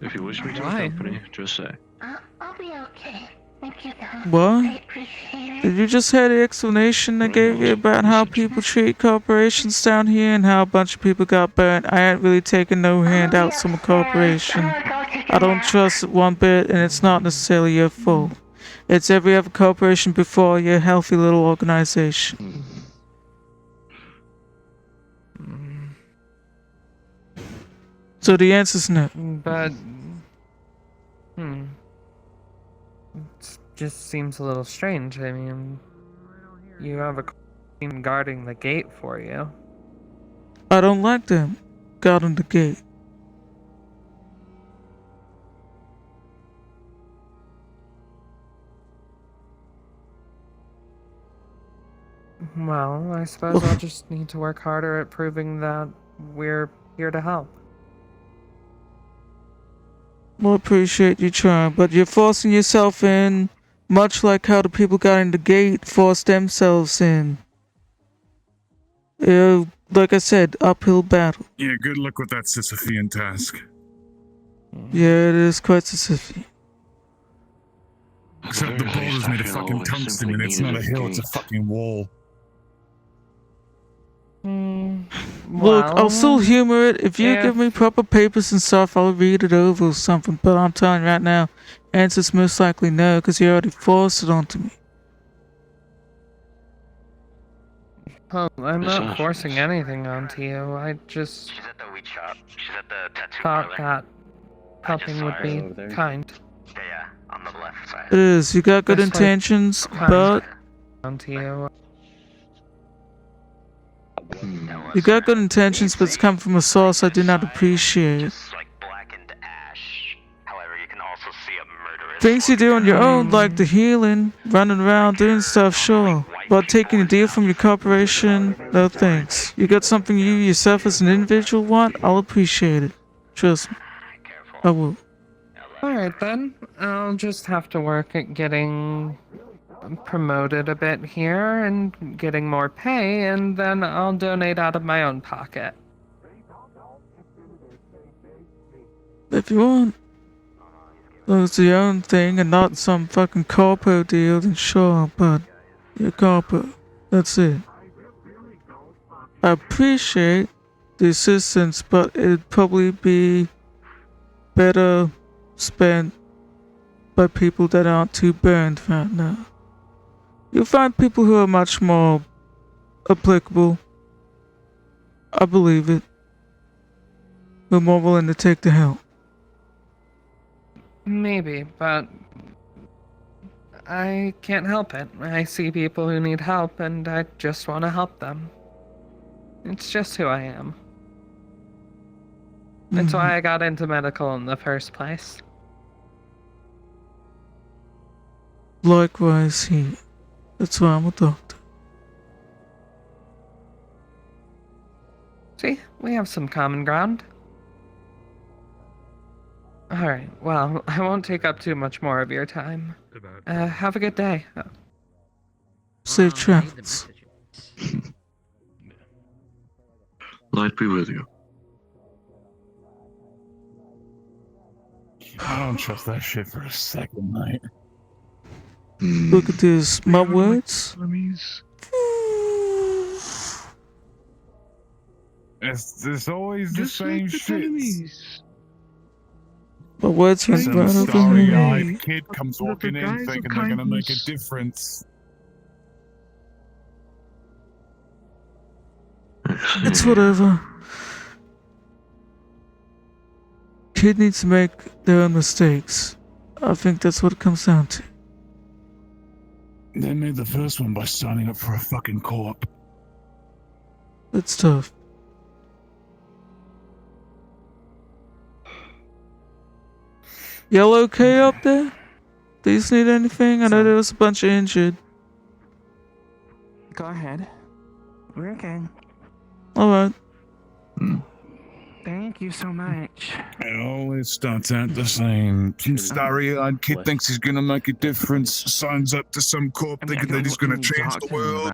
If you wish me to Why? accompany, just say. I'll be okay. Thank you, though. What? I appreciate it. Did you just hear the explanation I gave you about how people treat corporations down here and how a bunch of people got burnt? I ain't really taking no handouts from a corporation. I don't trust it one bit, and it's not necessarily your fault. It's every other corporation before your healthy little organization. So the answer's no. But, it just seems a little strange. I mean, you have a team guarding the gate for you. I don't like them guarding the gate. Well, I suppose I'll just need to work harder at proving that we're here to help. Well, appreciate you trying, but you're forcing yourself in, much like how the people got in the gate forced themselves in. Like I said, uphill battle. Yeah, good luck with that Sisyphean task. Yeah, it is quite Sisyphean. Except the boulder's made of fucking tungsten and it's not a hill, it's a fucking wall. Look, I'll still humor it. If you give me proper papers and stuff, I'll read it over or something. But I'm telling you right now, answer's most likely no, because you already forced it onto me. Well, I'm not forcing anything onto you. I just thought that helping would be kind. On the left side. It is. You got good intentions, but onto you. You got good intentions, but it's come from a source I do not appreciate. Things you do on your own, like the healing, running around, doing stuff, sure. But taking a deal from your corporation, no thanks. You got something you yourself as an individual want, I'll appreciate it. Trust me. I will. Alright then, I'll just have to work at getting promoted a bit here and getting more pay, and then I'll donate out of my own pocket. If you want. It's your own thing and not some fucking corpo deal, then sure, but you're corpo. That's it. I appreciate the assistance, but it'd probably be better spent by people that aren't too burned right now. You'll find people who are much more applicable. I believe it. Who are more willing to take the help. Maybe, but I can't help it. I see people who need help and I just want to help them. It's just who I am. That's why I got into medical in the first place. Likewise, that's why I'm a doctor. See, we have some common ground. Alright, well, I won't take up too much more of your time. Have a good day. Safe travels. Light be with you. I don't trust that shit for a second, mate. Look at this, my words. It's always the same shit. My words went Some right over starry-eyed me. kid comes walking in thinking they're gonna make a difference. It's whatever. Kid needs to make their own mistakes. I think that's what it comes down to. They made the first one by signing up for a fucking co-op. It's tough. Y'all okay up there? Do you need anything? I know there was a bunch of injured. Go ahead. We're okay. Alright. Thank you so much. It always starts out the same. Some starry-eyed kid thinks he's gonna make a difference, signs up to some corp thinking that he's gonna change the world.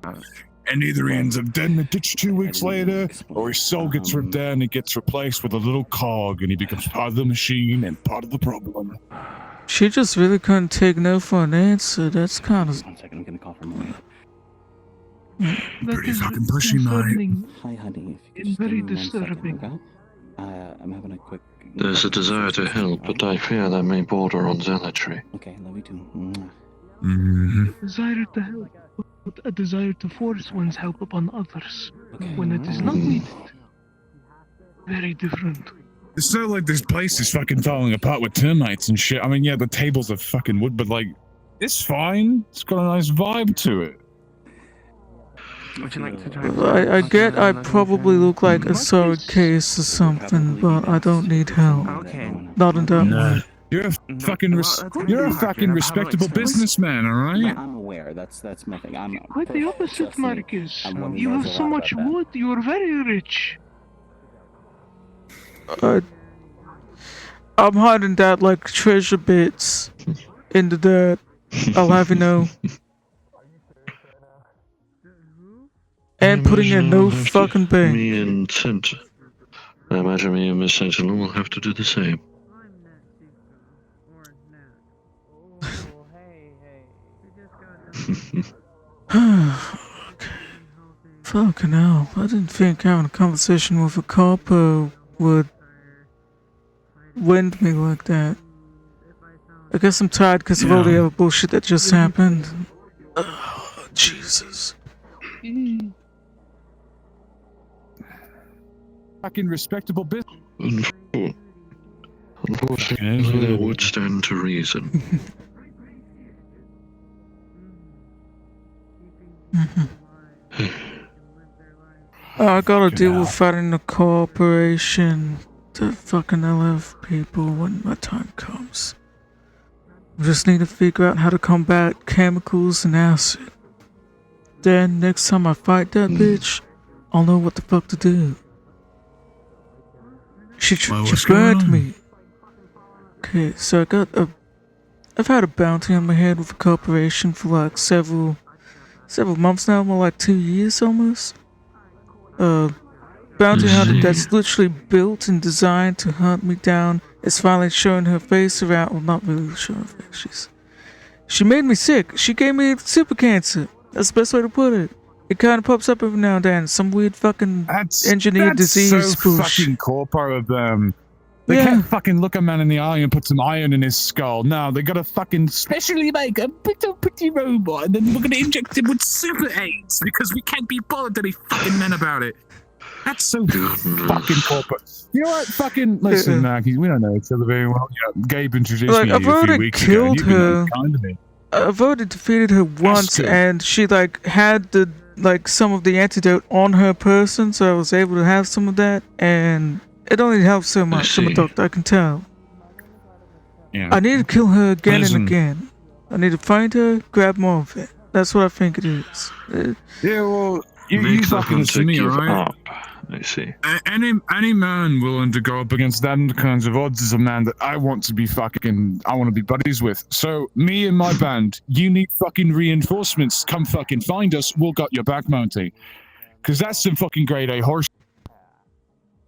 And either he ends up dead in a ditch 2 weeks later, or his soul gets ripped out and he gets replaced with a little cog and he becomes part of the machine and part of the problem. She just really couldn't take no for an answer. That's kind of... 1 second, I'm getting a call from Maria. Pretty fucking pushy, mate. Hi, honey. If you It's could very just give me 1 second, disturbing. okay? I'm having a quick... There's a desire to help, but I fear that may border on zealotry. Okay, love you too. Mwah. Mm-hmm. Desire to help, but a desire to force one's help upon others when it is not needed. Very different. It's not like this place is fucking falling apart with termites and shit. I mean, yeah, the tables are fucking wood, but like, it's fine. It's got a nice vibe to it. Would you like to try? I get I probably look like a sorry case or something, but I don't need help. Okay. Not in that way. You're a fucking respectable businessman, all right? I'm aware. That's my thing. I'm Quite the opposite, Marcus. You have so much wood. You are very rich. I'm hiding that like treasure bits in the dirt. I'll have you know. And putting in no fucking bank. Me and Sentinel. I imagine me and Miss Sentinel will have to do the same. Okay. Fucking hell. I didn't think having a conversation with a copper would wind me like that. I guess I'm tired because of all the other bullshit that just happened. Oh, Jesus. Fucking respectable business. Unfortunately, that would stand to reason. I gotta deal with fighting the corporation, the fucking LF people when my time comes. I just need to figure out how to combat chemicals and acid. Then next time I fight that bitch, I'll know what the fuck to do. She burned me. Okay, so I've had a bounty on my head with a corporation for like several months now, more like 2 years almost. Bounty hunter that's literally built and designed to hunt me down is finally showing her face around. Well, not really showing her face. She made me sick. She gave me super cancer. That's the best way to put it. It kind of pops up every now and then. Some weird fucking engineered disease so fucking corporate of them. They can't fucking look a man in the eye and put some iron in his skull. No, they gotta fucking specially make a pretty robot, and then we're gonna inject him with super AIDS because we can't be bothered any fucking men about it. That's so fucking corporate. You know what? Fucking listen, Marky, we don't know each other very well. Yeah, Gabe introduced me to you a few weeks ago. And you've been unkind to me. I've already defeated her once, and she like had the some of the antidote on her person, so I was able to have some of that, and it only helps so much. I'm a doctor, I can tell. Yeah. I need to kill her again and again. I need to find her, grab more of it. That's what I think it is. Yeah, well, you fucking listen to me, alright? I see. Any man willing to go up against that kinds of odds is a man that I want to be buddies with. So, me and my band, you need fucking reinforcements. Come fucking find us. We'll got your back, Monty. Because that's some fucking grade A horse.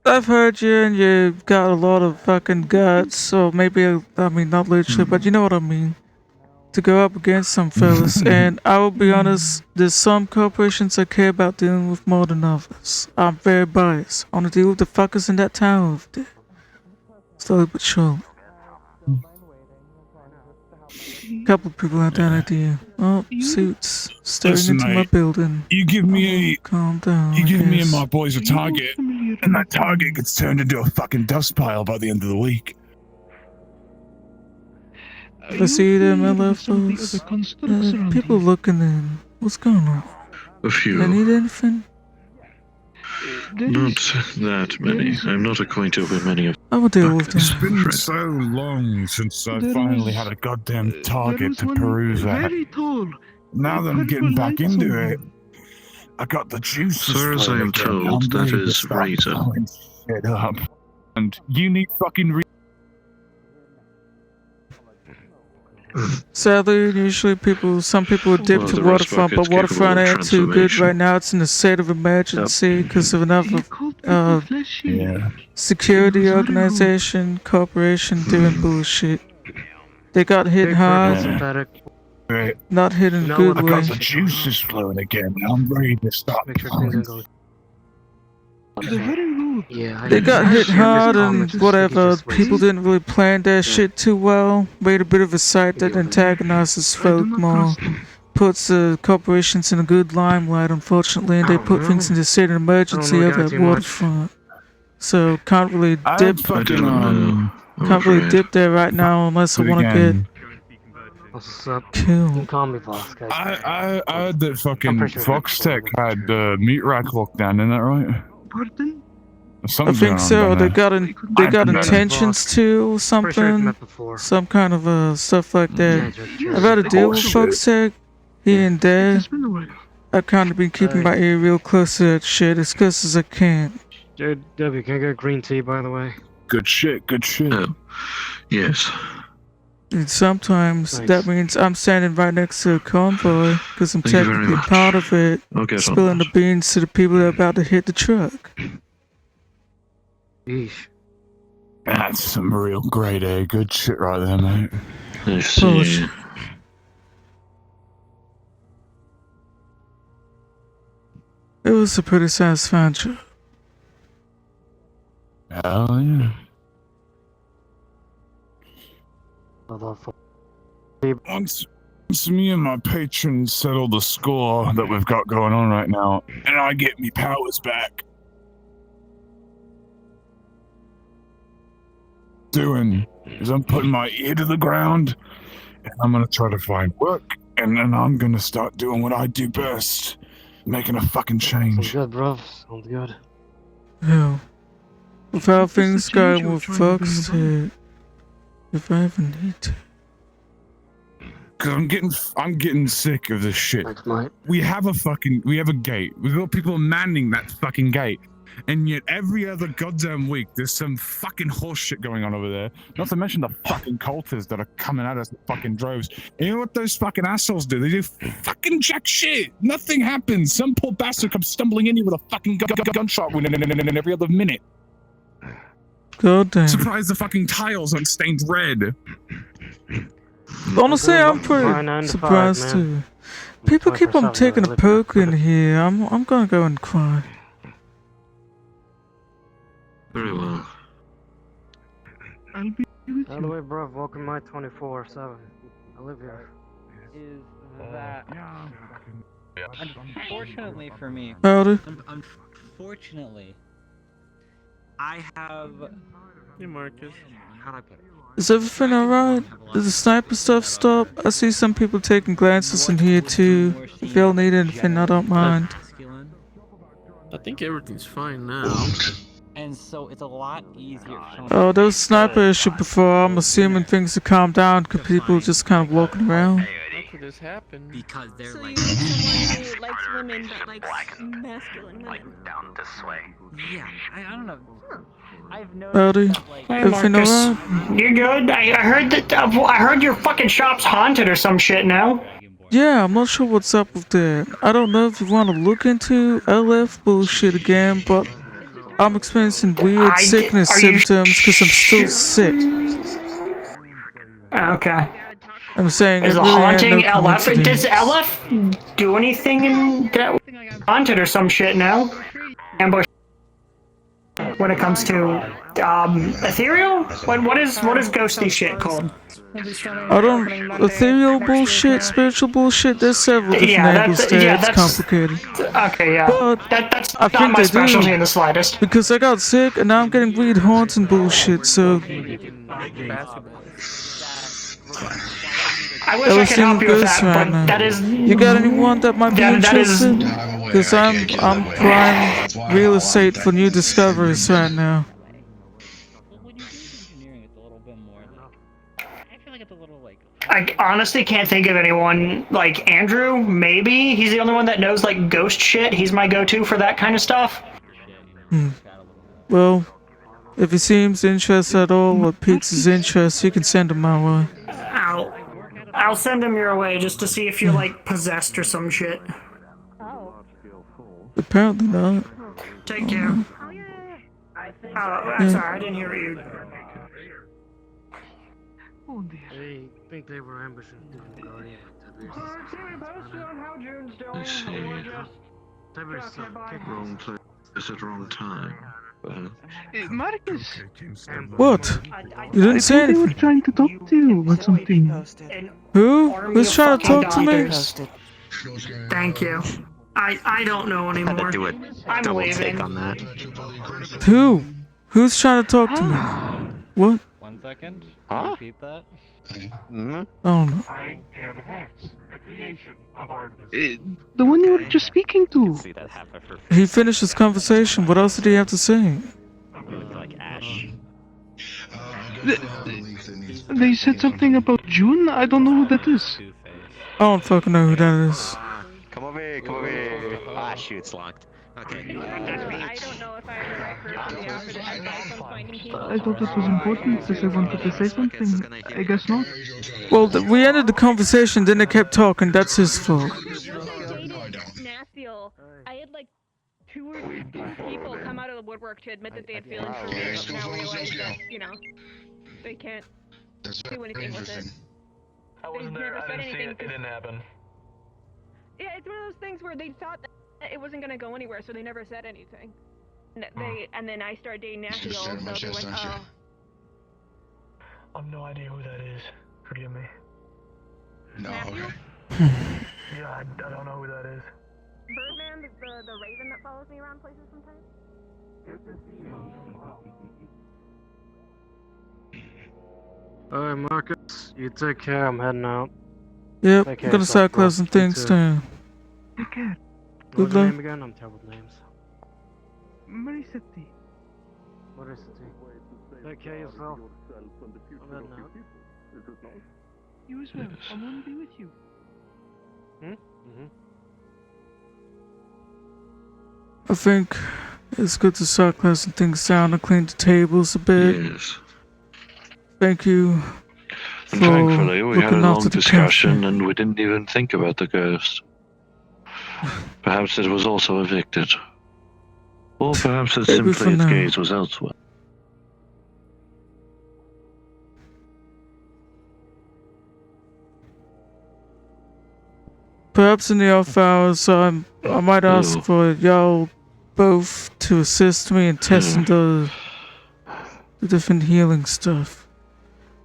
I've heard you, and you've got a lot of fucking guts, so maybe, I mean, not literally, but you know what I mean. To go up against some fellas, and I will be honest, there's some corporations I care about dealing with more than others. I'm very biased. I want to deal with the fuckers in that town over there. Slowly but surely. A couple of people had that idea. Oh, suits staring into my building. You give me calm down. You give me and my boys a target, and that target gets turned into a fucking dust pile by the end of the week. I see them LFOs. People looking in. What's going on? A few. I need anything? Not that many. I'm not acquainted with many of I will deal with them. It's been so long since I finally had a goddamn target to peruse at. Now that I'm getting back into it, I got the juices. So as I am told, that is Rita. Shit up. And you need fucking Sadly, usually some people would dip Well, to the rest waterfront, but bucket's capable waterfront of ain't too good transformation. right now. It's in a state of emergency because of enough security organization, corporation doing bullshit. They got hit hard, not hit in a good I way. got the juices flowing again. I'm ready to start. They got hit hard and whatever. People didn't really plan their shit too well. Made a bit of a site that antagonizes folk more. Puts corporations in a good limelight, unfortunately, and they put things in the state of emergency over at waterfront. So can't really dip. Can't really dip there right now unless I want to get What's up? killed. You can call me boss, guys. I heard that fucking Fox Tech had meat rack locked down, isn't that right? Pardon? I think so. They got intentions to or something. Some kind of stuff like that. I've had to deal with Fox Tech here and there. I've kind of been keeping my ear real close to that shit as close as I can. JW, can I get green tea, by the way? Good shit, good shit. Yes. And sometimes that means I'm standing right next to a convoy because I'm Thank you very technically much. part of it, I'll get on spilling the beans to the people that are about to hit the truck. Yeesh. That's some real grade A good shit right there, mate. I see. Bullshit. It was a pretty satisfying job. Hell yeah. Once me and my patrons settle the score that we've got going on right now, and I get me powers back, doing is I'm putting my ear to the ground, and I'm gonna try to find work, and then I'm gonna start doing what I do best, making a fucking change. Sounds good, bro. Sounds good. Hell, with how things going with Fox Tech, if I ever need to. Cause I'm getting sick of this shit. Thanks, mate. We have a gate. We've got people manning that fucking gate. And yet every other goddamn week, there's some fucking horse shit going on over there. Not to mention the fucking cultists that are coming at us in fucking droves. And you know what those fucking assholes do? They do fucking jack shit. Nothing happens. Some poor bastard comes stumbling in here with a fucking gunshot wound in every other minute. God damn. Surprised the fucking tiles aren't stained red. Honestly, I'm pretty surprised too. People keep on taking a poke in here. I'm gonna go and cry. Very well. I'll be with By the way, bro, welcome my 24/7. I live here. Is that unfortunately for me? Howdy. Unfortunately, I have. Hey, Marcus. How'd I put it? Is everything alright? Did the sniper stuff stop? I see some people taking glances in here too. If y'all need anything, I don't mind. I think everything's fine now. And so it's a lot easier. Oh, those sniper issue before. I'm assuming things have calmed down because people just kind of walking around. How could this happen? Because they're So like. you need someone who likes women but likes masculine women. Down this way. Yeah, I don't know. I've Howdy. noticed that, like. Hey, Everything Marcus. alright? You good? I heard that. I heard your fucking shop's haunted or some shit now. Yeah, I'm not sure what's up with that. I don't know if you want to look into LF bullshit again, but I'm experiencing weird sickness symptoms because I'm still sick. Okay. I'm saying Is it the really ain't haunting no LF? coincidence. Does LF do anything in that haunted or some shit now? Ambush. When it comes to ethereal, what is ghosty shit called? I don't ethereal bullshit, spiritual bullshit. There's several different angles there. It's complicated. Okay, yeah. But That's I not think my they specialty do in the slightest. because I got sick and now I'm getting weird haunts and bullshit. So I wish I could help you with ghosts that, right but now. that is. You got anyone that might be that is. interested? Because I'm prime real estate for new discoveries right now. I honestly can't think of anyone. Like Andrew, maybe he's the only one that knows like ghost shit. He's my go-to for that kind of stuff. Well, if he seems interested at all or piques his interest, you can send him my way. Ow. I'll send him your way just to see if you're like possessed or some shit. Apparently not. Take care. Oh, I'm sorry, I didn't hear you. Oh dear. They think they were ambushing the Guardian. I see. Wrong place at wrong time. Marcus! What? You didn't say They were anything. trying to talk to you about something. Who? Who's trying to talk to me? Thank you. I don't know anymore. Do a I'm double leaving. take on that. Who? Who's trying to talk to me? What? 1 second. Huh? Repeat that. I don't know. The one you were just speaking to. See that half of her He finished his conversation. What else did he have to say? look like ash. They said something about June? I don't know who that is. I don't fucking know who that is. Come over here, come over here. Ah, shoot, it's locked. Okay. I don't know if I'm the right person to offer this advice on finding people. I thought this was important because I wanted to say something. I guess not. Well, we ended the conversation, then they kept talking. That's his fault. Nasty. I had like 2 or 3 people come out of the woodwork to admit that they had feelings for me, but now realize that, you know, they can't do anything with it. I wasn't there. I didn't see it. It didn't happen. Yeah, it's one of those things where they thought that it wasn't gonna go anywhere, so they never said anything. And then I started dating Nasty, so they went, oh. I have no idea who that is. Forgive me. No, okay. Yeah, I don't know who that is. Birdman, the raven that follows me around places sometimes? Alright, Marcus, you take care. I'm heading out. Yep, Take I'm care gonna of start yourself, bro. closing You things too. down. Take care. Good What's your luck. name again? I'm terrible with names. Mariceti. What is it? Take care of yourself. I'm heading out. You as well. I want to be with you. I think it's good to start closing things down and clean the tables a bit. Yes. Thank you for And thankfully, we had a looking long after the discussion cafe. and we didn't even think about the ghost. Perhaps it was also evicted. Or perhaps it Maybe for simply its now. gaze was elsewhere. Perhaps in the off hours, I might ask Ooh. for y'all both to assist me in testing the different healing stuff.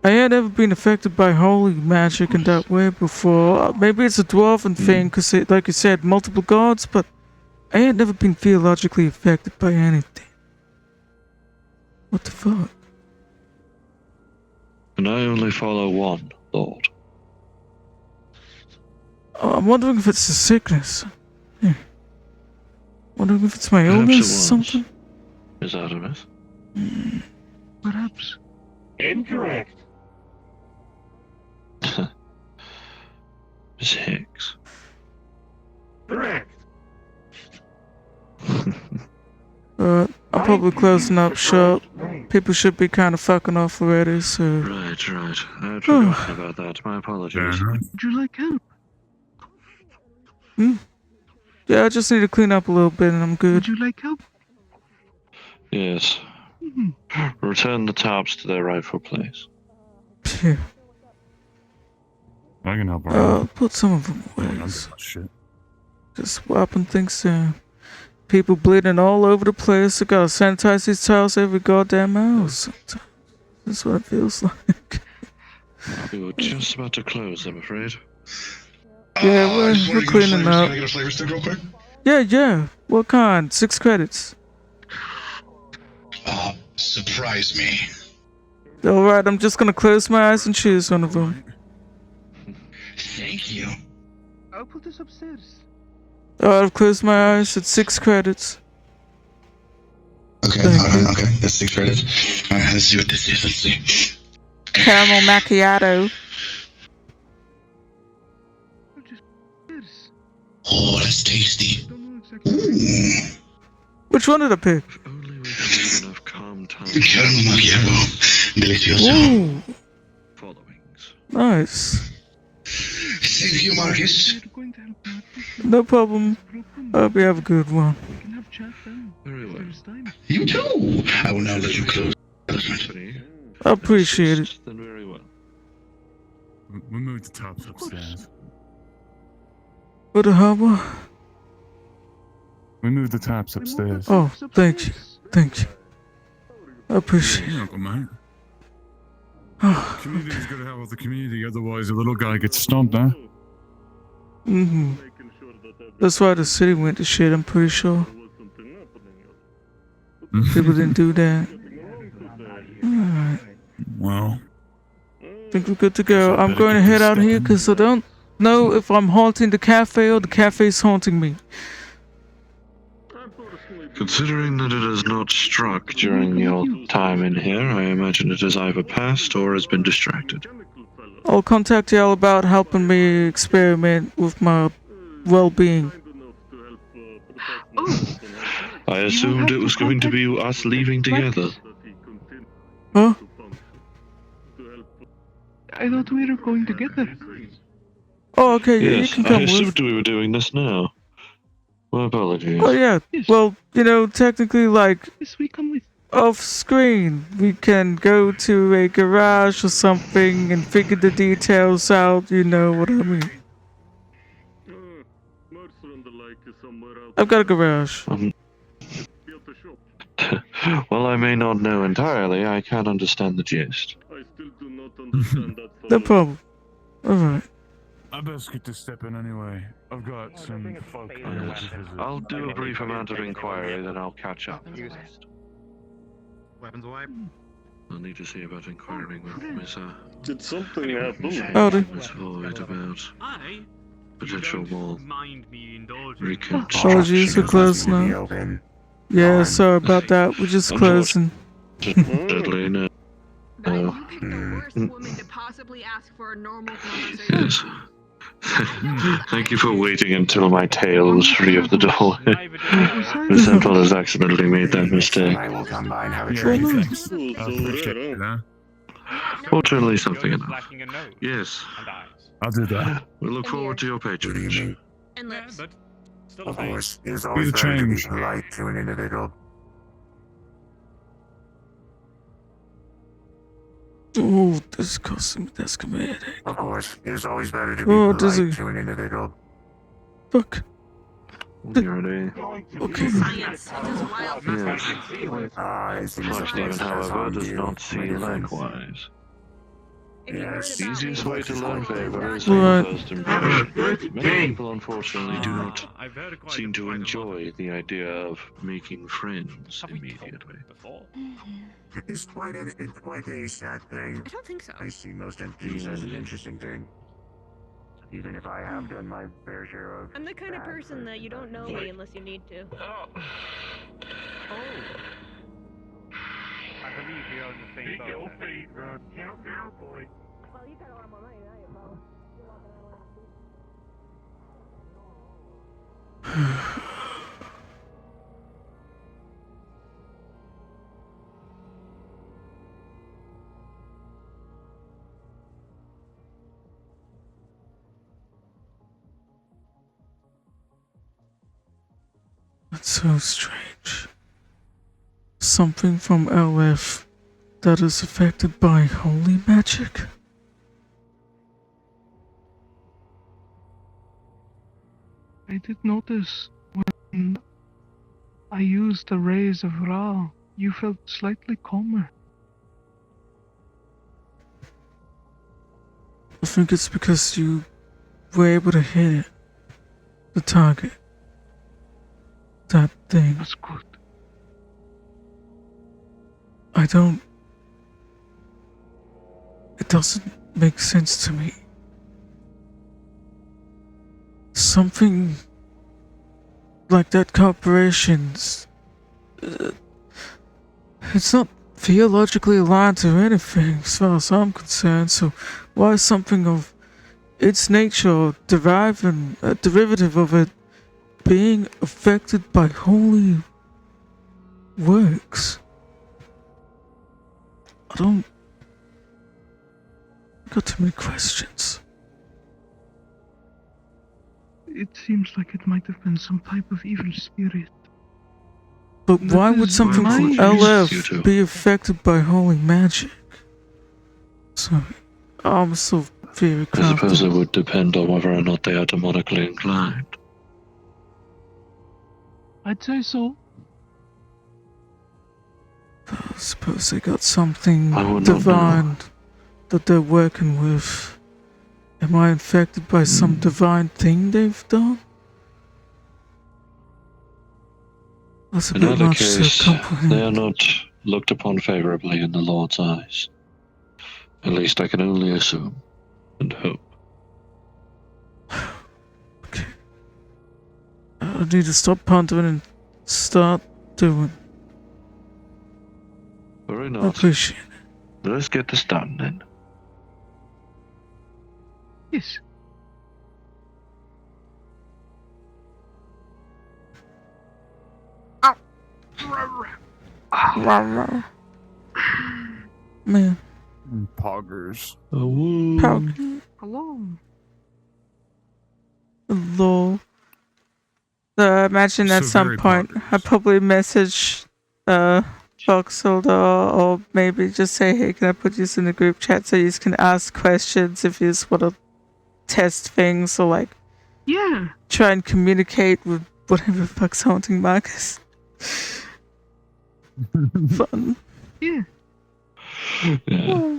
I had never been affected by holy magic in that way before. Maybe it's a dwarven thing, because like you said, multiple gods, but I had never been theologically affected by anything. What the fuck? And I only follow one, Lord. Oh, I'm wondering if it's a sickness. Yeah. Wondering if it's my Perhaps it illness or was. something. Is that a myth? Perhaps. Incorrect. Miss Hicks. Correct. I'm probably closing up shop. People should be kind of fucking off already, so... Right. I had forgotten about that. My apologies. Would you like help? Yeah, I just need to clean up a little bit and I'm good. Would you like help? Yes. Return the tops to their rightful place. Yeah. I can help out. Put some of them away. Shit. Just swapping things down. People bleeding all over the place. I gotta sanitize these towels every goddamn hour sometimes. That's what it feels like. We were just about to close, I'm afraid. Yeah, we're cleaning up. Can I get a flavor stick real quick? Yeah. What kind? 6 credits. Surprise me. Alright, I'm just gonna close my eyes and choose one of them. Thank you. I'll put this upstairs. Alright, I've closed my eyes. It's 6 credits. Okay, okay. That's 6 credits. Alright, let's see what this is. Let's see. Caramel macchiato. Oh, that's tasty. Ooh. Which one did I pick? Caramel macchiato. Delicioso. Ooh. Nice. Same to you, Marcus. No problem. Hope you have a good one. Very well. You too. I will now let you close. I appreciate it. Then very well. We moved the tops upstairs. What the hell? We moved the tops upstairs. Oh, thank you. Thank you. I appreciate You're it. welcome, mate. Oh, Community's got to help with the community, otherwise the little guy gets stomped, huh? mm-hmm. That's why the city went to shit, I'm pretty sure. People didn't do that. Alright. Well. Think we're good to go. I'm going to head out here because I don't know if I'm haunting the cafe or the cafe's haunting me. Considering that it has not struck during your time in here, I imagine it has either passed or has been distracted. I'll contact y'all about helping me experiment with my well-being. I assumed it was going to be us leaving together. Huh? I thought we were going together. Oh, okay, yeah, you Yes, can I come with. assumed we were doing this now. My apologies. Oh yeah, well, you know, technically, like, Yes, we come with. off screen, we can go to a garage or something and figure the details out, you know what I mean. I've got a garage. While I may not know entirely, I can understand the gist. No problem. Alright. I best get to step in anyway. I've got some folk I need to visit. I'll do a brief amount of inquiry, then I'll catch up. Weapons wipe. I'll need to see about inquiring with Miss, Did something happen? Howdy. Miss Void about potential more Apologies, we're closed now. Yeah, sorry about that. We're just closing. Unfortunately, no. You picked the worst woman to possibly ask for a normal conversation. Yes. Thank you for waiting until my tail was free of the doorway. Miss Central has accidentally made that mistake. I will come by and have a Yeah, drink. thanks. I appreciate it, huh? Fortunately, something enough. Yes. I'll do that. We look forward to your patronage. And lips. Of course, it's Be always the better to be change. polite to an individual. Oh, this is causing me that's comedic. Of course, it's always better to be Oh, polite dizzy. to an individual. Fuck. Already. Okay. Science. It does wild Yes. Flesh Demon, however, does not see likewise. The easiest way to learn favor is from Right. first impression. Many people, unfortunately, do not seem to enjoy the idea of making friends immediately. It's quite a sad thing. I don't think so. I see most MPs as an interesting thing. Even if I have done my fair share of. I'm the kind of bad person that you don't know me unless you need to. I believe we are in the same boat. Well, you got a lot more money than I do, Mo. That's so strange. Something from LF that is affected by holy magic? I did notice when I used the rays of Ra, you felt slightly calmer. I think it's because you were able to hit it. The target. That thing. That's good. I don't... It doesn't make sense to me. Something like that corporation's... it's not theologically aligned to anything as far as I'm concerned, so why is something of its nature or derivative of it being affected by holy works? I don't... got too many questions. it seems like it might have been some type of evil spirit. But That why would is something my called issue. LF be affected by holy magic? So, I'm so very I suppose confident. it would depend on whether or not they are demonically inclined. I'd say so. I suppose they got something I would not divine that they're working with. Am I infected by some divine thing they've done? That's a In bit either much case, to comprehend. they are not looked upon favorably in the Lord's eyes. At least I can only assume and hope. I need to stop pondering and start doing. Very I nice. appreciate it. Let's get this done then. Yes. Man. Poggers. Hello. Hello. So I imagine at So some very point I probably message Foxholder or maybe just say, hey, can I put this in the group chat so you can ask questions if you just want to test things or like try and communicate with whatever the fuck's haunting Marcus. Fun. Yeah. Yeah.